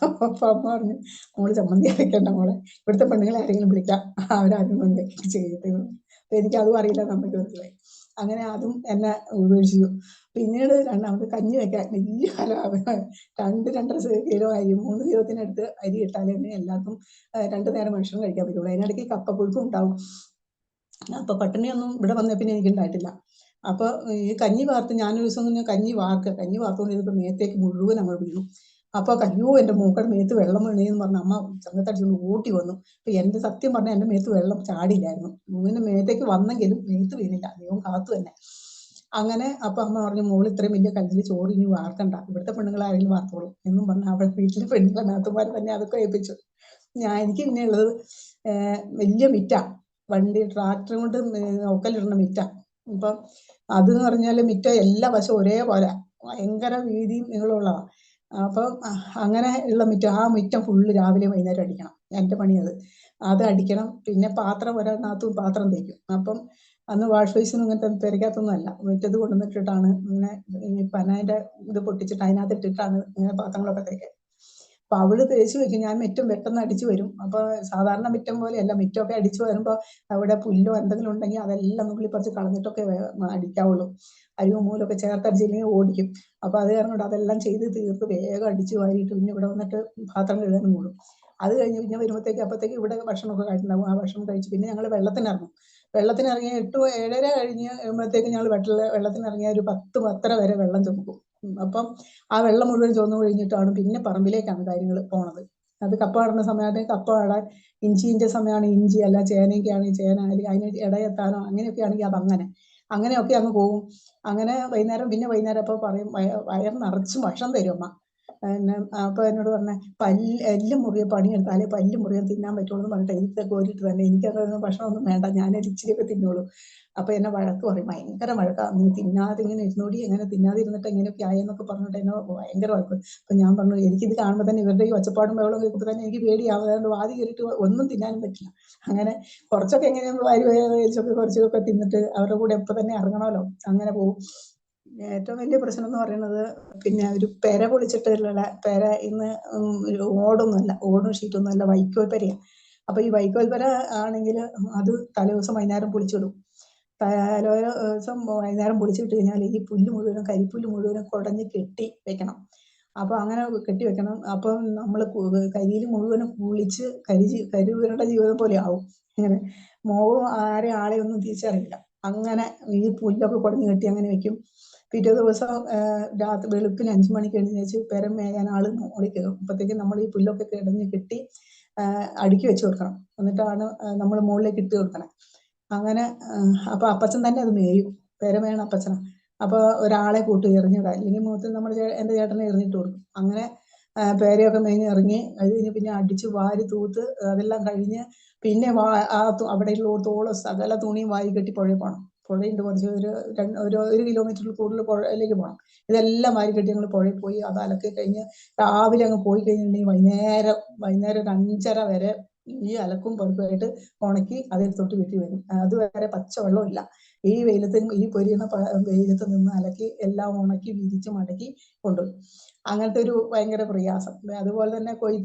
S2: അപ്പൊ അമ്മ പറഞ്ഞു, മോള് ചമ്മന്തി അരക്കണ്ട മോളെ, ഇവിടുത്തെ പെണ്ണുങ്ങളെ ആരെങ്കിലും വിളിക്കാം, അവരാരും ചെയ്യട്ടെ. അപ്പൊ എനിക്ക് അതും അറിയില്ല, നമുക്ക് മനസ്സിലായി. അങ്ങനെ അതും എന്നെ ഉപേക്ഷിച്ചു. പിന്നീട് രണ്ടാമത് കഞ്ഞി വെക്കാൻ വലിയ കലം, 2-2.5 കിലോ അരി, 3 കിലോത്തിനടുത്ത് അരി ഇട്ടാലേ തന്നെ എല്ലാവർക്കും 2 നേരം ഭക്ഷണം കഴിക്കാൻ പറ്റുള്ളൂ. അതിനിടയ്ക്ക് കപ്പപ്പുഴുക്കും ഉണ്ടാവും. അപ്പൊ പട്ടിണിയൊന്നും ഇവിടെ വന്ന പിന്നെ എനിക്ക് ഉണ്ടായിട്ടില്ല. അപ്പൊ ഈ കഞ്ഞി വാർത്ത് ഞാനൊരു ദിവസം കഞ്ഞി വാർത്തുകൊണ്ടിരുന്നപ്പോൾ മേത്തേക്ക് മുഴുവൻ അങ്ങോട്ട് വീണു. അപ്പൊ അയ്യോ എൻ്റെ മൂക്കടെ മേത്ത് വെള്ളം വീണേന്ന് പറഞ്ഞ അമ്മ ചങ്ങത്തടിച്ചുകൊണ്ട് ഓട്ടി വന്നു. അപ്പൊ എന്റെ സത്യം പറഞ്ഞാൽ എൻ്റെ മേത്ത് വെള്ളം ചാടിയില്ലായിരുന്നു. മൂന്നിന് മേത്തേക്ക് വന്നെങ്കിലും മേത്ത് വീണില്ല, ദൈവം കാത്തു തന്നെ. അങ്ങനെ അപ്പൊ അമ്മ പറഞ്ഞു, മോള് ഇത്രയും വലിയ കല്ലിൽ ചോറ് ഇനി വാർക്കണ്ട, ഇവിടുത്തെ പെണ്ണുങ്ങൾ ആരെങ്കിലും വാർത്തോളും എന്നും പറഞ്ഞ അവിടെ വീട്ടിലെ പെണ്ണുങ്ങളെ നാത്തുമാർ തന്നെ അതൊക്കെ ഏൽപ്പിച്ചു. എനിക്ക് പിന്നെ ഉള്ളത് വലിയ മിറ്റ, വണ്ടി ട്രാക്ടർ കൊണ്ട് ഒക്കലിടുന്ന മിറ്റ. അപ്പം അതെന്ന് പറഞ്ഞാല് മിറ്റ എല്ലാ വശവും ഒരേപോലെ ഭയങ്കര വീതിയും നീളമുള്ളതാണ്. അപ്പം അങ്ങനെ ഉള്ള മിറ്റം, ആ മിറ്റം ഫുള്ള് രാവിലെ വൈകുന്നേരം അടിക്കണം, എൻ്റെ പണി അത് അടിക്കണം. പിന്നെ പാത്രം ഒരെണ്ണത്തും പാത്രം തേക്കും. അപ്പം അന്ന് വാഷ് ബേസിനും ഇങ്ങനത്തെ പെരയ്ക്കകത്തൊന്നും അല്ല, മുറ്റത്ത് കൊണ്ടുവന്നിട്ടിട്ടാണ് ഇങ്ങനെ ഈ പനയുടെ ഇത് പൊട്ടിച്ചിട്ട് അതിനകത്ത് ഇട്ടിട്ടാണ് ഇങ്ങനെ പാത്രങ്ങളൊക്കെ തേക്കുക. അപ്പൊ അവള് തേച്ച് വെക്കും, ഞാൻ മിറ്റം പെട്ടെന്ന് അടിച്ചു വരും. അപ്പൊ സാധാരണ മിറ്റം പോലെയല്ല, മിറ്റമൊക്കെ അടിച്ചു വരുമ്പോ അവിടെ പുല്ലോ എന്തെങ്കിലും ഉണ്ടെങ്കിൽ അതെല്ലാം നുള്ളി പറിച്ച് കളഞ്ഞിട്ടൊക്കെ അടിക്കാവുള്ളൂ. അരിവും മൂലൊക്കെ ചേർത്തടിച്ചില്ലെങ്കിൽ ഓടിക്കും. അപ്പൊ അത് കാരണം അതെല്ലാം ചെയ്ത് തീർത്ത് വേഗം അടിച്ചു വാരിയിട്ട് പിന്നെ ഇവിടെ വന്നിട്ട് പാത്രം കഴുകാനും കൂടും. അത് കഴിഞ്ഞ് പിന്നെ വരുമ്പോഴത്തേക്ക് അപ്പത്തേക്ക് ഇവിടെ ഭക്ഷണമൊക്കെ കഴിച്ചിട്ടുണ്ടാവും. ആ ഭക്ഷണം കഴിച്ച് പിന്നെ ഞങ്ങൾ വെള്ളത്തിനിറങ്ങിയ 8-7:30 കഴിയുമ്പോഴത്തേക്ക് ഞങ്ങൾ വെള്ളത്തിനിറങ്ങിയ ഒരു 10-10:30 വരെ വെള്ളം ചുമക്കും. അപ്പം ആ വെള്ളം മുഴുവൻ ചുമന്നു കഴിഞ്ഞിട്ടാണ് പിന്നെ പറമ്പിലേക്കാണ് കാര്യങ്ങൾ പോണത്. അത് കപ്പ നടുന്ന സമയമാണെങ്കിൽ കപ്പ നടാൻ, ഇഞ്ചിന്റെ സമയമാണ് ഇഞ്ചി, അല്ല ചേനയൊക്കെ ആണെങ്കിൽ ചേന, അല്ലെങ്കിൽ അതിന് ഇടയെത്താനോ അങ്ങനെയൊക്കെ ആണെങ്കിൽ അങ്ങനെയൊക്കെ അങ്ങ് പോകും. അങ്ങനെ പിന്നെ വൈകുന്നേരം അപ്പോൾ പറയും വയർ നിറച്ച് ഭക്ഷണം തരും അമ്മ. പിന്നെ അപ്പൊ എന്നോട് പറഞ്ഞ എല്ലും മുറിയെ പണിയെടുത്താലേ പല്ലും മുറിയെ തിന്നാൻ പറ്റുള്ളൂ എന്ന് പറഞ്ഞിട്ട് എനിക്ക് കോരിട്ട് തന്നെ, എനിക്കതൊന്നും ഭക്ഷണമൊന്നും വേണ്ട, ഞാനൊരു ഇച്ചിരിയൊക്കെ തിന്നോളൂ. അപ്പൊ എന്നെ വഴക്ക് പറയും, ഭയങ്കര വഴക്കാ, നീ തിന്നാതെ ഇങ്ങനെ ഇരുന്നോടി, എങ്ങനെ തിന്നാതെ ഇരുന്നിട്ട് എങ്ങനെയൊക്കെ ആയെന്നൊക്കെ പറഞ്ഞിട്ട് എന്നെ ഭയങ്കര വഴക്ക്. അപ്പൊ ഞാൻ പറഞ്ഞു, എനിക്കിത് കാണുമ്പോൾ തന്നെ ഇവരുടെ ഈ ഒച്ചപ്പാടും ബഹളവും കേൾക്കുമ്പോൾ തന്നെ എനിക്ക് പേടിയാവും, അതുകൊണ്ട് വാതി കയറിയിട്ട് ഒന്നും തിന്നാനും പറ്റില്ല. അങ്ങനെ കുറച്ചൊക്കെ എങ്ങനെയാണ് വാരി വലിച്ചൊക്കെ കുറച്ചൊക്കെ തിന്നിട്ട് അവരുടെ കൂടെ എപ്പോൾ തന്നെ ഇറങ്ങണമല്ലോ, അങ്ങനെ പോകും. ഏറ്റവും വലിയ പ്രശ്നം എന്ന് പറയുന്നത് പിന്നെ ഒരു പെര പൊളിച്ചിട്ടുള്ള പെര ഇന്ന് ഓടൊന്നുമല്ല, ഓടും ഷീറ്റൊന്നും അല്ല, വൈക്കോൽ പെരയാണ്. അപ്പൊ ഈ വൈക്കോൽ പെര ആണെങ്കിൽ അത് തലേദിവസം വൈകുന്നേരം പൊളിച്ചിടും. തലേദിവസം വൈകുന്നേരം പൊളിച്ചിട്ട് കഴിഞ്ഞാൽ ഈ പുല്ല് മുഴുവനും, കരിപ്പുല്ല് മുഴുവനും കുടഞ്ഞ് കെട്ടി വെക്കണം. അപ്പൊ അങ്ങനെ കെട്ടി വെക്കണം. അപ്പം നമ്മൾ കരിയിൽ മുഴുവനും കുളിച്ച് കരിവീരുടെ ജീവിതം പോലെ ആവും. ഇങ്ങനെ മോവും ആളെ ഒന്നും തിരിച്ചറിയില്ല. അങ്ങനെ ഈ പുല്ലൊക്കെ കുടഞ്ഞ് കെട്ടി അങ്ങനെ വെക്കും. പിറ്റേ ദിവസം രാത്രി വെളുപ്പിന് 5 മണിക്ക് എഴുന്നേച്ച് പെരം മേയാൻ ആള് മോളിൽ കയറും. അപ്പോഴത്തേക്കും നമ്മൾ ഈ പുല്ലൊക്കെ കിടഞ്ഞ് കെട്ടി അടുക്കി വെച്ച് കൊടുക്കണം. എന്നിട്ടാണ് നമ്മൾ മുകളിലേക്ക് ഇട്ട് കൊടുക്കണം. അങ്ങനെ അപ്പൊ അപ്പച്ചൻ തന്നെ അത് മേയും, പെര മേയണ അപ്പച്ചനാ. അപ്പൊ ഒരാളെ കൂട്ടി എറിഞ്ഞിടാം, അല്ലെങ്കിൽ മുഖത്ത് എൻ്റെ ചേട്ടനെ എറിഞ്ഞിട്ട് കൊടുക്കും. അങ്ങനെ പേരയൊക്കെ മേഞ്ഞ് ഇറങ്ങി അത് കഴിഞ്ഞ് പിന്നെ അടിച്ച് വാരി തൂത്ത് അതെല്ലാം കഴിഞ്ഞ് പിന്നെ അവിടെയുള്ള തോളം സകല തുണിയും വാരി കെട്ടി പുഴയിൽ പോകണം. പുഴയുണ്ട് കുറച്ച്, ഒരു കിലോമീറ്ററിൽ കൂടുതൽ പുഴയിലേക്ക് പോകണം. ഇതെല്ലാം വാരി കെട്ടി ഞങ്ങൾ പുഴയിൽ പോയി അത് അലക്കി കഴിഞ്ഞ് രാവിലെ അങ്ങ് പോയി കഴിഞ്ഞിട്ടുണ്ടെങ്കിൽ വൈകുന്നേരം ഒരു 5:30 വരെ ഈ അലക്കും പൊറുക്കുമായിട്ട് ഉണക്കി അതെടുത്തോട്ട് വീട്ടിൽ വരും. അതുവരെ പച്ചവെള്ളമില്ല. ഈ ഈ പൊരിയുന്ന വെയിലത്ത് നിന്ന് അലക്കി എല്ലാം ഉണക്കി വിരിച്ച് മടക്കി കൊണ്ടുപോയി. അങ്ങനത്തെ ഒരു ഭയങ്കര പ്രയാസം. അതുപോലെ തന്നെ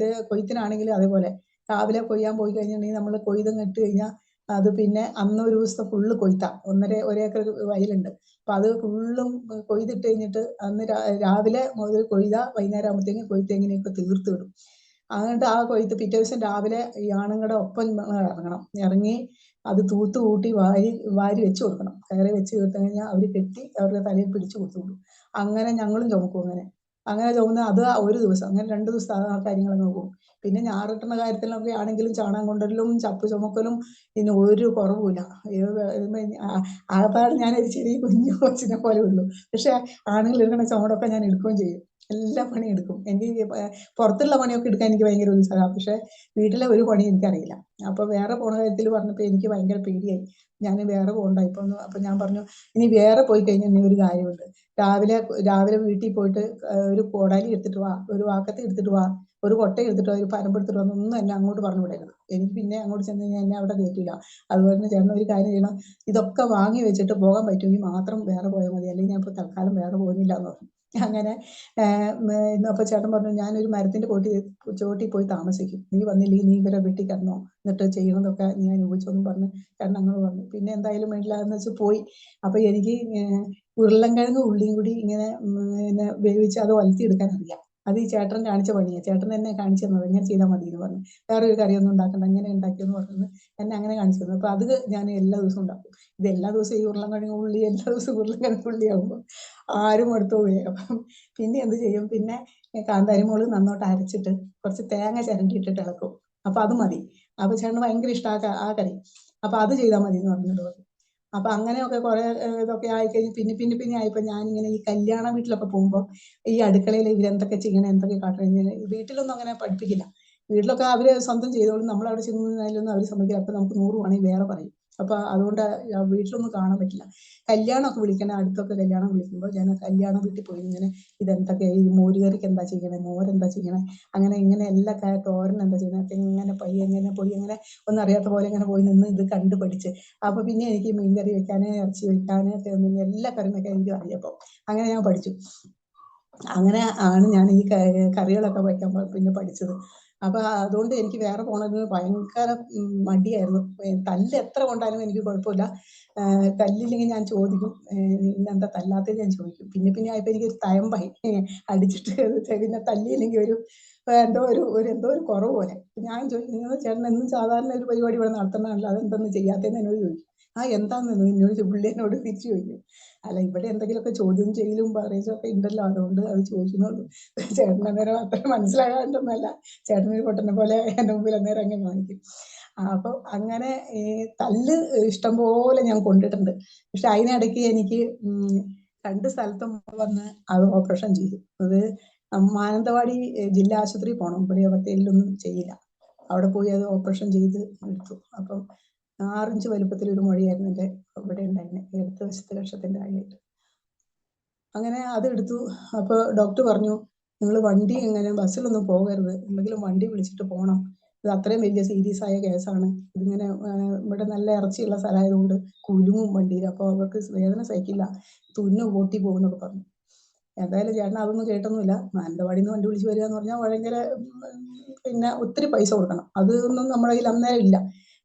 S2: കൊയ്ത്തിനാണെങ്കിലും അതേപോലെ രാവിലെ കൊയ്യാൻ പോയി കഴിഞ്ഞിട്ടുണ്ടെങ്കിൽ നമ്മൾ കൊയ്തും ഇട്ട് കഴിഞ്ഞാൽ അത് പിന്നെ അന്ന് ഒരു ദിവസത്തെ ഫുള്ള് കൊയ്ത്താ. ഒരേക്കർ വയലുണ്ട്. അപ്പൊ അത് ഫുള്ളും കൊയ്തിട്ട് കഴിഞ്ഞിട്ട് അന്ന് രാവിലെ മുതൽ കൊയ്ത വൈകുന്നേരം ആകുമ്പോഴത്തേക്കും കൊയ്ത്ത് എങ്ങനെയൊക്കെ തീർത്ത് വിടും. അങ്ങോട്ട് ആ കൊയ്ത്ത് പിറ്റേ ദിവസം രാവിലെ ഈ ആണുങ്ങളുടെ ഒപ്പം ഇറങ്ങണം. ഇറങ്ങി അത് തൂത്ത് കൂട്ടി വാരി വെച്ച് കൊടുക്കണം. കയറി വെച്ച് കൊടുത്തു കഴിഞ്ഞാൽ അവർ കെട്ടി അവരുടെ തലയിൽ പിടിച്ചു കൊടുത്തു വിടും. അങ്ങനെ ഞങ്ങളും ചുമക്കും. അങ്ങനെ ചുമന്ന് അത് ഒരു ദിവസം, അങ്ങനെ 2 ദിവസം ആ കാര്യങ്ങളൊക്കെ പോകും. പിന്നെ ഞാറിട്ടുന്ന കാര്യത്തിലൊക്കെ ആണെങ്കിലും ചാണകം കൊണ്ടലും ചപ്പ് ചുമക്കലും ഇതിന് ഒരു കുറവുമില്ല. ആകപ്പാട് ഞാനൊരു ചെറിയ കുഞ്ഞു കൊച്ചിനെ പോലെ ഉള്ളൂ. പക്ഷെ ആണുങ്ങൾ എടുക്കുന്ന ചുമടൊക്കെ ഞാൻ എടുക്കുകയും ചെയ്യും, എല്ലാ പണിയും എടുക്കും. എനിക്ക് പുറത്തുള്ള പണിയൊക്കെ എടുക്കാൻ എനിക്ക് ഭയങ്കര ഉത്സാഹമാണ്. പക്ഷെ വീട്ടിലെ ഒരു പണി എനിക്കറിയില്ല. അപ്പൊ വേറെ പോണ കാര്യത്തിൽ പറഞ്ഞപ്പോൾ എനിക്ക് ഭയങ്കര പേടിയായി. ഞാൻ വേറെ പോകണ്ട അപ്പൊ ഞാൻ പറഞ്ഞു, ഇനി വേറെ പോയി കഴിഞ്ഞാൽ ഇനി ഒരു കാര്യമുണ്ട്. രാവിലെ വീട്ടിൽ പോയിട്ട് ഒരു കോടാലി എടുത്തിട്ട് വാ, ഒരു വാക്കത്തി എടുത്തിട്ട് വാ, ഒരു കൊട്ട എടുത്തിട്ട് വാ, ഒരു പരമ്പ് എടുത്തിട്ട് വന്ന് ഒന്നും എന്നെ അങ്ങോട്ട് പറഞ്ഞു വിടരുത്. എനിക്ക് പിന്നെ അങ്ങോട്ട് ചെന്ന് കഴിഞ്ഞാൽ എന്നെ അവിടെ കയറ്റില്ല. അതുപോലെ തന്നെ ചേട്ടൻ ഒരു കാര്യം ചെയ്യണം, ഇതൊക്കെ വാങ്ങി വെച്ചിട്ട് പോകാൻ പറ്റുമെങ്കിൽ മാത്രം വേറെ പോയാൽ മതി, അല്ലെങ്കിൽ ഞാൻ ഇപ്പോൾ തൽക്കാലം വേറെ പോകുന്നില്ല എന്ന് പറഞ്ഞു. അങ്ങനെ അപ്പൊ ചേട്ടൻ പറഞ്ഞു, ഞാനൊരു മരത്തിന്റെ ചോട്ടിൽ പോയി താമസിക്കും, നീ വന്നില്ലെങ്കിൽ നീ ഇവരെ വെട്ടി കിടന്നോ, എന്നിട്ട് ചെയ്യണതൊക്കെ നീ അനുഭവിച്ചോന്നും പറഞ്ഞു ചേട്ടൻ അങ്ങനെ പറഞ്ഞു. പിന്നെ എന്തായാലും വേണ്ടില്ല എന്ന് വെച്ച് പോയി. അപ്പൊ എനിക്ക് ഉരുളൻകിഴങ്ങ് ഉള്ളിയും കൂടി ഇങ്ങനെ വേവിച്ച് അത് എടുക്കാൻ അറിയാം. അത് ഈ ചേട്ടൻ കാണിച്ച പണിയാണ്. ചേട്ടൻ എന്നെ കാണിച്ചു തന്നത് എങ്ങനെ ചെയ്താൽ മതി എന്ന് പറഞ്ഞു. വേറെ ഒരു കറിയൊന്നും ഉണ്ടാക്കണ്ട, എങ്ങനെ ഉണ്ടാക്കിയെന്ന് പറഞ്ഞത് എന്നെ അങ്ങനെ കാണിച്ചു തന്നു. അപ്പൊ അത് ഞാൻ എല്ലാ ദിവസവും ഉണ്ടാക്കും. ഇത് എല്ലാ ദിവസവും ഈ ഉരുളൻകിഴങ്ങ് ഉള്ളി എല്ലാ ദിവസവും ഉരുളൻകിഴങ്ങ് ഉള്ളി ആകുമ്പോൾ ആരും മടുത്തു പോയി. അപ്പം പിന്നെ എന്ത് ചെയ്യും, പിന്നെ കാന്താരിമുളക് നന്നോട്ട് അരച്ചിട്ട് കുറച്ച് തേങ്ങ ചിരണ്ടിയിട്ടിട്ട് ഇളക്കും. അപ്പൊ അത് മതി. അപ്പൊ ചേട്ടന് ഭയങ്കര ഇഷ്ടമാണ് ആ കറി. അപ്പൊ അത് ചെയ്താൽ മതി എന്ന് പറഞ്ഞിട്ട് പറഞ്ഞു. അപ്പൊ അങ്ങനെയൊക്കെ കുറെ ഇതൊക്കെ ആയിക്കഴിഞ്ഞ് പിന്നെ ആയപ്പോ ഞാനിങ്ങനെ ഈ കല്യാണ വീട്ടിലൊക്കെ പോകുമ്പോൾ ഈ അടുക്കളയിൽ ഇവരെന്തൊക്കെ ചെയ്യണം, എന്തൊക്കെ കാട്ടണം, വീട്ടിലൊന്നും അങ്ങനെ പഠിപ്പിക്കില്ല. വീട്ടിലൊക്കെ അവര് സ്വന്തം ചെയ്തോളും. നമ്മളവിടെ ചെന്നൊന്നും അവർ സമ്മതിക്കില്ല. അപ്പൊ നമുക്ക് 100 വേണമെങ്കിൽ വേറെ പറയും. അപ്പൊ അതുകൊണ്ട് വീട്ടിലൊന്നും കാണാൻ പറ്റില്ല. കല്യാണമൊക്കെ വിളിക്കണ അടുത്തൊക്കെ കല്യാണം വിളിക്കുമ്പോൾ ഞാൻ കല്യാണം വീട്ടിൽ പോയി ഇങ്ങനെ ഇതെന്തൊക്കെ, ഈ മോരുകറിക്ക് എന്താ ചെയ്യണേ, മോരെന്താ ചെയ്യണേ, അങ്ങനെ ഇങ്ങനെ എല്ലാ തോരൻ എന്താ ചെയ്യണേ, ഇങ്ങനെ എങ്ങനെ പൊടി അങ്ങനെ ഒന്നും അറിയാത്ത പോലെ ഇങ്ങനെ പോയി നിന്ന് ഇത് കണ്ടു പഠിച്ച്. അപ്പൊ പിന്നെ എനിക്ക് മീൻകറി വെക്കാന്, ഇറച്ചി വെക്കാന്, എല്ലാ കറിയും വെക്കാൻ എനിക്ക് അറിയപ്പോ. അങ്ങനെ ഞാൻ പഠിച്ചു. അങ്ങനെ ആണ് ഞാൻ ഈ കറികളൊക്കെ വയ്ക്കാൻ പിന്നെ പഠിച്ചത്. അപ്പൊ അതുകൊണ്ട് എനിക്ക് വേറെ പോണത് ഭയങ്കര മടിയായിരുന്നു. തല്ല് എത്ര കൊണ്ടാലും എനിക്ക് കുഴപ്പമില്ല. തല്ലില്ലെങ്കിൽ ഞാൻ ചോദിക്കും, ഇന്നെന്താ തല്ലാത്തത് ഞാൻ ചോദിക്കും. പിന്നെ ആയപ്പോ എനിക്ക് ഒരു തയമ്പായി, അടിച്ചിട്ട് പിന്നെ തല്ലിയില്ലെങ്കിൽ എന്തോ ഒരു കുറവ് പോലെ. ഞാൻ ചോദിക്കും, നിങ്ങൾ ചേട്ടൻ എന്നും സാധാരണ ഒരു പരിപാടി ഇവിടെ നടത്തണമല്ലോ, അതെന്തൊന്നും ചെയ്യാത്തതെന്ന് എന്നോട് ചോദിക്കും. എന്താന്ന് എന്നോട് പുള്ളി എന്നോട് തിരിച്ചു ചോദിക്കും. അല്ല, ഇവിടെ എന്തെങ്കിലുമൊക്കെ ചോദ്യം ചെയ്യലും പറയലൊക്കെ ഉണ്ടല്ലോ, അതുകൊണ്ട് അത് ചോദിക്കുന്നുള്ളൂ. ചേട്ടൻ അന്നേരം അത്ര മനസ്സിലാകാണ്ടൊന്നുമല്ല, ചേട്ടനൊരു പൊട്ടനെ പോലെ എൻ്റെ മുമ്പിൽ അന്നേരം അങ്ങനെ കാണിക്കും. അപ്പൊ അങ്ങനെ ഈ തല്ല് ഇഷ്ടം പോലെ ഞാൻ കൊണ്ടിട്ടുണ്ട്. പക്ഷെ അതിനിടയ്ക്ക് എനിക്ക് 2 സ്ഥലത്തും വന്ന് അത് ഓപ്പറേഷൻ ചെയ്തു. അത് മാനന്തവാടി ജില്ലാ ആശുപത്രി പോകണം, ഇവിടെ ബത്തേരിയിലൊന്നും ചെയ്യില്ല. അവിടെ പോയി അത് ഓപ്പറേഷൻ ചെയ്ത് എടുത്തു. അപ്പം 6 ഇഞ്ച് വലുപ്പത്തിൽ ഒരു മുഴയായിരുന്നു എൻ്റെ ഇവിടെ ഉണ്ടായിരുന്നത്, ഇടത്ത് വശത്ത് കക്ഷത്തിൻ്റെ ആയിട്ട്. അങ്ങനെ അതെടുത്തു. അപ്പോൾ ഡോക്ടർ പറഞ്ഞു, നിങ്ങൾ വണ്ടി ഇങ്ങനെ ബസ്സിലൊന്നും പോകരുത്, എന്തെങ്കിലും വണ്ടി വിളിച്ചിട്ട് പോകണം, ഇത് അത്രയും വലിയ സീരിയസ് ആയ കേസാണ്, ഇതിങ്ങനെ ഇവിടെ നല്ല ഇറച്ചിയുള്ള സ്ഥലമായതുകൊണ്ട് കുലുങ്ങും വണ്ടിയിൽ, അപ്പോൾ അവർക്ക് വേദന സഹിക്കില്ല, തുന്നു പൊട്ടി പോകുന്നൊക്കെ പറഞ്ഞു. എന്തായാലും ചേട്ടൻ അതൊന്നും കേട്ടൊന്നുമില്ല. മാനന്തവാടിയിൽ നിന്ന് വണ്ടി വിളിച്ച് വരിക എന്ന് പറഞ്ഞാൽ ഭയങ്കര പിന്നെ ഒത്തിരി പൈസ കൊടുക്കണം, അതൊന്നും നമ്മുടെ കയ്യിൽ അന്നേരം ഇല്ല.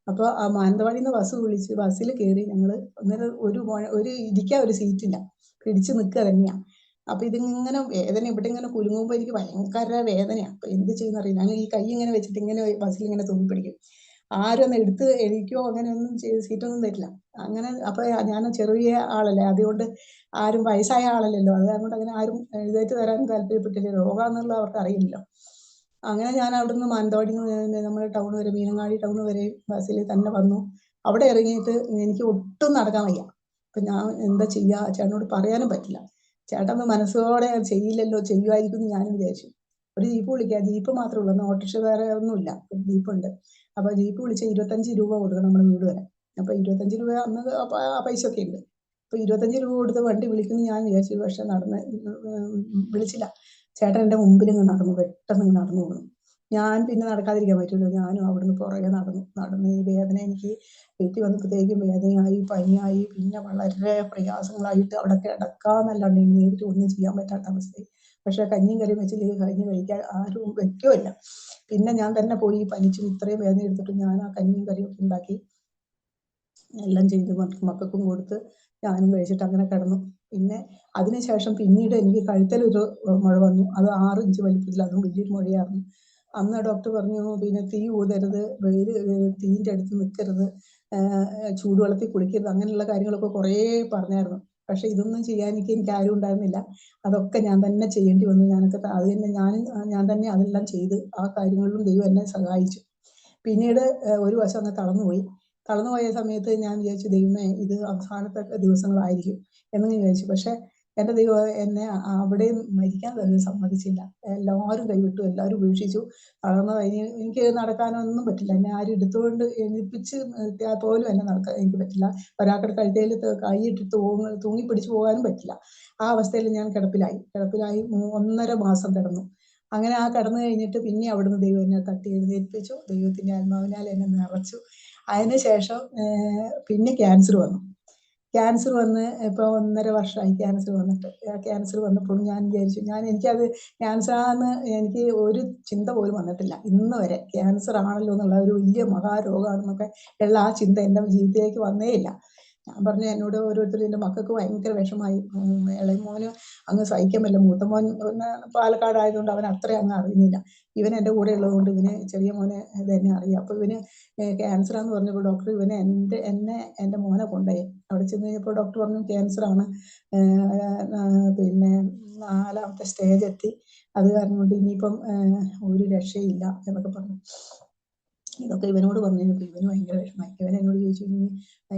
S2: അപ്പോൾ ആ മാനന്തവാടിയിൽ നിന്ന് ബസ് വിളിച്ച് ബസ്സിൽ കയറി ഞങ്ങൾ. അന്നേരം ഒരു ഇരിക്കാൻ ഒരു സീറ്റില്ല, പിടിച്ച് നിൽക്കുക തന്നെയാണ്. അപ്പൊ ഇതിങ്ങനെ വേദന, ഇവിടെ ഇങ്ങനെ കുലുങ്ങുമ്പോൾ എനിക്ക് ഭയങ്കര വേദനയാണ്. അപ്പൊ എന്ത് ചെയ്യുന്നറിയില്ല, ഞാൻ ഈ കൈ ഇങ്ങനെ വെച്ചിട്ട് ഇങ്ങനെ ബസ്സിൽ ഇങ്ങനെ തൂങ്ങി പിടിക്കും. ആരും ഒന്ന് എടുത്ത് എഴുതിക്കോ അങ്ങനെയൊന്നും സീറ്റൊന്നും തരില്ല. അങ്ങനെ അപ്പൊ ഞാൻ ചെറിയ ആളല്ലേ, അതുകൊണ്ട് ആരും വയസ്സായ ആളല്ലല്ലോ, അത് കാരണം അങ്ങനെ ആരും എഴുന്നേറ്റ് തരാൻ താല്പര്യപ്പെട്ടില്ല, രോഗാന്നുള്ള അവർക്ക് അറിയില്ലല്ലോ. അങ്ങനെ ഞാൻ അവിടുന്ന് മാനന്തവാടി നമ്മുടെ ടൗൺ വരെ, മീനങ്ങാടി ടൗൺ വരെ ബസ്സിൽ തന്നെ വന്നു. അവിടെ ഇറങ്ങിയിട്ട് എനിക്ക് ഒട്ടും നടക്കാൻ വയ്യ. അപ്പൊ ഞാൻ എന്താ ചെയ്യുക, ചേട്ടനോട് പറയാനും പറ്റില്ല. ചേട്ടൻ മനസ്സോടെ ചെയ്യില്ലല്ലോ, ചെയ്യുമായിരിക്കും എന്ന് ഞാനും വിചാരിച്ചു. ഒരു ജീപ്പ് വിളിക്കാം, ജീപ്പ് മാത്രമേ ഉള്ളൂ, ഓട്ടോറിക്ഷ വേറെ ഒന്നുമില്ല, ജീപ്പുണ്ട്. അപ്പൊ ജീപ്പ് വിളിച്ച് 25 രൂപ കൊടുക്കണം നമ്മുടെ വീട് വരെ. അപ്പൊ 25 രൂപ അന്ന് ആ പൈസ ഒക്കെ ഉണ്ട്. അപ്പൊ 25 രൂപ കൊടുത്ത് വണ്ടി വിളിക്കുന്നു ഞാൻ വിചാരിച്ചു. പക്ഷെ വിളിച്ചില്ല. ചേട്ടൻ എൻ്റെ മുമ്പിൽ ഇങ്ങ് നടന്നു, പെട്ടെന്ന് നടന്നു പോകുന്നു. ഞാൻ പിന്നെ നടക്കാതിരിക്കാൻ പറ്റുമല്ലോ, ഞാനും അവിടുന്ന് പുറകെ നടന്ന് ഈ വേദന എനിക്ക് വീട്ടിൽ വന്നപ്പോഴത്തേക്കും വേദനയായി, പനിയായി, പിന്നെ വളരെ പ്രയാസങ്ങളായിട്ട് അവിടെ കിടക്കാന്നല്ലാണ്ട് എഴുന്നേറ്റ് ഒന്നും ചെയ്യാൻ പറ്റാത്ത അവസ്ഥയായി. പക്ഷെ കഞ്ഞിയും കറിയും വെച്ചില്ലെങ്കിൽ കഞ്ഞി കഴിക്കാൻ ആരും വെക്കുമല്ല. പിന്നെ ഞാൻ തന്നെ പോയി പനിച്ചും ഇത്രയും വേദന എടുത്തിട്ട് ഞാൻ ആ കഞ്ഞിയും കറിയും ഒക്കെ ഉണ്ടാക്കി എല്ലാം ചെയ്ത് മക്കൾക്കും കൊടുത്ത് ഞാനും കഴിച്ചിട്ട് അങ്ങനെ കിടന്നു. പിന്നെ അതിനുശേഷം പിന്നീട് എനിക്ക് കഴുത്തിലൊരു മുഴ വന്നു. അത് 6 ഇഞ്ച് വലിപ്പത്തിൽ, അതും വലിയൊരു മുഴയായിരുന്നു. അന്ന് ഡോക്ടർ പറഞ്ഞു, പിന്നെ തീ ഊതരുത്, തീൻ്റെ അടുത്ത് നിൽക്കരുത്, ചൂടുവെള്ളത്തിൽ കുളിക്കരുത്, അങ്ങനെയുള്ള കാര്യങ്ങളൊക്കെ കുറേ പറഞ്ഞായിരുന്നു. പക്ഷെ ഇതൊന്നും ചെയ്യാൻ എനിക്ക് ആരും ഉണ്ടായിരുന്നില്ല. അതൊക്കെ ഞാൻ തന്നെ ചെയ്യേണ്ടി വന്നു. അത് തന്നെ ഞാൻ തന്നെ അതെല്ലാം ചെയ്ത് ആ കാര്യങ്ങളിലും ദൈവം എന്നെ സഹായിച്ചു. പിന്നീട് ഒരു വശം അങ്ങ് തളർന്നുപോയ സമയത്ത് ഞാൻ വിചാരിച്ചു, ദൈവമേ ഇത് അവസാനത്തെ ദിവസങ്ങളായിരിക്കും എന്ന് വിചാരിച്ചു. പക്ഷെ എൻ്റെ ദൈവം എന്നെ അവിടെയും മരിക്കാൻ തന്നെ സമ്മതിച്ചില്ല. എല്ലാവരും കൈവിട്ടു, എല്ലാവരും ഉപേക്ഷിച്ചു. തളർന്നു കഴിഞ്ഞ് എനിക്ക് നടക്കാനൊന്നും പറ്റില്ല. എന്നെ ആരും എടുത്തുകൊണ്ട് എഴുന്നേൽപ്പിച്ച് നിർത്തിയാൽ പോലും എന്നെ നടക്കാൻ എനിക്ക് പറ്റില്ല. ഒരാളുടെ കഴുത്തേൽ കൈയിട്ട് തൂങ്ങി പിടിച്ചു പോകാനും പറ്റില്ല. ആ അവസ്ഥയിൽ ഞാൻ കിടപ്പിലായി 1.5 മാസം കിടന്നു. അങ്ങനെ ആ കിടന്നു കഴിഞ്ഞിട്ട് പിന്നെ അവിടുന്ന് ദൈവം എന്നെ തട്ടി എഴുന്നേൽപ്പിച്ചു, ദൈവത്തിൻ്റെ ആത്മാവിനാൽ എന്നെ നിറച്ചു. അതിന് ശേഷം പിന്നെ ക്യാൻസർ വന്നു. ക്യാൻസർ വന്ന് ഇപ്പോൾ 1.5 വർഷമായി ക്യാൻസർ വന്നിട്ട്. ക്യാൻസർ വന്നപ്പോൾ ഞാൻ വിചാരിച്ചു, എനിക്കത് ക്യാൻസറാന്ന് എനിക്ക് ഒരു ചിന്ത പോലും വന്നിട്ടില്ല ഇന്ന് വരെ. ക്യാൻസർ ആണല്ലോ എന്നുള്ള ഒരു വലിയ മഹാരോഗമാണെന്നൊക്കെ ഉള്ള ആ ചിന്ത എൻ്റെ ജീവിതത്തിലേക്ക് വന്നേ ഇല്ല. ഞാൻ പറഞ്ഞു, എന്നോട് ഓരോരുത്തരും എൻ്റെ മക്കൾക്ക് ഭയങ്കര വിഷമായി. ഇളയ മോന് അങ്ങ് സഹിക്കാൻ പറ്റില്ല, മൂത്ത മോൻ പാലക്കാട് ആയതുകൊണ്ട് അവൻ അത്രയും അങ്ങ് അറിയുന്നില്ല. ഇവൻ എൻ്റെ കൂടെ ഉള്ളതുകൊണ്ട് ഇവന് ചെറിയ മോനെ ഇത് തന്നെ അറിയാം. അപ്പോൾ ഇവന് ക്യാൻസറാന്ന് പറഞ്ഞപ്പോൾ ഡോക്ടർ എൻ്റെ മോനെ കൊണ്ടുപോയി. അവിടെ ചെന്ന് കഴിഞ്ഞപ്പോൾ ഡോക്ടർ പറഞ്ഞു ക്യാൻസറാണ്, പിന്നെ 4ാമത്തെ സ്റ്റേജ് എത്തി, അത് കാരണം കൊണ്ട് ഇനിയിപ്പം ഒരു രക്ഷയില്ല എന്നൊക്കെ പറഞ്ഞു. ഇതൊക്കെ ഇവനോട് പറഞ്ഞു കഴിഞ്ഞപ്പോൾ ഇവന് ഭയങ്കര വിഷമമായി. ഇവൻ എന്നോട് ചോദിച്ചു,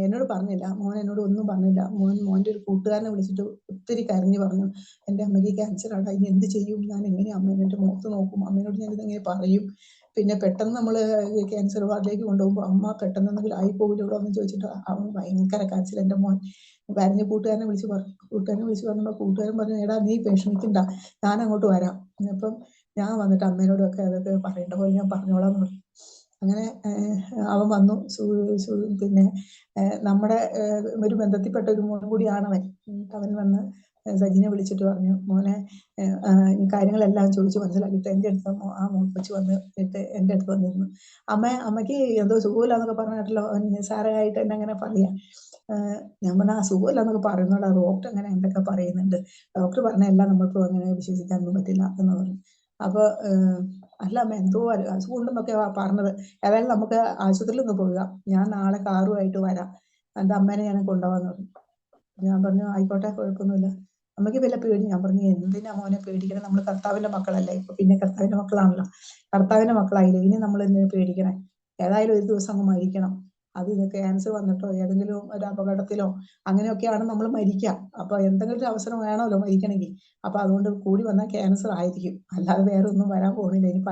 S2: എന്നോട് പറഞ്ഞില്ല, മോൻ എന്നോട് ഒന്നും പറഞ്ഞില്ല. മോൻ്റെ ഒരു കൂട്ടുകാരനെ വിളിച്ചിട്ട് ഒത്തിരി കരഞ്ഞു പറഞ്ഞു, എൻ്റെ അമ്മയ്ക്ക് ക്യാൻസറാണ്, ഇനി എന്ത് ചെയ്യും, ഞാൻ എങ്ങനെ അമ്മേനെ എൻ്റെ മുഖത്ത് നോക്കും, അമ്മേനോട് ഞാനിതെങ്ങനെ പറയും, പിന്നെ പെട്ടെന്ന് നമ്മൾ ക്യാൻസർ വാർഡിലേക്ക് കൊണ്ടുപോകുമ്പോൾ അമ്മ പെട്ടെന്ന് എന്തെങ്കിലും ആയിപ്പോകില്ലല്ലോ എന്ന് ചോദിച്ചിട്ട് അവൻ ഭയങ്കര കരച്ചിൽ. എൻ്റെ മോൻ കരഞ്ഞ് കൂട്ടുകാരനെ വിളിച്ച് പറഞ്ഞപ്പോൾ കൂട്ടുകാരൻ പറഞ്ഞു, എടാ നീ വിഷമിക്കണ്ട, ഞാൻ അങ്ങോട്ട് വരാം, അപ്പം ഞാൻ വന്നിട്ട് അമ്മേനോടൊക്കെ അതൊക്കെ പറയേണ്ട പോലെ ഞാൻ പറഞ്ഞോളാം എന്ന് പറഞ്ഞു. അങ്ങനെ അവൻ വന്നു. പിന്നെ നമ്മുടെ ഒരു ബന്ധത്തിൽപ്പെട്ട ഒരു മോൻ കൂടിയാണ് അവൻ വന്ന് സജിനെ വിളിച്ചിട്ട് പറഞ്ഞു, മോനെ കാര്യങ്ങളെല്ലാം ചോദിച്ച് മനസ്സിലാക്കിയിട്ട് എൻ്റെ അടുത്ത് ആ കൊച്ചു വന്നിട്ട് എൻ്റെ അടുത്ത് വന്നിരുന്നു. അമ്മയ്ക്ക് എന്തോ സുഖമില്ലാന്നൊക്കെ പറഞ്ഞിട്ടല്ലോ, അവൻ നിസ്സാരമായിട്ട് എന്നെ അങ്ങനെ പറയാം. ഞാൻ പറഞ്ഞ ആ സുഖമില്ലാന്നൊക്കെ പറയുന്നോളാ, ഡോക്ടർ അങ്ങനെ എന്തൊക്കെ പറയുന്നുണ്ട്, ഡോക്ടർ പറഞ്ഞ എല്ലാം നമ്മൾക്ക് അങ്ങനെ വിശ്വസിക്കാനൊന്നും പറ്റില്ല എന്ന് പറഞ്ഞു. അപ്പോൾ അല്ല അമ്മ എന്തോ അസുഖം ഉണ്ടെന്നൊക്കെ പറഞ്ഞത്. ഏതായാലും നമുക്ക് ആശുപത്രിയിൽ ഒന്ന് പോകാം, ഞാൻ നാളെ കാറുമായിട്ട് വരാം, എൻ്റെ അമ്മേനെ ഞാൻ കൊണ്ടുപോകാന്ന് പറഞ്ഞു. ഞാൻ പറഞ്ഞു ആയിക്കോട്ടെ, കുഴപ്പമൊന്നുമില്ല. അമ്മയ്ക്ക് വല്ല പേടി. ഞാൻ പറഞ്ഞു എന്തിനാ മോനെ പേടിക്കണം, നമ്മൾ കർത്താവിന്റെ മക്കളല്ലേ. ഇപ്പൊ പിന്നെ കർത്താവിന്റെ മക്കളാണല്ലോ, കർത്താവിന്റെ മക്കളായില്ലേ, ഇനി നമ്മൾ എന്തിനു പേടിക്കണേ. ഏതായാലും ഒരു ദിവസം അങ്ങ് മരിക്കണം. അത് ക്യാൻസർ വന്നിട്ടോ ഏതെങ്കിലും ഒരു അപകടത്തിലോ അങ്ങനെയൊക്കെയാണ് നമ്മൾ മരിക്കുക. അപ്പൊ എന്തെങ്കിലും ഒരു അവസരം വേണമല്ലോ മരിക്കണമെങ്കിൽ. അപ്പൊ അതുകൊണ്ട് കൂടി വന്നാൽ ക്യാൻസർ ആയിരിക്കും, അല്ലാതെ വേറെ ഒന്നും വരാൻ പോകുന്നില്ല. ഇനിയിപ്പോ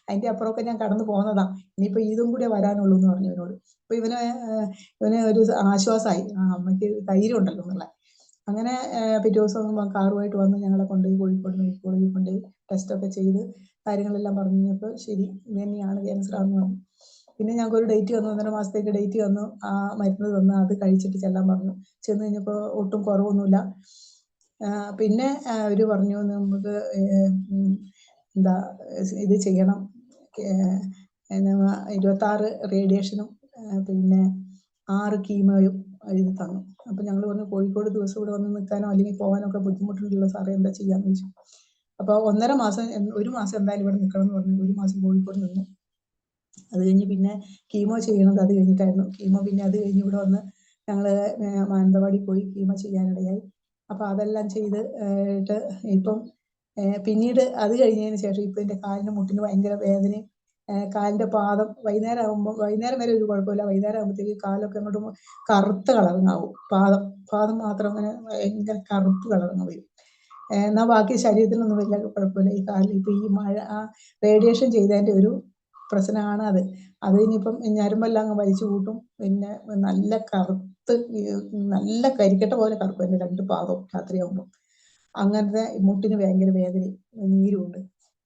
S2: അതിന്റെ അപ്പുറമൊക്കെ ഞാൻ കടന്നു പോകുന്നതാ, ഇനിയിപ്പോ ഇതും കൂടെ വരാനുള്ളൂ എന്ന് പറഞ്ഞു ഇവനോട്. അപ്പൊ ഇവന് ഒരു ആശ്വാസമായി, അമ്മയ്ക്ക് ധൈര്യം ഉണ്ടല്ലോ എന്നുള്ള. അങ്ങനെ പിറ്റേ ദിവസം കാറുമായിട്ട് വന്ന് ഞങ്ങളെ കൊണ്ടുപോയി കോഴിക്കോട് മെഡിക്കൽ കോളേജിൽ കൊണ്ടുപോയി ടെസ്റ്റൊക്കെ ചെയ്ത് കാര്യങ്ങളെല്ലാം പറഞ്ഞു കഴിഞ്ഞപ്പോൾ ശരി ഇത് തന്നെയാണ് ക്യാൻസർ ആണെന്ന് പറഞ്ഞു. പിന്നെ ഞങ്ങൾക്ക് ഒരു ഡേറ്റ് തന്നു, 1.5 മാസത്തേക്ക് ഡേറ്റ് തന്നു. ആ മരുന്ന് തന്നു, അത് കഴിച്ചിട്ട് ചെല്ലാൻ പറഞ്ഞു. ചെന്ന് കഴിഞ്ഞപ്പോൾ ഒട്ടും കുറവൊന്നുമില്ല. പിന്നെ അവർ പറഞ്ഞു നമുക്ക് എന്താ ഇത് ചെയ്യണം, 26 റേഡിയേഷനും പിന്നെ 6 കീമോയും എഴുതി തന്നു. അപ്പൊ ഞങ്ങൾ പറഞ്ഞു കോഴിക്കോട് ദിവസം ഇവിടെ വന്ന് നിൽക്കാനോ അല്ലെങ്കിൽ പോകാനോ ഒക്കെ ബുദ്ധിമുട്ടുണ്ടല്ലോ സാറേ, എന്താ ചെയ്യാന്ന് ചോദിച്ചു. അപ്പൊ 1.5 മാസം, 1 മാസം എന്തായാലും ഇവിടെ നിൽക്കണം എന്ന് പറഞ്ഞു. 1 മാസം കോഴിക്കോട് നിന്നു. അത് കഴിഞ്ഞ് പിന്നെ കീമോ ചെയ്യണത് അത് കഴിഞ്ഞിട്ടായിരുന്നു. കീമോ പിന്നെ അത് കഴിഞ്ഞ് ഇവിടെ വന്ന് ഞങ്ങള് മാനന്തവാടി പോയി കീമോ ചെയ്യാനിടയായി. അപ്പൊ അതെല്ലാം ചെയ്ത് ഇപ്പം പിന്നീട് അത് കഴിഞ്ഞതിന് ശേഷം ഇപ്പൊ എന്റെ കാലിന് മുട്ടിന് ഭയങ്കര വേദനയും, കാലിന്റെ പാദം വൈകുന്നേരം വരെ ഒരു കുഴപ്പമില്ല, വൈകുന്നേരം ആകുമ്പോഴത്തേക്ക് കാലൊക്കെ അങ്ങോട്ട് കറുത്ത കളറിങ്ങാവും. പാദം മാത്രം അങ്ങനെ ഭയങ്കര കറുപ്പ് കളറിങ് വരും. എന്നാൽ ബാക്കി ശരീരത്തിനൊന്നും വലിയ കുഴപ്പമില്ല. ഈ കാലിൽ ഇപ്പൊ ഈ മഴ റേഡിയേഷൻ ചെയ്തതിന്റെ ഒരു പ്രശ്നമാണ് അത്. ഇനിയിപ്പം ഞരമ്പെല്ലാം അങ്ങ് വലിച്ചു കൂട്ടും. പിന്നെ നല്ല കറുത്ത് നല്ല കരിക്കട്ട പോലെ കറുപ്പ് എൻ്റെ 2 പാദവും രാത്രിയാകുമ്പോൾ. അങ്ങനത്തെ മുട്ടിന് ഭയങ്കര വേദനയും നീരും ഉണ്ട്.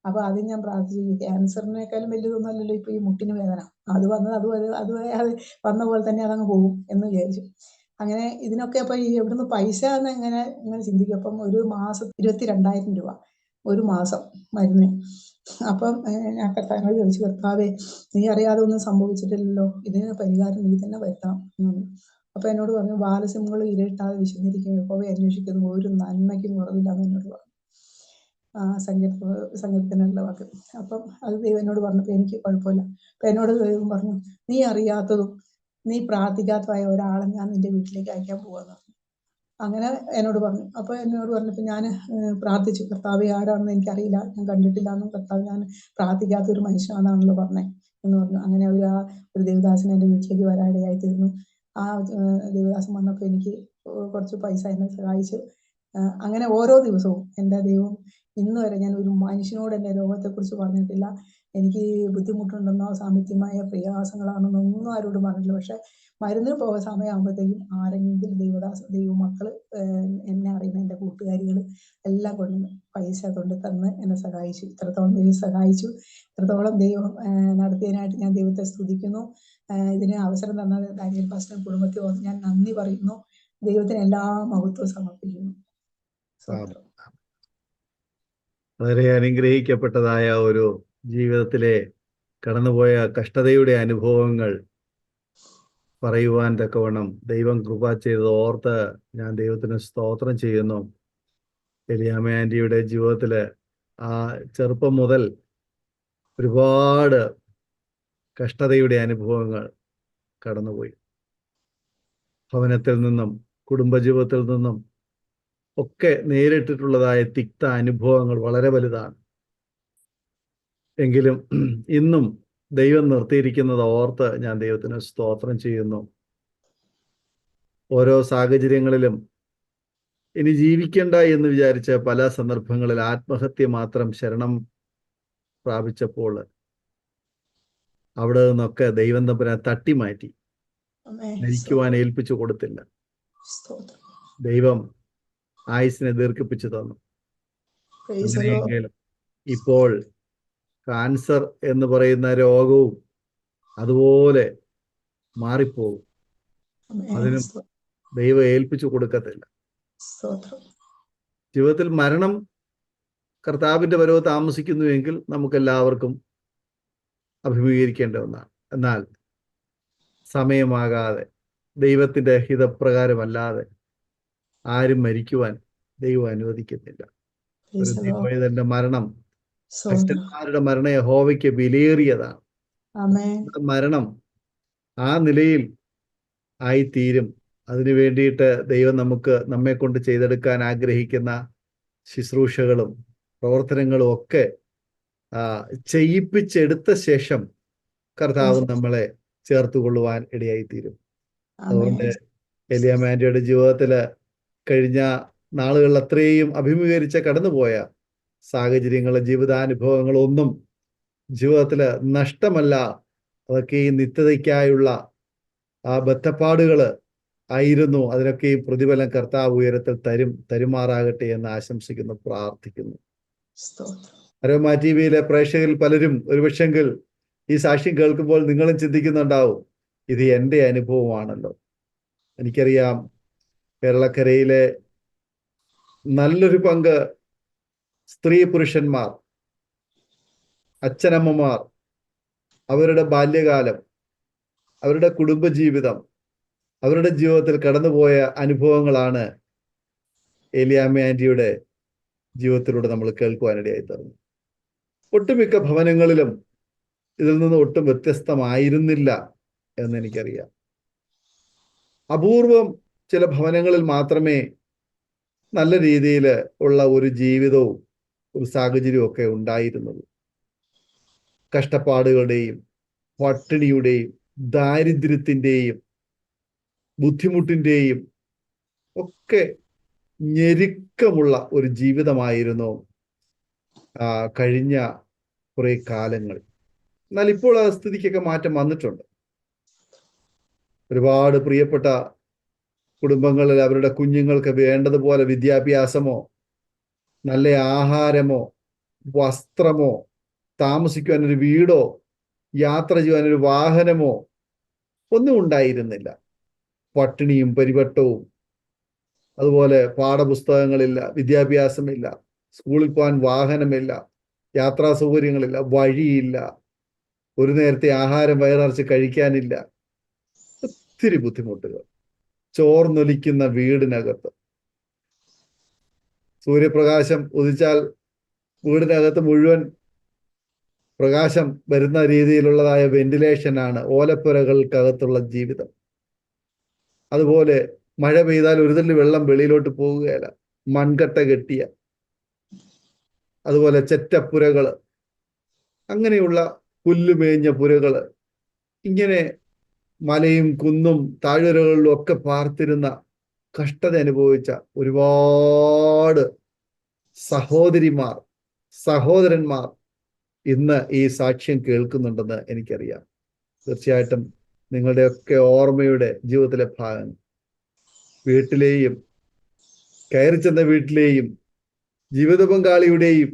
S2: അപ്പൊ അത് ഞാൻ പ്രാർത്ഥിച്ചു, ക്യാൻസറിനേക്കാളും വലിയതൊന്നുമല്ലല്ലോ ഇപ്പൊ ഈ മുട്ടിന് വേദന. അത് വന്നത് അത് വന്ന പോലെ തന്നെ അതങ്ങ് പോകും എന്ന് വിചാരിച്ചു. അങ്ങനെ ഇതിനൊക്കെ അപ്പൊ എവിടുന്ന് പൈസ എന്ന് ഇങ്ങനെ ചിന്തിക്കും. അപ്പം ഒരു മാസം 22,000 രൂപ ഒരു മാസം മരുന്ന്. അപ്പം ഞാൻ കർത്താവിനോട് ചോദിച്ചു, കർത്താവേ നീ അറിയാതെ ഒന്നും സംഭവിച്ചിട്ടില്ലല്ലോ, ഇതിന് പരിഹാരം നീ തന്നെ വരുത്തണം. അപ്പൊ എന്നോട് പറഞ്ഞു ബാലസിംഹങ്ങൾ ഇരയിട്ടാതെ വിശന്നിരിക്കും, യഹോവയെ അന്വേഷിക്കുന്നു, ഒരു നന്മയ്ക്കും കുറവില്ലാന്ന് എന്നോട് പറഞ്ഞു. സങ്കീർത്തനങ്ങളുടെ വാക്ക്. അപ്പം അത് ദൈവം എന്നോട് പറഞ്ഞപ്പോൾ എനിക്ക് കുഴപ്പമില്ല. അപ്പൊ എന്നോട് ദൈവം പറഞ്ഞു, നീ അറിയാത്തതും നീ പ്രാർത്ഥിക്കാത്തതായ ഒരാളെ ഞാൻ നിന്റെ വീട്ടിലേക്ക് അയക്കാൻ പോവാന്ന് പറഞ്ഞു. അങ്ങനെ എന്നോട് പറഞ്ഞു. അപ്പൊ എന്നോട് പറഞ്ഞപ്പോൾ ഞാൻ പ്രാർത്ഥിച്ചു, കർത്താവെ ആരാണെന്ന് എനിക്കറിയില്ല, ഞാൻ കണ്ടിട്ടില്ല എന്നും, കർത്താവ് ഞാൻ പ്രാർത്ഥിക്കാത്ത ഒരു മനുഷ്യനാണെന്നാണല്ലോ പറഞ്ഞേ എന്ന് പറഞ്ഞു. അങ്ങനെ ഒരു ദേവദാസൻ എൻ്റെ വീട്ടിലേക്ക് വരാനിടയായി തീർന്നു. ആ ദേവദാസൻ വന്നപ്പോൾ എനിക്ക് കുറച്ച് പൈസ എന്നെ സഹായിച്ചു. അങ്ങനെ ഓരോ ദിവസവും എൻ്റെ ദൈവം ഇന്ന് വരെ ഞാൻ ഒരു മനുഷ്യനോട് എൻ്റെ രോഗത്തെക്കുറിച്ച് പറഞ്ഞിട്ടില്ല, എനിക്ക് ബുദ്ധിമുട്ടുണ്ടെന്നോ സാമ്പത്തികമായ പ്രയാസങ്ങളാണെന്നോ ഒന്നും ആരോടും പറഞ്ഞില്ല. പക്ഷെ മരുന്നിന് പോകാൻ സമയമാകുമ്പോഴത്തേക്കും ആരെങ്കിലും ദൈവമക്കള് എന്നെ അറിയുന്ന എൻ്റെ കൂട്ടുകാരികൾ എല്ലാം കൊണ്ട് പൈസ കൊണ്ട് തന്ന് എന്നെ സഹായിച്ചു. ഇത്രത്തോളം ദൈവം സഹായിച്ചു, ഇത്രത്തോളം ദൈവം നടത്തിയതിനായിട്ട് ഞാൻ ദൈവത്തെ സ്തുതിക്കുന്നു. ഇതിന് അവസരം തന്ന ഡാനിയൽ പാസ്റ്റർ കുടുംബത്തെ ഞാൻ നന്ദി പറയുന്നു. ദൈവത്തിന് എല്ലാ മഹത്വവും സമർപ്പിക്കുന്നു.
S1: വളരെ അനുഗ്രഹിക്കപ്പെട്ടതായ ഒരു ജീവിതത്തിലെ കടന്നുപോയ കഷ്ടതയുടെ അനുഭവങ്ങൾ പറയുവാൻ തക്കവണ്ണം ദൈവം കൃപ ചെയ്തത് ഓർത്ത് ഞാൻ ദൈവത്തിന് സ്തോത്രം ചെയ്യുന്നു. എലിയാമ്മ ആൻറ്റിയുടെ ജീവിതത്തില് ആ ചെറുപ്പം മുതൽ ഒരുപാട് കഷ്ടതയുടെ അനുഭവങ്ങൾ കടന്നുപോയി. ഭവനത്തിൽ നിന്നും കുടുംബജീവിതത്തിൽ നിന്നും ഒക്കെ നേരിട്ടിട്ടുള്ളതായ തിക്ത അനുഭവങ്ങൾ വളരെ വലുതാണ്. എങ്കിലും ഇന്നും ദൈവം നിർത്തിയിരിക്കുന്നത് ഓർത്ത് ഞാൻ ദൈവത്തിന് സ്തോത്രം ചെയ്യുന്നു. ഓരോ സാഹചര്യങ്ങളിലും ഇനി ജീവിക്കണ്ട എന്ന് വിചാരിച്ച പല സന്ദർഭങ്ങളിൽ ആത്മഹത്യ മാത്രം ശരണം പ്രാപിച്ചപ്പോൾ അവിടെ നിന്നൊക്കെ ദൈവം തമ്പുരാൻ തട്ടിമാറ്റി, മരിക്കുവാൻ ഏൽപ്പിച്ചു കൊടുത്തില്ല. ദൈവം ആയുസിനെ ദീർഘിപ്പിച്ചു തന്നു. അങ്ങനെയെങ്കിലും ഇപ്പോൾ കാൻസർ എന്ന് പറയുന്ന രോഗവും അതുപോലെ മാറിപ്പോകും. അതിനും ദൈവം ഏൽപ്പിച്ചു കൊടുക്കത്തില്ല. ജീവിതത്തിൽ മരണം കർത്താവിന്റെ വരവ് താമസിക്കുന്നുവെങ്കിൽ നമുക്കെല്ലാവർക്കും അഭിമുഖീകരിക്കേണ്ട ഒന്നാണ്. എന്നാൽ സമയമാകാതെ ദൈവത്തിന്റെ ഹിതപ്രകാരമല്ലാതെ ആരും മരിക്കുവാൻ ദൈവം അനുവദിക്കുന്നില്ല. ഒരു ദൈവത്തിന്റെ മരണം, ഭക്തന്മാരുടെ മരണം യഹോവയ്ക്ക് വിലയേറിയതാണ്. മരണം ആ നിലയിൽ ആയിത്തീരും. അതിനു വേണ്ടിയിട്ട് ദൈവം നമ്മെ കൊണ്ട് ചെയ്തെടുക്കാൻ ആഗ്രഹിക്കുന്ന ശുശ്രൂഷകളും പ്രവർത്തനങ്ങളും ഒക്കെ ചെയ്യിപ്പിച്ചെടുത്ത ശേഷം കർത്താവ് നമ്മളെ ചേർത്തുകൊള്ളുവാൻ ഇടയായിത്തീരും. അതുകൊണ്ട് എലിയാമാൻഡിയുടെ ജീവിതത്തില് കഴിഞ്ഞ നാളുകളിൽ അത്രയും അഭിമുഖീകരിച്ച കടന്നുപോയ സാഹചര്യങ്ങളും ജീവിതാനുഭവങ്ങളും ഒന്നും ജീവിതത്തില് നഷ്ടമല്ല. അതൊക്കെ ഈ നിത്യതയ്ക്കായുള്ള ആ ബദ്ധപ്പാടുകള് ആയിരുന്നു. അതിനൊക്കെ ഈ പ്രതിഫലം കർത്താവ് ഉയരത്തിൽ തരുമാറാകട്ടെ എന്ന് ആശംസിക്കുന്നു, പ്രാർത്ഥിക്കുന്നു. അരോമ ടിവിയിലെ പ്രേക്ഷകരിൽ പലരും ഒരുപക്ഷെങ്കിൽ ഈ സാക്ഷ്യം കേൾക്കുമ്പോൾ നിങ്ങളും ചിന്തിക്കുന്നുണ്ടാവും, ഇത് എൻ്റെ അനുഭവമാണല്ലോ. എനിക്കറിയാം, കേരളക്കരയിലെ നല്ലൊരു പങ്ക് സ്ത്രീ പുരുഷന്മാർ, അച്ഛനമ്മമാർ, അവരുടെ ബാല്യകാലം, അവരുടെ കുടുംബജീവിതം, അവരുടെ ജീവിതത്തിൽ കടന്നുപോയ അനുഭവങ്ങളാണ് ഏലിയാമ്മ ആന്റിയുടെ ജീവിതത്തിലൂടെ നമ്മൾ കേൾക്കുവാനിടയായി തീർന്നു. ഒട്ടുമിക്ക ഭവനങ്ങളിലും ഇതിൽ നിന്ന് ഒട്ടും വ്യത്യസ്തമായിരുന്നില്ല എന്ന് എനിക്കറിയാം. അപൂർവം ചില ഭവനങ്ങളിൽ മാത്രമേ നല്ല രീതിയിൽ ഉള്ള ഒരു ജീവിതവും ഒരു സാഹചര്യവും ഒക്കെ ഉണ്ടായിരുന്നുള്ളൂ. കഷ്ടപ്പാടുകളുടെയും പട്ടിണിയുടെയും ദാരിദ്ര്യത്തിൻ്റെയും ബുദ്ധിമുട്ടിൻ്റെയും ഒക്കെ ഞെരുക്കമുള്ള ഒരു ജീവിതമായിരുന്നു കഴിഞ്ഞ കുറെ കാലങ്ങൾ. എന്നാൽ ഇപ്പോൾ ആ സ്ഥിതിക്കൊക്കെ മാറ്റം വന്നിട്ടുണ്ട്. ഒരുപാട് പ്രിയപ്പെട്ട കുടുംബങ്ങളിൽ അവരുടെ കുഞ്ഞുങ്ങൾക്ക് വേണ്ടതുപോലെ വിദ്യാഭ്യാസമോ നല്ല ആഹാരമോ വസ്ത്രമോ താമസിക്കുവാൻ ഒരു വീടോ യാത്ര ചെയ്യുവാൻ ഒരു വാഹനമോ ഒന്നും ഉണ്ടായിരുന്നില്ല. പട്ടിണിയും പരിവട്ടവും, അതുപോലെ പാഠപുസ്തകങ്ങളില്ല, വിദ്യാഭ്യാസമില്ല, സ്കൂളിൽ പോകാൻ വാഹനമില്ല, യാത്രാ സൗകര്യങ്ങളില്ല, വഴിയില്ല, ഒരു നേരത്തെ ആഹാരം വയറിറച്ച് കഴിക്കാനില്ല. ഒത്തിരി ബുദ്ധിമുട്ടുകൾ. ചോർന്നൊലിക്കുന്ന വീടിനകത്ത് സൂര്യപ്രകാശം ഉദിച്ചാൽ വീടിനകത്ത് മുഴുവൻ പ്രകാശം വരുന്ന രീതിയിലുള്ളതായ വെന്റിലേഷനാണ് ഓലപ്പുരകൾക്കകത്തുള്ള ജീവിതം. അതുപോലെ മഴ പെയ്താൽ ഒരു തല്ല് വെള്ളം വെളിയിലോട്ട് പോവുകയില്ല, മൺകട്ട കെട്ടിയ, അതുപോലെ ചെറ്റപ്പുരകള്, അങ്ങനെയുള്ള പുല്ലുമേഞ്ഞ പുരകള്, ഇങ്ങനെ മലയും കുന്നും താഴ്വരകളിലും ഒക്കെ പാർത്തിരുന്ന കഷ്ടത അനുഭവിച്ച ഒരുപാട് സഹോദരിമാർ, സഹോദരന്മാർ ഇന്ന് ഈ സാക്ഷ്യം കേൾക്കുന്നുണ്ടെന്ന് എനിക്കറിയാം. തീർച്ചയായിട്ടും നിങ്ങളുടെയൊക്കെ ഓർമ്മയുടെ ജീവിതത്തിലെ ഭാഗം, വീട്ടിലെയും കയറി ചെന്ന വീട്ടിലെയും ജീവിത പങ്കാളിയുടെയും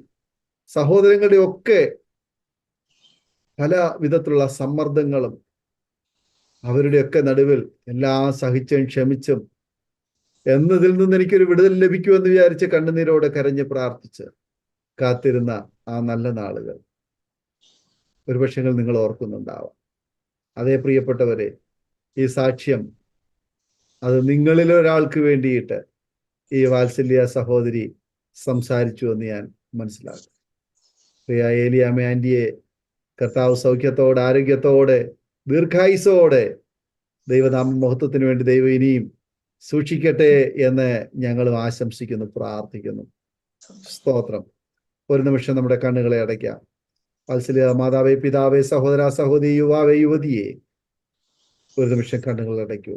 S1: സഹോദരങ്ങളുടെയും ഒക്കെ പല വിധത്തിലുള്ള സമ്മർദ്ദങ്ങളും അവരുടെയൊക്കെ നടുവിൽ എല്ലാം സഹിച്ചും ക്ഷമിച്ചും എന്നതിൽ നിന്ന് എനിക്കൊരു വിടുതൽ ലഭിക്കുമെന്ന് വിചാരിച്ച് കണ്ണുനീരോടെ കരഞ്ഞ് പ്രാർത്ഥിച്ച് കാത്തിരുന്ന ആ നല്ല നാളുകൾ ഒരുപക്ഷെ നിങ്ങൾ ഓർക്കുന്നുണ്ടാവാം. അതേ പ്രിയപ്പെട്ടവരെ, ഈ സാക്ഷ്യം അത് നിങ്ങളിൽ ഒരാൾക്ക് വേണ്ടിയിട്ട് ഈ വാത്സല്യ സഹോദരി സംസാരിച്ചു എന്ന് ഞാൻ മനസ്സിലാക്കും. പ്രിയ ഏലിയാമ്മ ആന്റിയെ കർത്താവ് സൗഖ്യത്തോടെ, ആരോഗ്യത്തോടെ, ദീർഘായുസോടെ ദൈവനാമ മഹത്വത്തിന് വേണ്ടി ദൈവം ഇനിയും സൂക്ഷിക്കട്ടെ എന്ന് ഞങ്ങളും ആശംസിക്കുന്നു, പ്രാർത്ഥിക്കുന്നു. സ്തോത്രം. ഒരു നിമിഷം നമ്മുടെ കണ്ണുകളെ അടയ്ക്കാം. വാത്സല്യ മാതാവേ, പിതാവേ, സഹോദര സഹോദരി, യുവാവേ, യുവതിയെ, ഒരു നിമിഷം കണ്ണുകൾ അടയ്ക്കൂ.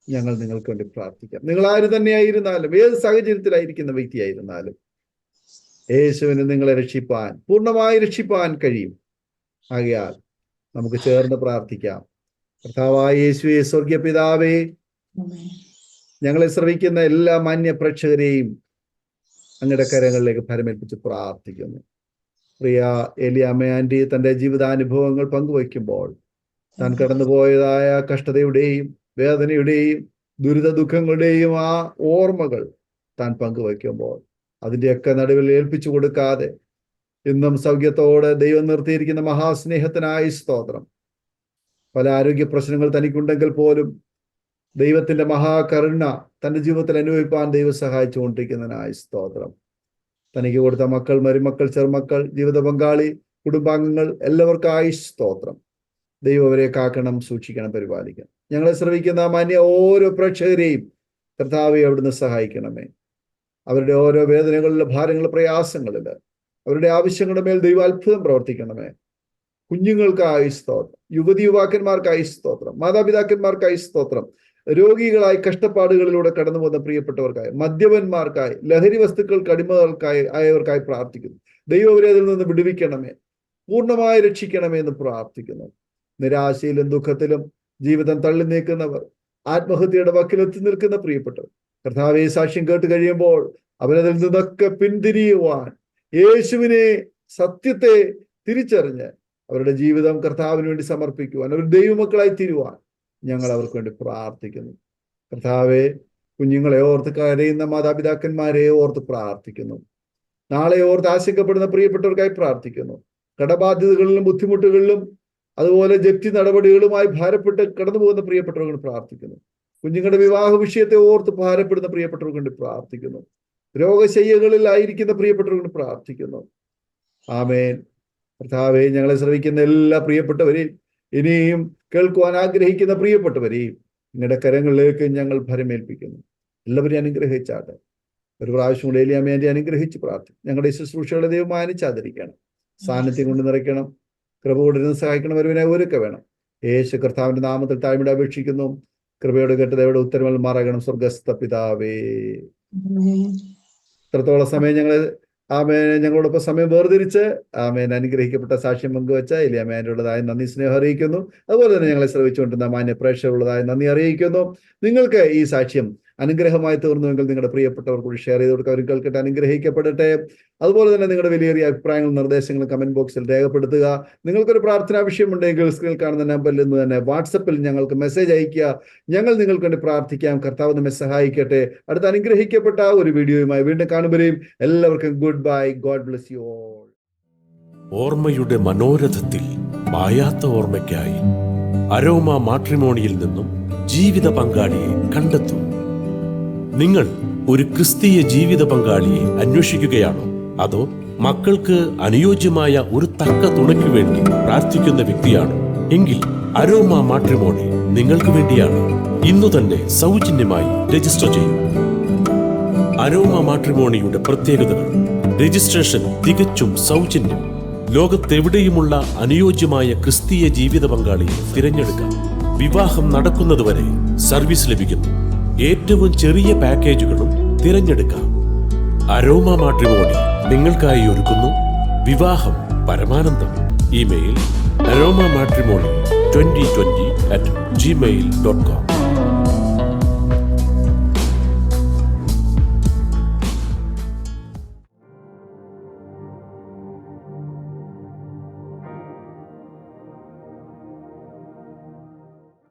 S1: ഞങ്ങൾ നിങ്ങൾക്ക് വേണ്ടി പ്രാർത്ഥിക്കാം. നിങ്ങൾ ആര് തന്നെയായിരുന്നാലും, ഏത് സാഹചര്യത്തിലായിരിക്കുന്ന വ്യക്തിയായിരുന്നാലും, യേശുവിന് നിങ്ങളെ രക്ഷിപ്പാൻ, പൂർണ്ണമായി രക്ഷിപ്പാൻ കഴിയും. ആകയാൽ നമുക്ക് ചേർന്ന് പ്രാർത്ഥിക്കാം. കർത്താവായ യേശുവേ, സ്വർഗീയ പിതാവേ, ഞങ്ങളെ ശ്രവിക്കുന്ന എല്ലാ മാന്യ പ്രേക്ഷകരെയും അങ്ങയുടെ കരങ്ങളിലേക്ക് ഭരമേൽപ്പിച്ച് പ്രാർത്ഥിക്കുന്നു. പ്രിയ ഏലിയാമ്മ ആന്റി തൻ്റെ ജീവിതാനുഭവങ്ങൾ പങ്കുവയ്ക്കുമ്പോൾ താൻ കടന്നുപോയതായ കഷ്ടതയുടെയും വേദനയുടെയും ദുരിത ദുഃഖങ്ങളുടെയും ആ ഓർമ്മകൾ താൻ പങ്കുവയ്ക്കുമ്പോൾ അതിൻ്റെയൊക്കെ നടുവിൽ ഏൽപ്പിച്ചു കൊടുക്കാതെ ഇന്നും സൗഖ്യത്തോടെ ദൈവം നിർത്തിയിരിക്കുന്ന മഹാസ്നേഹത്തിനായി സ്തോത്രം. പല ആരോഗ്യ പ്രശ്നങ്ങൾ തനിക്കുണ്ടെങ്കിൽ പോലും ദൈവത്തിന്റെ മഹാകരുണ തൻ്റെ ജീവിതത്തിൽ അനുഭവിപ്പാൻ ദൈവം സഹായിച്ചുകൊണ്ടിരിക്കുന്നതിനായി സ്തോത്രം. തനിക്ക് കൊടുത്ത മക്കൾ, മരുമക്കൾ, ചെറുമക്കൾ, ജീവിത പങ്കാളി, കുടുംബാംഗങ്ങൾ എല്ലാവർക്കായി സ്തോത്രം. ദൈവം അവരെ കാക്കണം, സൂക്ഷിക്കണം, പരിപാലിക്കണം. ഞങ്ങളെ ശ്രമിക്കുന്ന മാന്യ ഓരോ പ്രേക്ഷകരെയും കർത്താവെ അവിടുന്ന് സഹായിക്കണമേ. അവരുടെ ഓരോ വേദനകളിലെ ഭാരങ്ങൾ, പ്രയാസങ്ങളിൽ അവരുടെ ആവശ്യങ്ങളുടെ മേൽ ദൈവം അത്ഭുതം പ്രവർത്തിക്കണമേ. കുഞ്ഞുങ്ങൾക്കായി സ്തോത്രം, യുവതി യുവാക്കന്മാർക്കായി സ്തോത്രം, മാതാപിതാക്കന്മാർക്കായി സ്തോത്രം, രോഗികളായി കഷ്ടപ്പാടുകളിലൂടെ കടന്നു പോകുന്ന പ്രിയപ്പെട്ടവർക്കായി, മദ്യപന്മാർക്കായി, ലഹരി വസ്തുക്കൾക്ക് അടിമകൾക്കായി ആയവർക്കായി പ്രാർത്ഥിക്കുന്നു. ദൈവം അവരെ അതിൽ നിന്ന് വിടുവിക്കണമേ, പൂർണ്ണമായി രക്ഷിക്കണമേ എന്ന് പ്രാർത്ഥിക്കുന്നു. നിരാശയിലും ദുഃഖത്തിലും ജീവിതം തള്ളി നീക്കുന്നവർ, ആത്മഹത്യയുടെ വക്കിലെത്തി നിൽക്കുന്ന പ്രിയപ്പെട്ടവർ, കർത്താവെ സാക്ഷ്യം കേട്ട് കഴിയുമ്പോൾ അവരതിൽ നിന്നൊക്കെ പിന്തിരിയുവാൻ, യേശുവിനെ, സത്യത്തെ തിരിച്ചറിഞ്ഞ് അവരുടെ ജീവിതം കർത്താവിന് വേണ്ടി സമർപ്പിക്കുവാൻ, അവർ ദൈവമക്കളായി തീരുവാൻ ഞങ്ങൾ അവർക്ക് വേണ്ടി പ്രാർത്ഥിക്കുന്നു. കർത്താവെ, കുഞ്ഞുങ്ങളെ ഓർത്ത് കരയുന്ന മാതാപിതാക്കന്മാരെ ഓർത്ത് പ്രാർത്ഥിക്കുന്നു. നാളെ ഓർത്ത് ആശങ്കപ്പെടുന്ന പ്രിയപ്പെട്ടവർക്കായി പ്രാർത്ഥിക്കുന്നു. കടബാധ്യതകളിലും ബുദ്ധിമുട്ടുകളിലും അതുപോലെ ജപ്തി നടപടികളുമായി ഭാരപ്പെട്ട് കടന്നു പോകുന്ന പ്രിയപ്പെട്ടവർക്ക് പ്രാർത്ഥിക്കുന്നു. കുഞ്ഞുങ്ങളുടെ വിവാഹ വിഷയത്തെ ഓർത്ത് ഭാരപ്പെടുന്ന പ്രിയപ്പെട്ടവർക്ക് വേണ്ടി പ്രാർത്ഥിക്കുന്നു. രോഗശയ്യകളിൽ ആയിരിക്കുന്ന പ്രിയപ്പെട്ടവർക്ക് പ്രാർത്ഥിക്കുന്നു. ആമേൻ. കർത്താവെ, ഞങ്ങളെ ശ്രമിക്കുന്ന എല്ലാ പ്രിയപ്പെട്ടവരെയും, ഇനിയും കേൾക്കുവാൻ ആഗ്രഹിക്കുന്ന പ്രിയപ്പെട്ടവരെയും നിങ്ങളുടെ കരങ്ങളിലേക്ക് ഞങ്ങൾ ഭരമേൽപ്പിക്കുന്നു. എല്ലാവരെയും അനുഗ്രഹിച്ചാട്ടെ. ഒരു പ്രാവശ്യം കൂടെ ഏലിയാമ്മേന്റെ അനുഗ്രഹിച്ച് പ്രാർത്ഥിക്കും. ഞങ്ങളുടെ ശുശ്രൂഷകളെ ദൈവം മാനിച്ചാതിരിക്കണം, സാന്നിധ്യം കൊണ്ട് നിറയ്ക്കണം, കൃപ കൊണ്ടിരുന്ന് സഹായിക്കണം, ഒരുവിനെ ഒരുക്കെ വേണം. യേശു കർത്താവിന്റെ നാമത്തിൽ താഴ്മയോടെ അപേക്ഷിക്കുന്നു. കൃപയോട് കേട്ട് ദൈവയുടെ ഉത്തരങ്ങൾ മാറാകണം. സ്വർഗസ്ഥ പിതാവേ. ഇത്രത്തോളം സമയം ഞങ്ങളോടൊപ്പം സമയം വേർതിരിച്ച് അനുഗ്രഹിക്കപ്പെട്ട സാക്ഷ്യം പങ്കുവെച്ച ഏലിയാമ്മേനുള്ളതായ നന്ദി, സ്നേഹം അറിയിക്കുന്നു. അതുപോലെ തന്നെ ഞങ്ങളെ ശ്രമിച്ചുകൊണ്ടിരുന്ന മാന്യ പ്രേക്ഷകരുള്ളതായ നന്ദി അറിയിക്കുന്നു. നിങ്ങൾക്ക് ഈ സാക്ഷ്യം അനുഗ്രഹമായി തീർന്നുവെങ്കിൽ നിങ്ങളുടെ പ്രിയപ്പെട്ടവർ കൂടി ഷെയർ ചെയ്ത് കൊടുക്കുക. അവർ കേൾക്കട്ടെ, അനുഗ്രഹിക്കപ്പെടട്ടെ. അതുപോലെ തന്നെ നിങ്ങളുടെ വിലയേറിയ അഭിപ്രായങ്ങളും നിർദ്ദേശങ്ങളും കമന്റ് ബോക്സിൽ രേഖപ്പെടുത്തുക. നിങ്ങൾക്കൊരു പ്രാർത്ഥനാ വിഷയമുണ്ടെങ്കിൽ സ്ക്രീനിൽ കാണുന്ന നമ്പറിൽ നിന്ന് തന്നെ വാട്സപ്പിൽ ഞങ്ങൾക്ക് മെസ്സേജ് അയക്കുക. ഞങ്ങൾ നിങ്ങൾക്ക് വേണ്ടി പ്രാർത്ഥിക്കാം. കർത്താവ് നമ്മെ സഹായിക്കട്ടെ. അടുത്ത അനുഗ്രഹിക്കപ്പെട്ട ഒരു വീഡിയോയുമായി വീണ്ടും കാണുമ്പോഴേയും എല്ലാവർക്കും good bye. God bless you all.
S3: ഓർമ്മയുടെ മനോരഥത്തിൽ മായാത്ത ഓർമ്മയ്ക്കായി അരോമ മാട്രിമോണിയിൽ നിന്നും ജീവിത പങ്കാളിയെ കണ്ടെത്തൂ. നിങ്ങൾ ഒരു ക്രിസ്തീയ ജീവിത പങ്കാളിയെ അന്വേഷിക്കുകയാണോ? അതോ മക്കൾക്ക് അനുയോജ്യമായ ഒരു തക്ക തുണയ്ക്ക് വേണ്ടി പ്രാർത്ഥിക്കുന്ന വ്യക്തിയാണോ? എങ്കിൽ അരോമ മാട്രിമോണി നിങ്ങൾക്ക് വേണ്ടിയാണ്. ഇന്നു തന്നെ സൗജന്യമായി രജിസ്റ്റർ ചെയ്യൂ. അരോമ മാട്രിമോണിയുടെ പ്രത്യേകതകൾ: രജിസ്ട്രേഷൻ തികച്ചും സൗജന്യം. ലോകത്തെവിടെയുമുള്ള അനുയോജ്യമായ ക്രിസ്തീയ ജീവിത പങ്കാളിയെ തിരഞ്ഞെടുക്കാം. വിവാഹം നടക്കുന്നതുവരെ സർവീസ് ലഭിക്കുന്നു. ഏറ്റവും ചെറിയ പാക്കേജുകളും തിരഞ്ഞെടുക്കാം. അരോമ മാട്രിമോണി നിങ്ങൾക്കായി ഒരുക്കുന്നു വിവാഹം പരമാനന്ദം. Email aroma matrimony2020@gmail.com